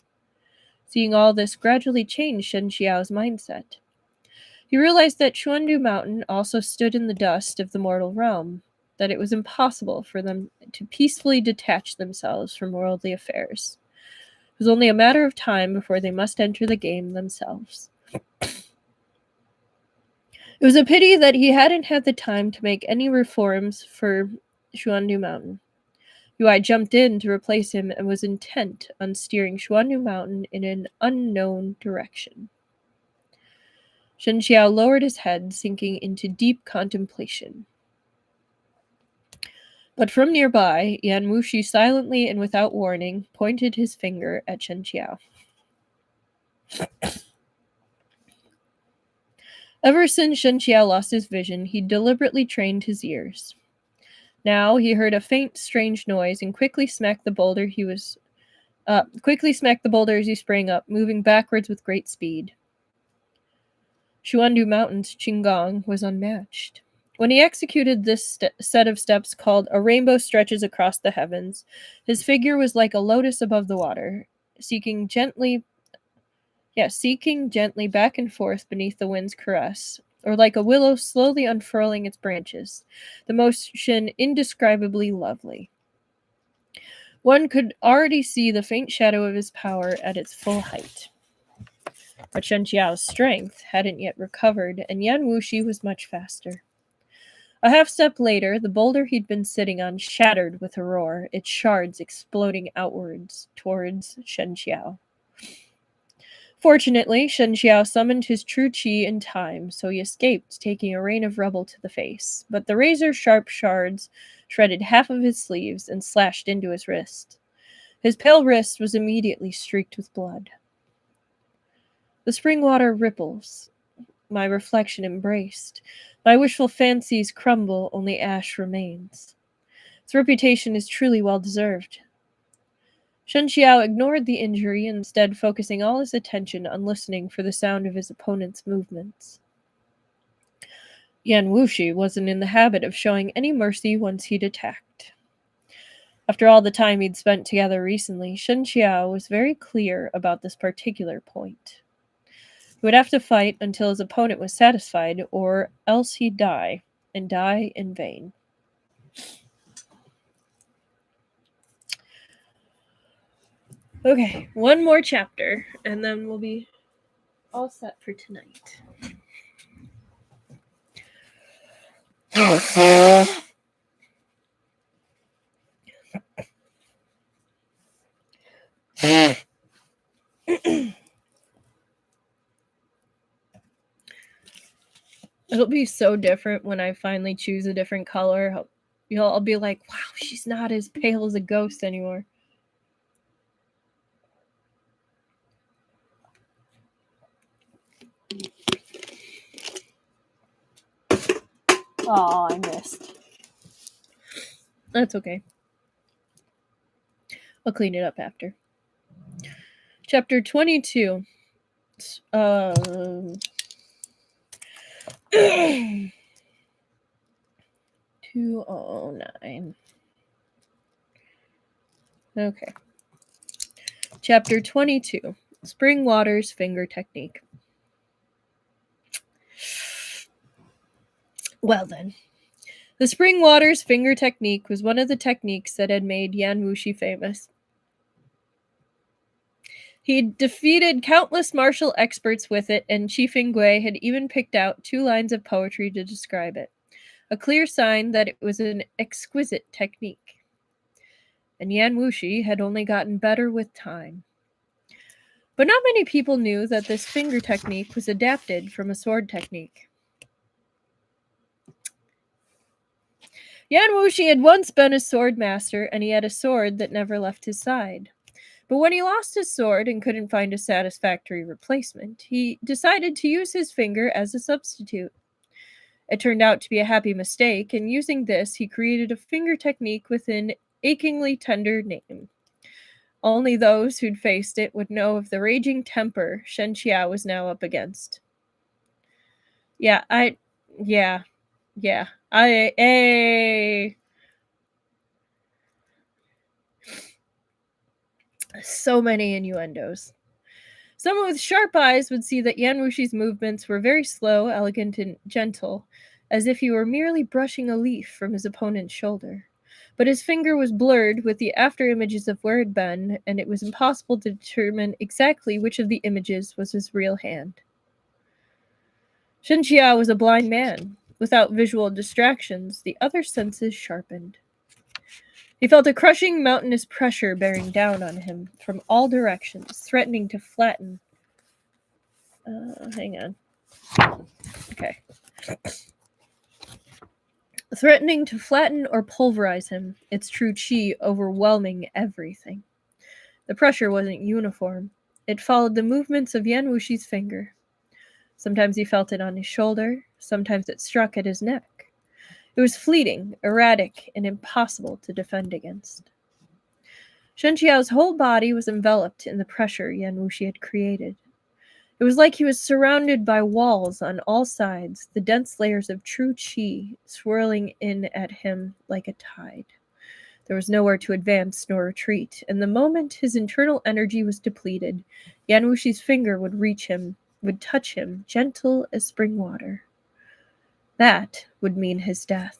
Seeing all this gradually changed Shen Qiao's mindset. He realized that Xuandu Mountain also stood in the dust of the mortal realm, that it was impossible for them to peacefully detach themselves from worldly affairs. It was only a matter of time before they must enter the game themselves. It was a pity that he hadn't had the time to make any reforms for Xuandu Mountain. Yui jumped in to replace him and was intent on steering Xuandu Mountain in an unknown direction. Shen Qiao lowered his head, sinking into deep contemplation. But from nearby, Wushi silently and without warning pointed his finger at Shen Qiao. Ever since Shen Qiao lost his vision, he deliberately trained his ears. Now he heard a faint, strange noise and quickly smacked the boulder as he sprang up, moving backwards with great speed. Xuandu Mountain's Qinggong was unmatched. When he executed this set of steps called A Rainbow Stretches Across the Heavens, his figure was like a lotus above the water, seeking gently back and forth beneath the wind's caress, or like a willow slowly unfurling its branches, the motion indescribably lovely. One could already see the faint shadow of his power at its full height. But Shen Qiao's strength hadn't yet recovered, and Wushi was much faster. A half step later, the boulder he'd been sitting on shattered with a roar, its shards exploding outwards towards Shen Qiao. Fortunately, Shen Qiao summoned his true qi in time, so he escaped, taking a rain of rubble to the face. But the razor-sharp shards shredded half of his sleeves and slashed into his wrist. His pale wrist was immediately streaked with blood. The spring water ripples, my reflection embraced. My wishful fancies crumble, only ash remains. Its reputation is truly well-deserved. Shen Qiao ignored the injury, instead focusing all his attention on listening for the sound of his opponent's movements. Wushi wasn't in the habit of showing any mercy once he'd attacked. After all the time he'd spent together recently, Shen Qiao was very clear about this particular point. He would have to fight until his opponent was satisfied, or else he'd die, and die in vain. Okay, one more chapter, and then we'll be all set for tonight. It'll be so different when I finally choose a different color. I'll be like, wow, she's not as pale as a ghost anymore. Oh, I missed. That's okay. I'll clean it up after. Chapter 22. 209. Okay. Chapter 22. Spring Water's Finger Technique. Well then. The Spring Water's Finger Technique was one of the techniques that had made Wushi famous. He'd defeated countless martial experts with it, and Qifeng had even picked out 2 lines of poetry to describe it, a clear sign that it was an exquisite technique. And Yan Wushi had only gotten better with time. But not many people knew that this finger technique was adapted from a sword technique. Yan Wushi had once been a sword master, and he had a sword that never left his side. But when he lost his sword and couldn't find a satisfactory replacement, he decided to use his finger as a substitute. It turned out to be a happy mistake, and using this, he created a finger technique with an achingly tender name. Only those who'd faced it would know of the raging temper Shen Qiao was now up against. So many innuendos. Someone with sharp eyes would see that Yan Wushi's movements were very slow, elegant, and gentle, as if he were merely brushing a leaf from his opponent's shoulder. But his finger was blurred with the after images of where it had been, and it was impossible to determine exactly which of the images was his real hand. Shen Qiao was a blind man. Without visual distractions, the other senses sharpened. He felt a crushing mountainous pressure bearing down on him from all directions, threatening to flatten. Threatening to flatten or pulverize him, its true chi overwhelming everything. The pressure wasn't uniform. It followed the movements of Yan Wushi's finger. Sometimes he felt it on his shoulder, sometimes it struck at his neck. It was fleeting, erratic, and impossible to defend against. Shen Qiao's whole body was enveloped in the pressure Yan Wushi had created. It was like he was surrounded by walls on all sides, the dense layers of true chi swirling in at him like a tide. There was nowhere to advance nor retreat, and the moment his internal energy was depleted, Yan Wushi's finger would reach him, would touch him, gentle as spring water. That would mean his death.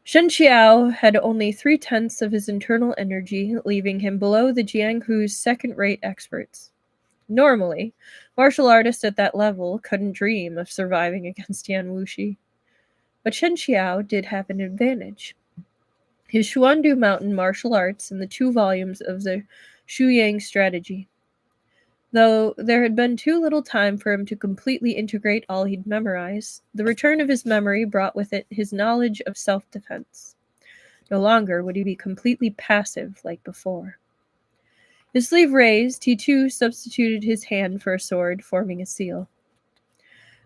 Shen Qiao had only 3/10 of his internal energy, leaving him below the Jianghu's second-rate experts. Normally, martial artists at that level couldn't dream of surviving against Yan Wushi. But Shen Qiao did have an advantage. His Xuandu Mountain martial arts and the 2 volumes of the Shuyang strategy. Though there had been too little time for him to completely integrate all he'd memorized, the return of his memory brought with it his knowledge of self-defense. No longer would he be completely passive like before. His sleeve raised, he too substituted his hand for a sword, forming a seal.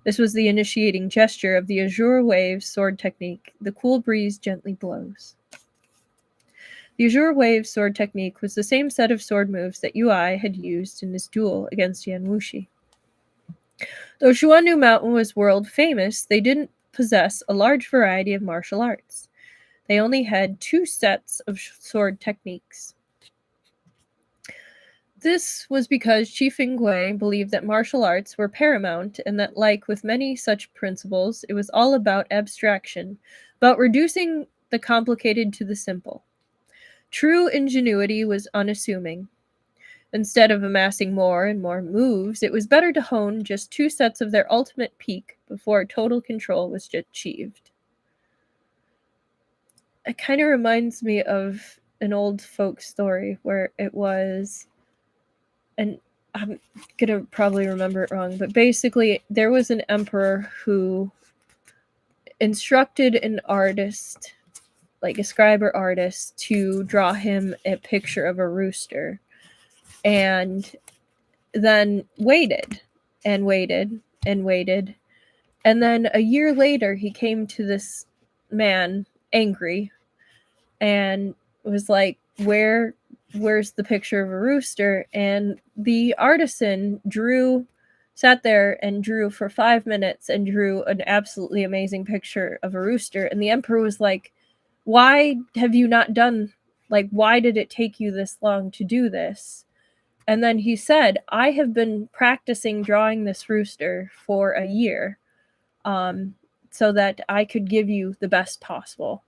This was the initiating gesture of the azure wave sword technique. The cool breeze gently blows. The azure wave sword technique was the same set of sword moves that Ui had used in his duel against Yan Wushi. Though Xuandu Mountain was world famous, they didn't possess a large variety of martial arts. They only had 2 sets of sword techniques. This was because Qifeng believed that martial arts were paramount and that, like with many such principles, it was all about abstraction, about reducing the complicated to the simple. True ingenuity was unassuming. Instead of amassing more and more moves, it was better to hone just 2 sets of their ultimate peak before total control was achieved. It kind of reminds me of an old folk story where it was, and I'm gonna probably remember it wrong, but basically there was an emperor who instructed an artist, like a scribe or artist, to draw him a picture of a rooster, and then waited and waited and waited, and then a year later he came to this man angry and was like, where's the picture of a rooster? And the artisan sat there and drew for 5 minutes and drew an absolutely amazing picture of a rooster. And the emperor was like, why have you not done, why did it take you this long to do this? And then he said, I have been practicing drawing this rooster for a year, so that I could give you the best possible.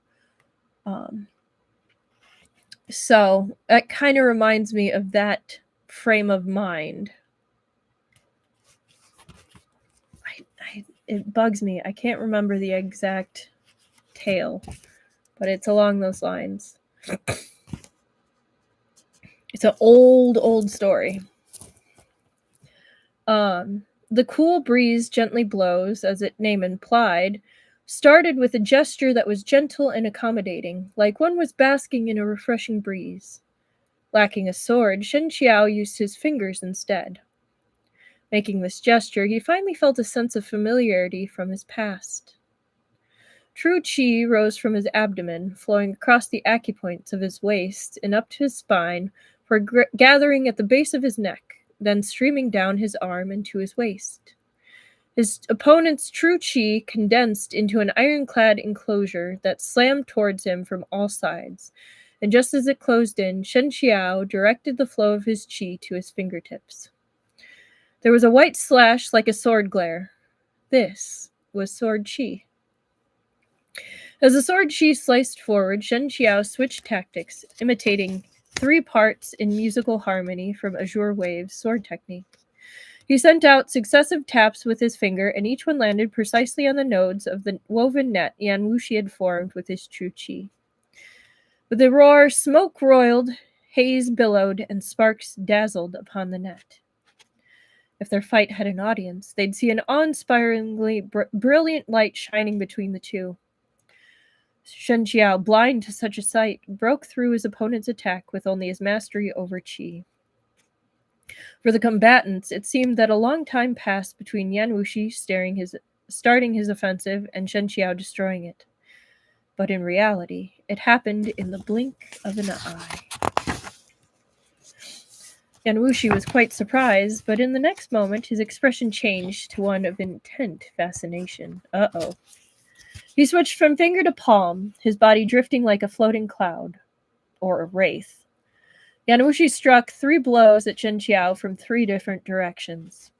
So it kind of reminds me of that frame of mind. It bugs me. I can't remember the exact tale, but it's along those lines. It's an old story. The cool breeze gently blows, as its name implied, started with a gesture that was gentle and accommodating, like one was basking in a refreshing breeze. Lacking a sword, Shen Qiao used his fingers instead. Making this gesture, he finally felt a sense of familiarity from his past. True qi rose from his abdomen, flowing across the acupoints of his waist and up to his spine, gathering at the base of his neck, then streaming down his arm and to his waist. His opponent's true qi condensed into an ironclad enclosure that slammed towards him from all sides, and just as it closed in, Shen Qiao directed the flow of his qi to his fingertips. There was a white slash like a sword glare. This was sword qi. As the sword qi sliced forward, Shen Qiao switched tactics, imitating 3 parts in musical harmony from Azure Wave's sword technique. He sent out successive taps with his finger, and each one landed precisely on the nodes of the woven net Wushi had formed with his true qi. With a roar, smoke roiled, haze billowed, and sparks dazzled upon the net. If their fight had an audience, they'd see an awe-inspiringly brilliant light shining between the two. Shen Qiao, blind to such a sight, broke through his opponent's attack with only his mastery over qi. For the combatants, it seemed that a long time passed between Wushi starting his offensive and Shen Qiao destroying it. But in reality, it happened in the blink of an eye. Wushi was quite surprised, but in the next moment his expression changed to one of intent fascination. Uh-oh. He switched from finger to palm, his body drifting like a floating cloud, or a wraith. Wushi struck 3 blows at Shen Qiao from 3 different directions.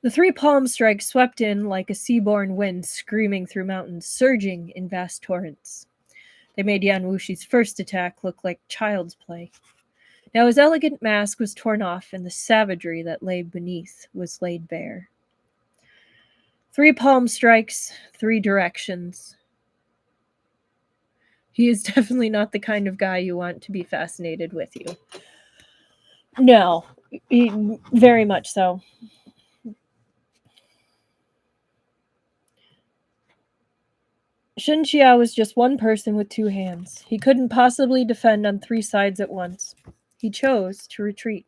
The 3 palm strikes swept in like a sea-born wind screaming through mountains, surging in vast torrents. They made Wushi's first attack look like child's play. Now his elegant mask was torn off, and the savagery that lay beneath was laid bare. 3 palm strikes, 3 directions. He is definitely not the kind of guy you want to be fascinated with you. No, very much so. Shen Qiao was just one person with 2 hands. He couldn't possibly defend on 3 sides at once. He chose to retreat.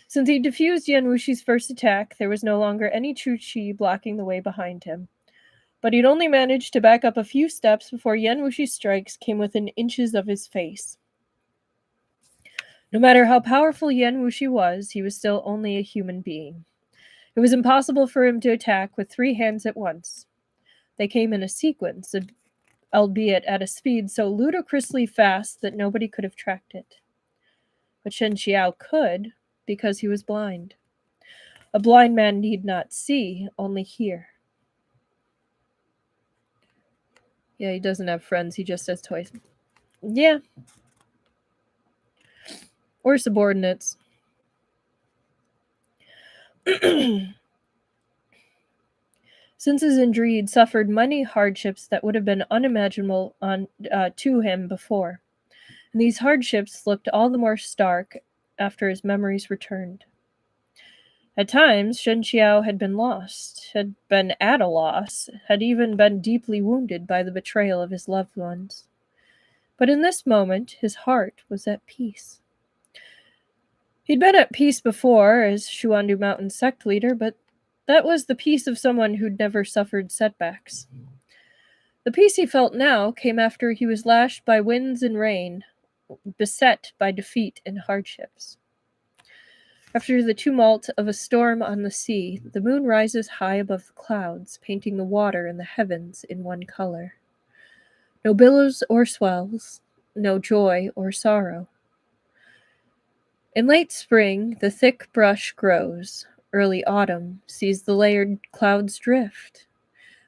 Since he defused Wushi's first attack, there was no longer any true qi blocking the way behind him. But he'd only managed to back up a few steps before Wushi's strikes came within inches of his face. No matter how powerful Wushi was, he was still only a human being. It was impossible for him to attack with 3 hands at once. They came in a sequence, albeit at a speed so ludicrously fast that nobody could have tracked it. But Shen Qiao could, because he was blind. A blind man need not see, only hear. Yeah, he doesn't have friends, he just has toys. Yeah. Or subordinates. Since his injury, he'd suffered many hardships that would have been unimaginable to him before. And these hardships looked all the more stark after his memories returned. At times, Shen Qiao had been lost, had been at a loss, had even been deeply wounded by the betrayal of his loved ones. But in this moment, his heart was at peace. He'd been at peace before as Xuandu Mountain sect leader, but that was the peace of someone who'd never suffered setbacks. The peace he felt now came after he was lashed by winds and rain, beset by defeat and hardships. After the tumult of a storm on the sea, the moon rises high above the clouds, painting the water and the heavens in one color. No billows or swells, no joy or sorrow. In late spring, the thick brush grows. Early autumn sees the layered clouds drift.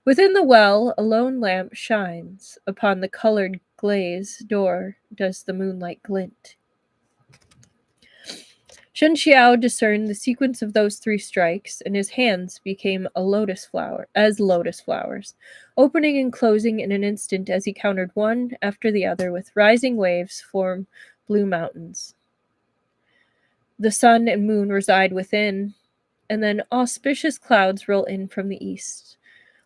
Within the well, a lone lamp shines. Upon the colored glaze door does the moonlight glint. Shen Qiao discerned the sequence of those 3 strikes, and his hands became lotus flowers, opening and closing in an instant as he countered one after the other with rising waves form blue mountains. The sun and moon reside within, and then auspicious clouds roll in from the east,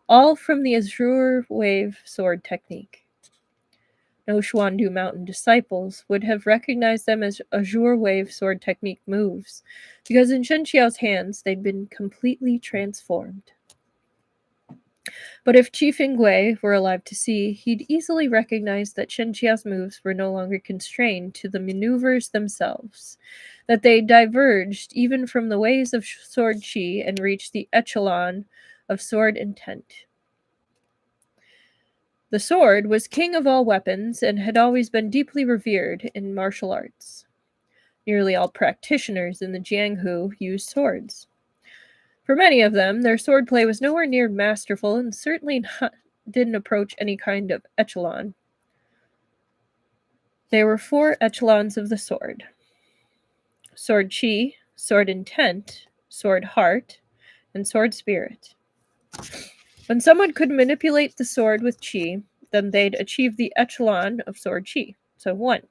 all from the azure wave sword technique. No Xuandu Mountain disciples would have recognized them as azure wave sword technique moves, because in Shen Qiao's hands they'd been completely transformed. But if Qi Fingwei were alive to see, he'd easily recognize that Shen Qiao's moves were no longer constrained to the maneuvers themselves, that they diverged even from the ways of sword Qi and reached the echelon of sword intent. The sword was king of all weapons and had always been deeply revered in martial arts. Nearly all practitioners in the Jianghu used swords. For many of them, their swordplay was nowhere near masterful and certainly didn't approach any kind of echelon. There were 4 echelons of the sword: sword Qi, sword intent, sword heart, and sword spirit. When someone could manipulate the sword with Qi, then they'd achieve the echelon of sword Qi, so 1.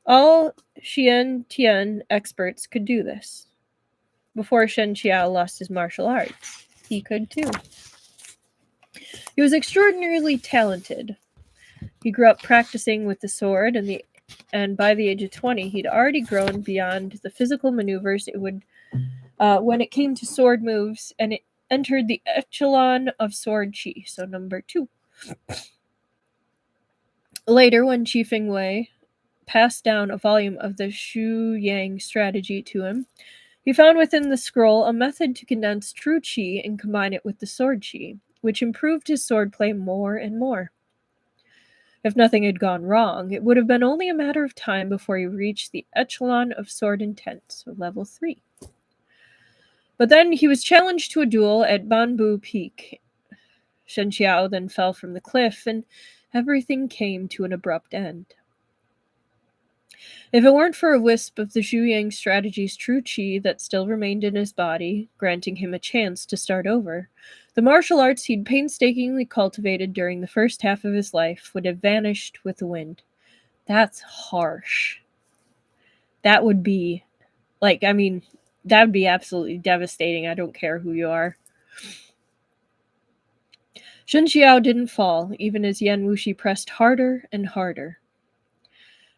All Xian Tian experts could do this. Before Shen Qiao lost his martial arts, he could too. He was extraordinarily talented. He grew up practicing with the sword, and by the age of 20, he'd already grown beyond the physical maneuvers when it came to sword moves, and it entered the echelon of sword Qi, so number 2. Later, when Qi Fingwei passed down a volume of the Shu Yang strategy to him, he found within the scroll a method to condense true Qi and combine it with the sword Qi, which improved his swordplay more and more. If nothing had gone wrong, it would have been only a matter of time before he reached the echelon of sword intent, so level 3. But then he was challenged to a duel at Banbu Peak. Shen Qiao then fell from the cliff, and everything came to an abrupt end. If it weren't for a wisp of the Zhu Yang strategy's true Qi that still remained in his body, granting him a chance to start over, the martial arts he'd painstakingly cultivated during the first half of his life would have vanished with the wind. That's harsh. That would be, that would be absolutely devastating. I don't care who you are. Shen Qiao didn't fall, even as Yan Wushi pressed harder and harder.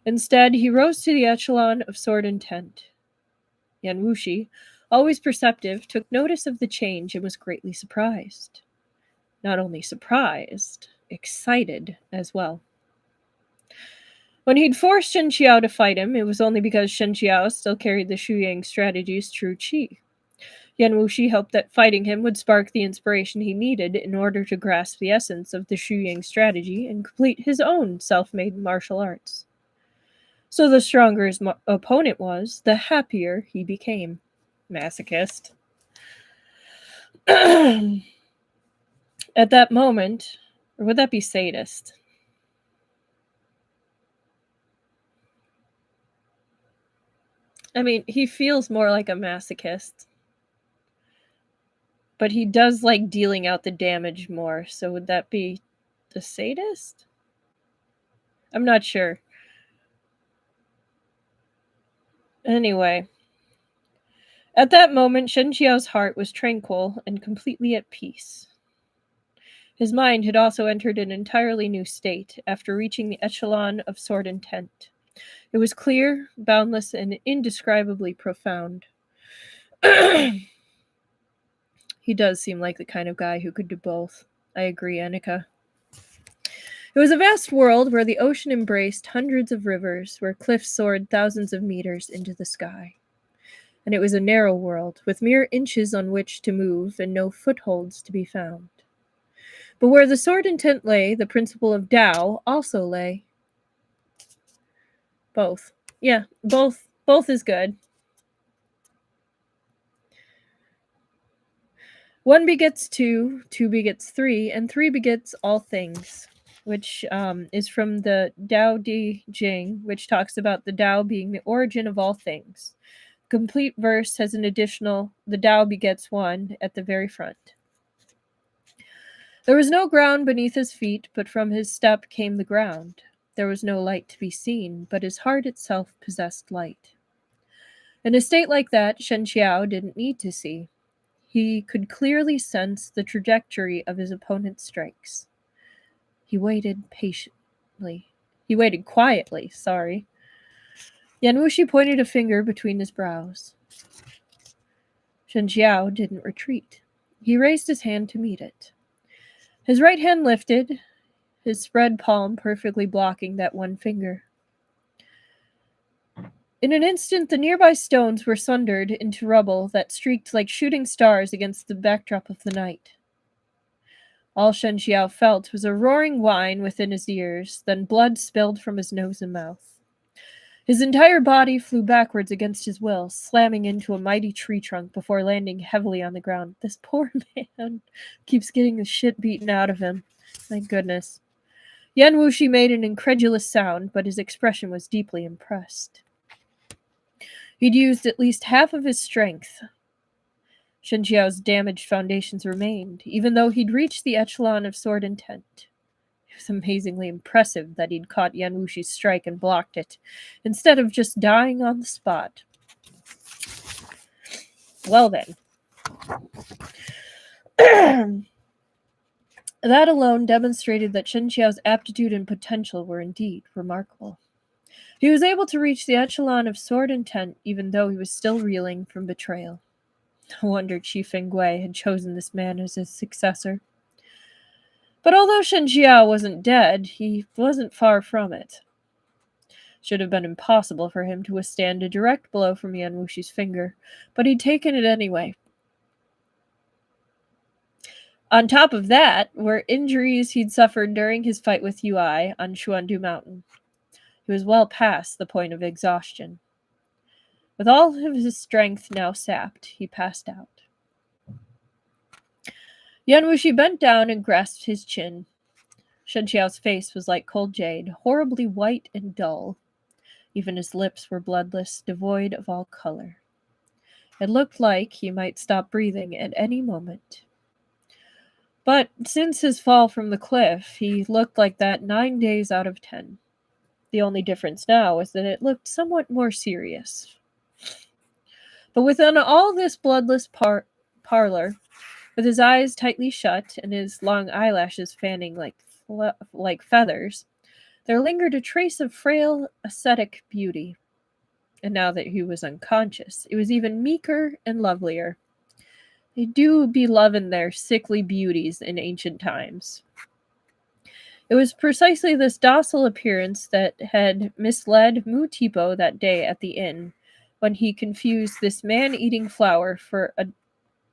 Instead, he rose to the echelon of sword intent. Yan Wushi, always perceptive, took notice of the change and was greatly surprised. Not only surprised, excited as well. When he'd forced Shen Qiao to fight him, it was only because Shen Qiao still carried the Shu Yang strategy's true Qi. Yan Wushi hoped that fighting him would spark the inspiration he needed in order to grasp the essence of the Shu Yang strategy and complete his own self-made martial arts. So the stronger his opponent was, the happier he became. Masochist. At that moment, or would that be sadist? I mean, he feels more like a masochist. But he does like dealing out the damage more, so would that be the sadist? I'm not sure. Anyway. At that moment, Shen Qiao's heart was tranquil and completely at peace. His mind had also entered an entirely new state after reaching the echelon of sword intent. It was clear, boundless, and indescribably profound. He does seem like the kind of guy who could do both. I agree, Annika. It was a vast world where the ocean embraced hundreds of rivers, where cliffs soared thousands of meters into the sky. And it was a narrow world, with mere inches on which to move and no footholds to be found. But where the sword intent lay, the principle of Tao also lay. Both. Yeah, both is good. 1 begets 2, 2 begets 3, and 3 begets all things, which is from the Tao Te Ching, which talks about the Tao being the origin of all things. complete verse has an additional "the Tao begets one" at the very front. There was no ground beneath his feet, but from his step came the ground. There was no light to be seen, but his heart itself possessed light. In a state like that, Shen Qiao didn't need to see. He could clearly sense the trajectory of his opponent's strikes. He waited patiently. He waited quietly, sorry. Wushi pointed a finger between his brows. Shen Qiao didn't retreat. He raised his hand to meet it. His right hand lifted, his spread palm perfectly blocking that one finger. In an instant, the nearby stones were sundered into rubble that streaked like shooting stars against the backdrop of the night. All Shen Qiao felt was a roaring whine within his ears, then blood spilled from his nose and mouth. His entire body flew backwards against his will, slamming into a mighty tree trunk before landing heavily on the ground. This poor man keeps getting the shit beaten out of him. Thank goodness. Wushi made an incredulous sound, but his expression was deeply impressed. He'd used at least half of his strength. Shen Qiao's damaged foundations remained, even though he'd reached the echelon of sword intent. It was amazingly impressive that he'd caught Wushi's strike and blocked it, instead of just dying on the spot. Well then. That alone demonstrated that Shen Qiao's aptitude and potential were indeed remarkable. He was able to reach the echelon of sword intent even though he was still reeling from betrayal. No wonder Qi Fengwei had chosen this man as his successor. But although Shen Qiao wasn't dead, he wasn't far from it. Should have been impossible for him to withstand a direct blow from Wushi's finger, but he'd taken it anyway. On top of that were injuries he'd suffered during his fight with Yui on Xuandu Mountain. He was well past the point of exhaustion. With all of his strength now sapped, he passed out. Wushi bent down and grasped his chin. Shen Qiao's face was like cold jade, horribly white and dull. Even his lips were bloodless, devoid of all color. It looked like he might stop breathing at any moment. But since his fall from the cliff, he looked like that 9 days out of 10. The only difference now was that it looked somewhat more serious. But within all this bloodless parlor, with his eyes tightly shut and his long eyelashes fanning like feathers, there lingered a trace of frail, ascetic beauty. And now that he was unconscious, it was even meeker and lovelier. They do be loving their sickly beauties in ancient times. It was precisely this docile appearance that had misled Mu-Tipo that day at the inn, when he confused this man-eating flower for a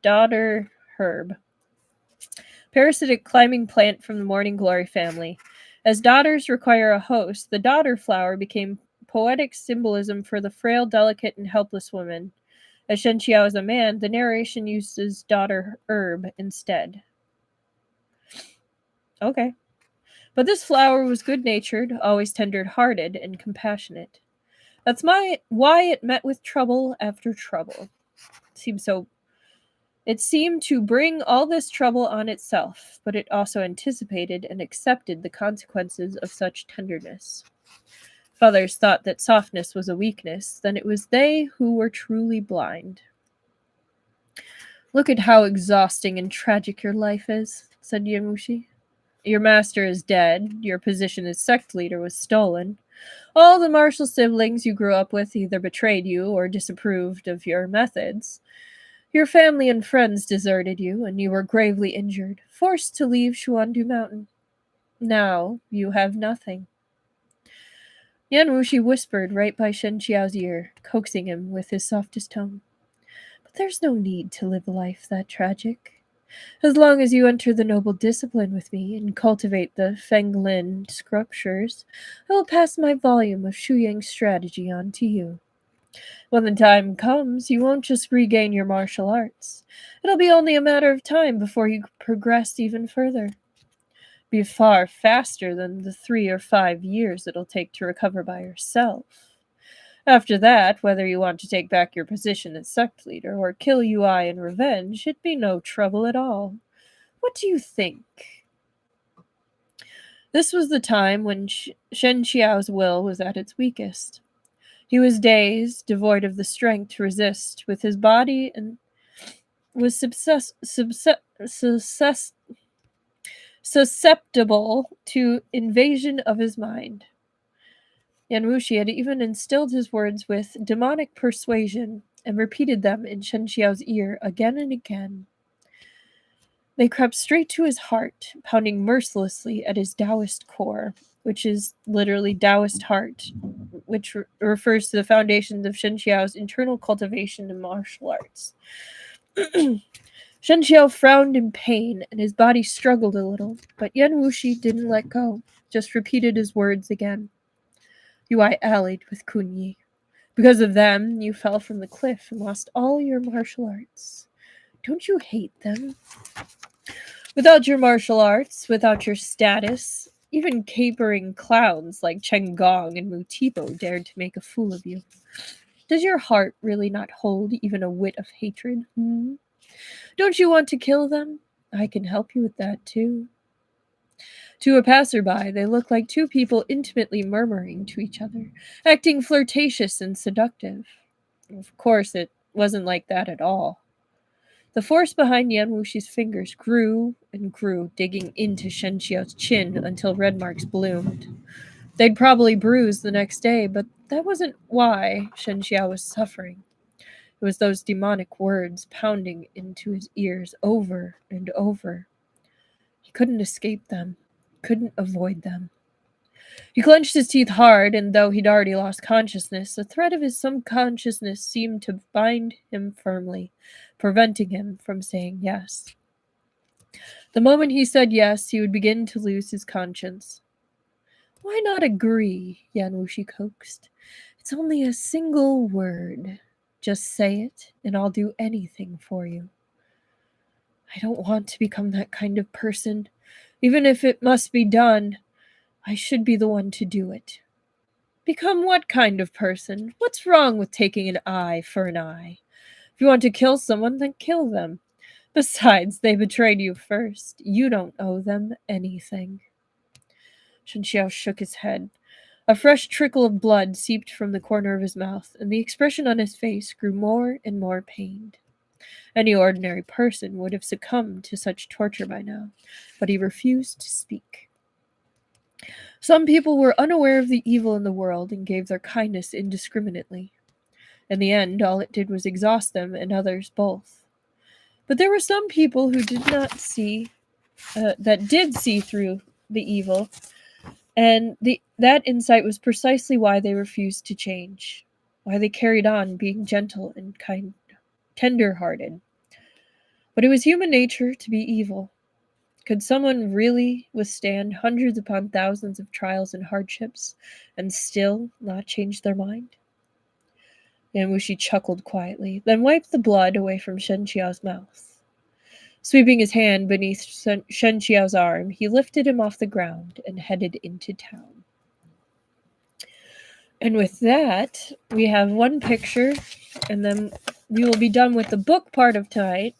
daughter herb. Parasitic climbing plant from the Morning Glory family. As daughters require a host, the daughter flower became poetic symbolism for the frail, delicate, and helpless woman. As Shen Qiao is a man, the narration uses daughter herb instead. Okay. But this flower was good-natured, always tender-hearted, and compassionate. That's why it met with trouble after trouble. It seemed to bring all this trouble on itself, but it also anticipated and accepted the consequences of such tenderness. If others thought that softness was a weakness, then it was they who were truly blind. "Look at how exhausting and tragic your life is," said Wushi. "Your master is dead, your position as sect leader was stolen. All the martial siblings you grew up with either betrayed you or disapproved of your methods. Your family and friends deserted you, and you were gravely injured, forced to leave Xuandu Mountain. Now you have nothing." Wushi whispered right by Shen Qiao's ear, coaxing him with his softest tone. "But there's no need to live a life that tragic. As long as you enter the noble discipline with me and cultivate the Fenglin scriptures, I will pass my volume of Shuyang strategy on to you. When the time comes, you won't just regain your martial arts. It'll be only a matter of time before you progress even further. Be far faster than the 3 or 5 years it'll take to recover by yourself. After that, whether you want to take back your position as sect leader or kill UI in revenge, it'd be no trouble at all. What do you think? This was the time when Shen Qiao's will was at its weakest. He was dazed, devoid of the strength to resist with his body, and was susceptible to invasion of his mind. Yan Wushi had even instilled his words with demonic persuasion and repeated them in Shen Qiao's ear again and again. They crept straight to his heart, pounding mercilessly at his Taoist core, which is literally Taoist heart, which refers to the foundations of Shen Qiao's internal cultivation in martial arts. Shen Qiao frowned in pain, and his body struggled a little, but Yan Wushi didn't let go, just repeated his words again. UI allied with Kunyi. Because of them, you fell from the cliff and lost all your martial arts. Don't you hate them? Without your martial arts, without your status, even capering clowns like Chen Gong and Mu-Tipo dared to make a fool of you. Does your heart really not hold even a whit of hatred? Don't you want to kill them? I can help you with that too. To a passerby, they looked like two people intimately murmuring to each other, acting flirtatious and seductive. Of course, it wasn't like that at all. The force behind Yan Wushi's fingers grew and grew, digging into Shen Qiao's chin until red marks bloomed. They'd probably bruise the next day, but that wasn't why Shen Qiao was suffering. It was those demonic words pounding into his ears over and over. He couldn't escape them, couldn't avoid them. He clenched his teeth hard, and though he'd already lost consciousness, the thread of his subconsciousness seemed to bind him firmly, preventing him from saying yes. The moment he said yes, he would begin to lose his conscience. Why not agree? Yan Wushi coaxed. It's only a single word. Just say it, and I'll do anything for you. I don't want to become that kind of person. Even if it must be done, I should be the one to do it. Become what kind of person? What's wrong with taking an eye for an eye? If you want to kill someone, then kill them. Besides, they betrayed you first. You don't owe them anything. Shen Qiao shook his head. A fresh trickle of blood seeped from the corner of his mouth, and the expression on his face grew more and more pained. Any ordinary person would have succumbed to such torture by now, but he refused to speak. Some people were unaware of the evil in the world and gave their kindness indiscriminately. In the end, all it did was exhaust them and others both. But there were some people who did not see, that did see through the evil, and that insight was precisely why they refused to change, why they carried on being gentle and kind, tender-hearted. But it was human nature to be evil. Could someone really withstand hundreds upon thousands of trials and hardships and still not change their mind? Yan Wushi chuckled quietly, then wiped the blood away from Shen Qiao's mouth. Sweeping his hand beneath Shen Qiao's arm, he lifted him off the ground and headed into town. And with that, we have one picture, and then we will be done with the book part of tonight.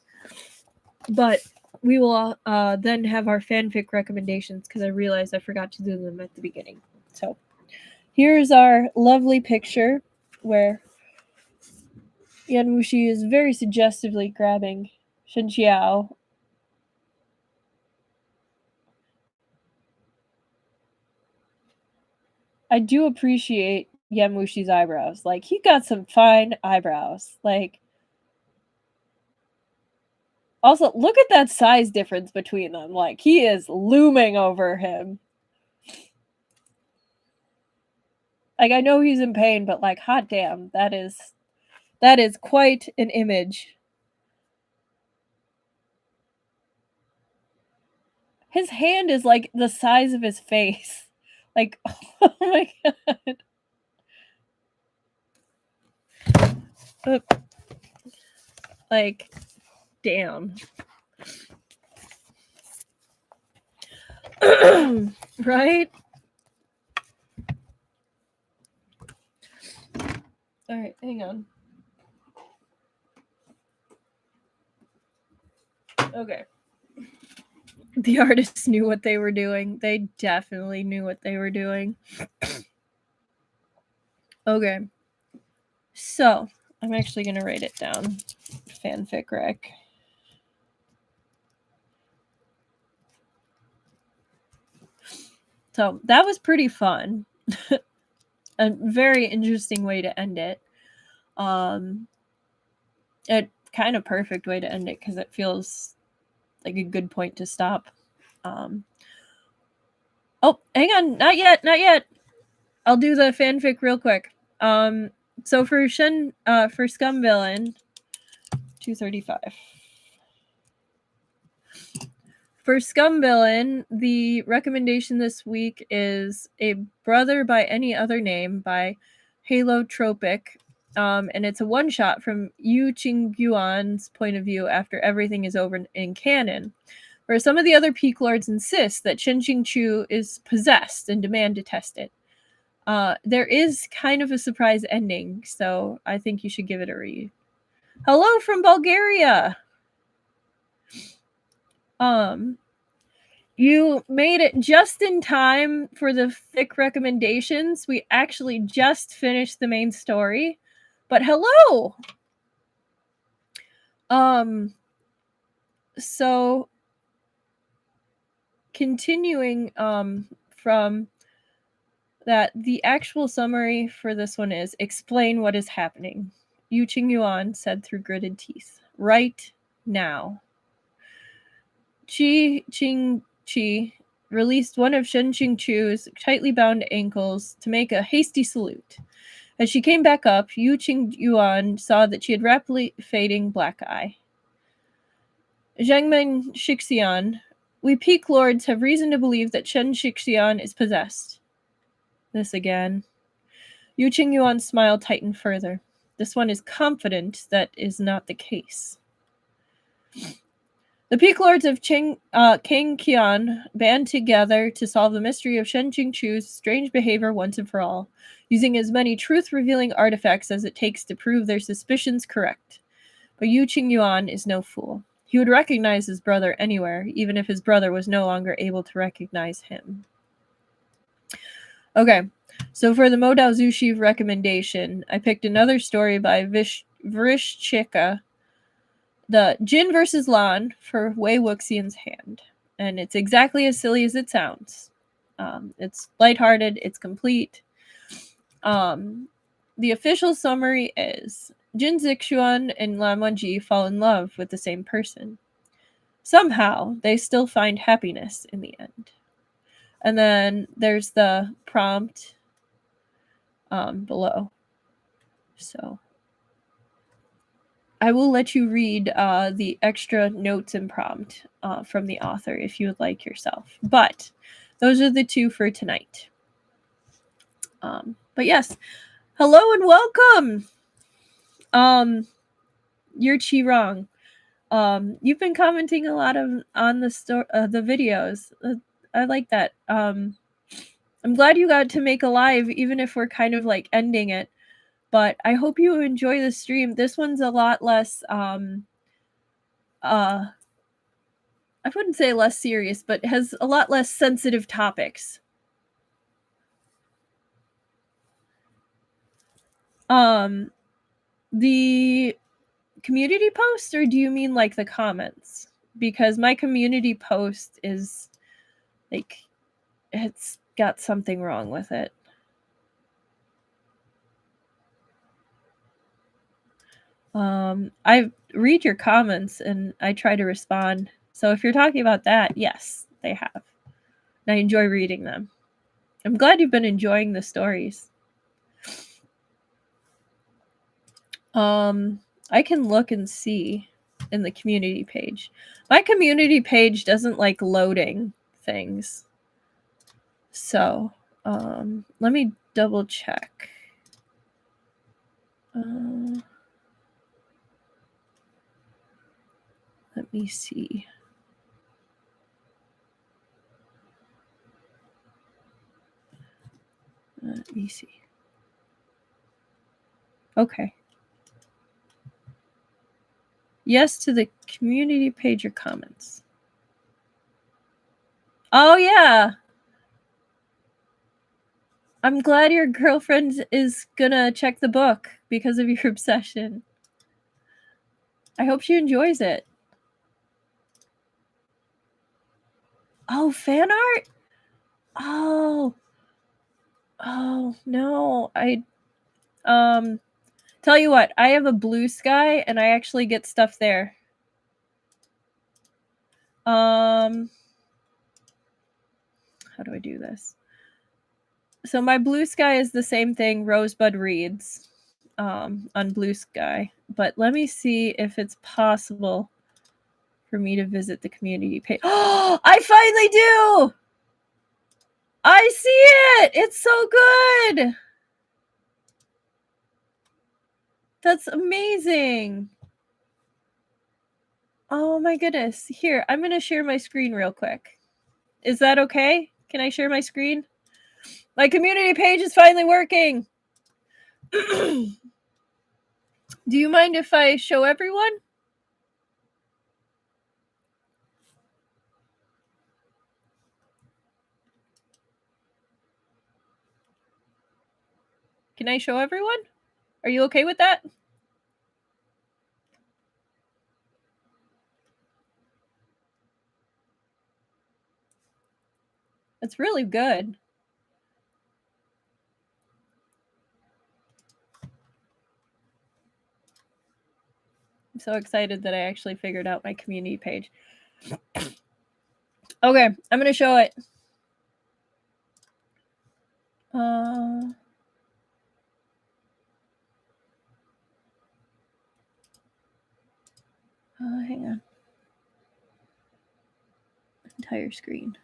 But we will then have our fanfic recommendations, because I realized I forgot to do them at the beginning. So here's our lovely picture where Yan Wushi is very suggestively grabbing Shen Qiao. I do appreciate Yan Wushi's eyebrows. Like, he got some fine eyebrows. Like, also, look at that size difference between them. Like, he is looming over him. Like, I know he's in pain, but like, hot damn, that is quite an image. His hand is like the size of his face. Like, oh my god. Like, damn. Right? All right, hang on. Okay. The artists knew what they were doing. They definitely knew what they were doing. Okay. So, I'm actually going to write it down. Fanfic rec. So, that was pretty fun. A very interesting way to end it. A kind of perfect way to end it because it feels like a good point to stop. Oh, hang on, not yet. I'll do the fanfic real quick. So for for Scum Villain, 235. For Scum Villain, the recommendation this week is A Brother by Any Other Name by Halotropic. And it's a one-shot from Yu Qingyuan's point of view after everything is over in canon, where some of the other Peak Lords insist that Shen Qiao is possessed and demand to test it. There is kind of a surprise ending, so I think you should give it a read. Hello from Bulgaria! You made it just in time for the fic recommendations. We actually just finished the main story. But hello! So continuing from that, the actual summary for this one is explain what is happening. Yu Qingyuan said through gritted teeth. Right now. Qi released one of Shen Qiao's tightly bound ankles to make a hasty salute. As she came back up, Yu Qingyuan saw that she had rapidly fading black eye. Zhangmen Shixian, we Peak Lords have reason to believe that Shen Shixian is possessed. This again. Yu Qingyuan's smile tightened further. This one is confident that is not the case. The Peak Lords of King Qian band together to solve the mystery of Shen Qiao's strange behavior once and for all, using as many truth-revealing artifacts as it takes to prove their suspicions correct. But Yu Qingyuan is no fool. He would recognize his brother anywhere, even if his brother was no longer able to recognize him. Okay, so for the Modao Zushi recommendation, I picked another story by Vrishchika, the Jin versus Lan for Wei Wuxian's Hand. And it's exactly as silly as it sounds. It's lighthearted, it's complete. The official summary is Jin Zixuan and Lan Wenji fall in love with the same person. Somehow, they still find happiness in the end. And then there's the prompt below. So I will let you read the extra notes and prompt from the author if you would like yourself. But those are the two for tonight. But yes, hello and welcome. You're Chi Rong. You've been commenting a lot on the videos. I like that. I'm glad you got to make a live, even if we're kind of like ending it. But I hope you enjoy the stream. This one's a lot less, I wouldn't say less serious, but has a lot less sensitive topics. The community post, or do you mean like the comments? Because my community post is like, it's got something wrong with it. I read your comments and I try to respond. So if you're talking about that, yes, they have. And I enjoy reading them. I'm glad you've been enjoying the stories. I can look and see in the community page. My community page doesn't like loading things. So, let me double check. Let me see. Let me see. Okay. Yes to the community page or comments. Oh, yeah. I'm glad your girlfriend is gonna check the book because of your obsession. I hope she enjoys it. Oh, fan art? Oh. Oh, no. Tell you what, I have a blue sky and I actually get stuff there. How do I do this? So my blue sky is the same thing, Rosebud Reads, on blue sky. But let me see if it's possible for me to visit the community page. Oh, I finally do! I see it! It's so good! That's amazing. Oh my goodness. Here, I'm going to share my screen real quick. Is that okay? Can I share my screen? My community page is finally working. Do you mind if I show everyone? Can I show everyone? Are you okay with that? It's really good. I'm so excited that I actually figured out my community page. Okay, I'm going to show it. Hang on. Entire screen.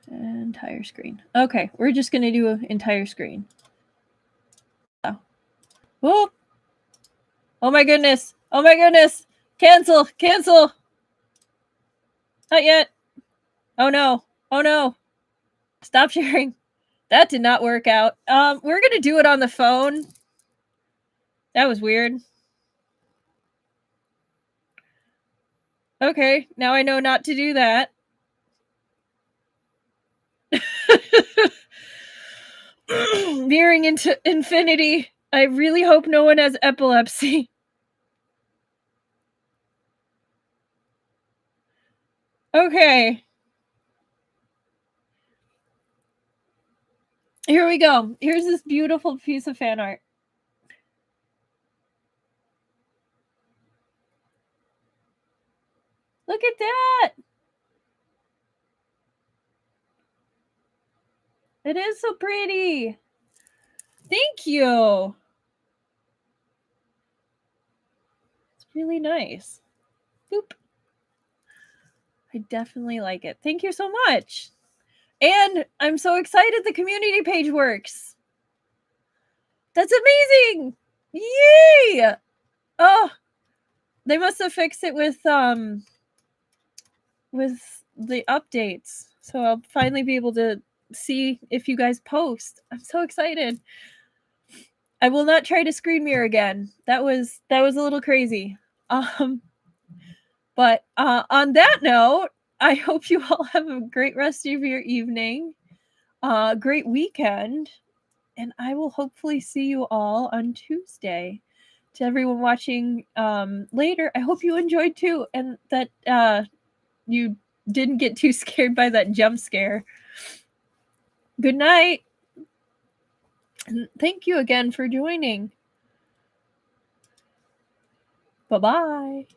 Entire screen. Okay, we're just going to do an entire screen. Oh. Whoop. Oh my goodness. Oh my goodness. Cancel. Cancel. Not yet. Oh no. Oh no. Stop sharing. That did not work out. We're going to do it on the phone. That was weird. Okay, now I know not to do that. Veering into infinity. I really hope no one has epilepsy. Okay. Here we go. Here's this beautiful piece of fan art. Look at that. It is so pretty. Thank you. It's really nice. Boop. I definitely like it. Thank you so much. And I'm so excited the community page works. That's amazing. Yay. Oh, they must have fixed it with the updates. So I'll finally be able to see if you guys post. I'm so excited. I will not try to screen mirror again. That was a little crazy. But on that note, I hope you all have a great rest of your evening, great weekend, and I will hopefully see you all on Tuesday. To everyone watching later, I hope you enjoyed too, and that you didn't get too scared by that jump scare. Good night. And thank you again for joining. Bye-bye.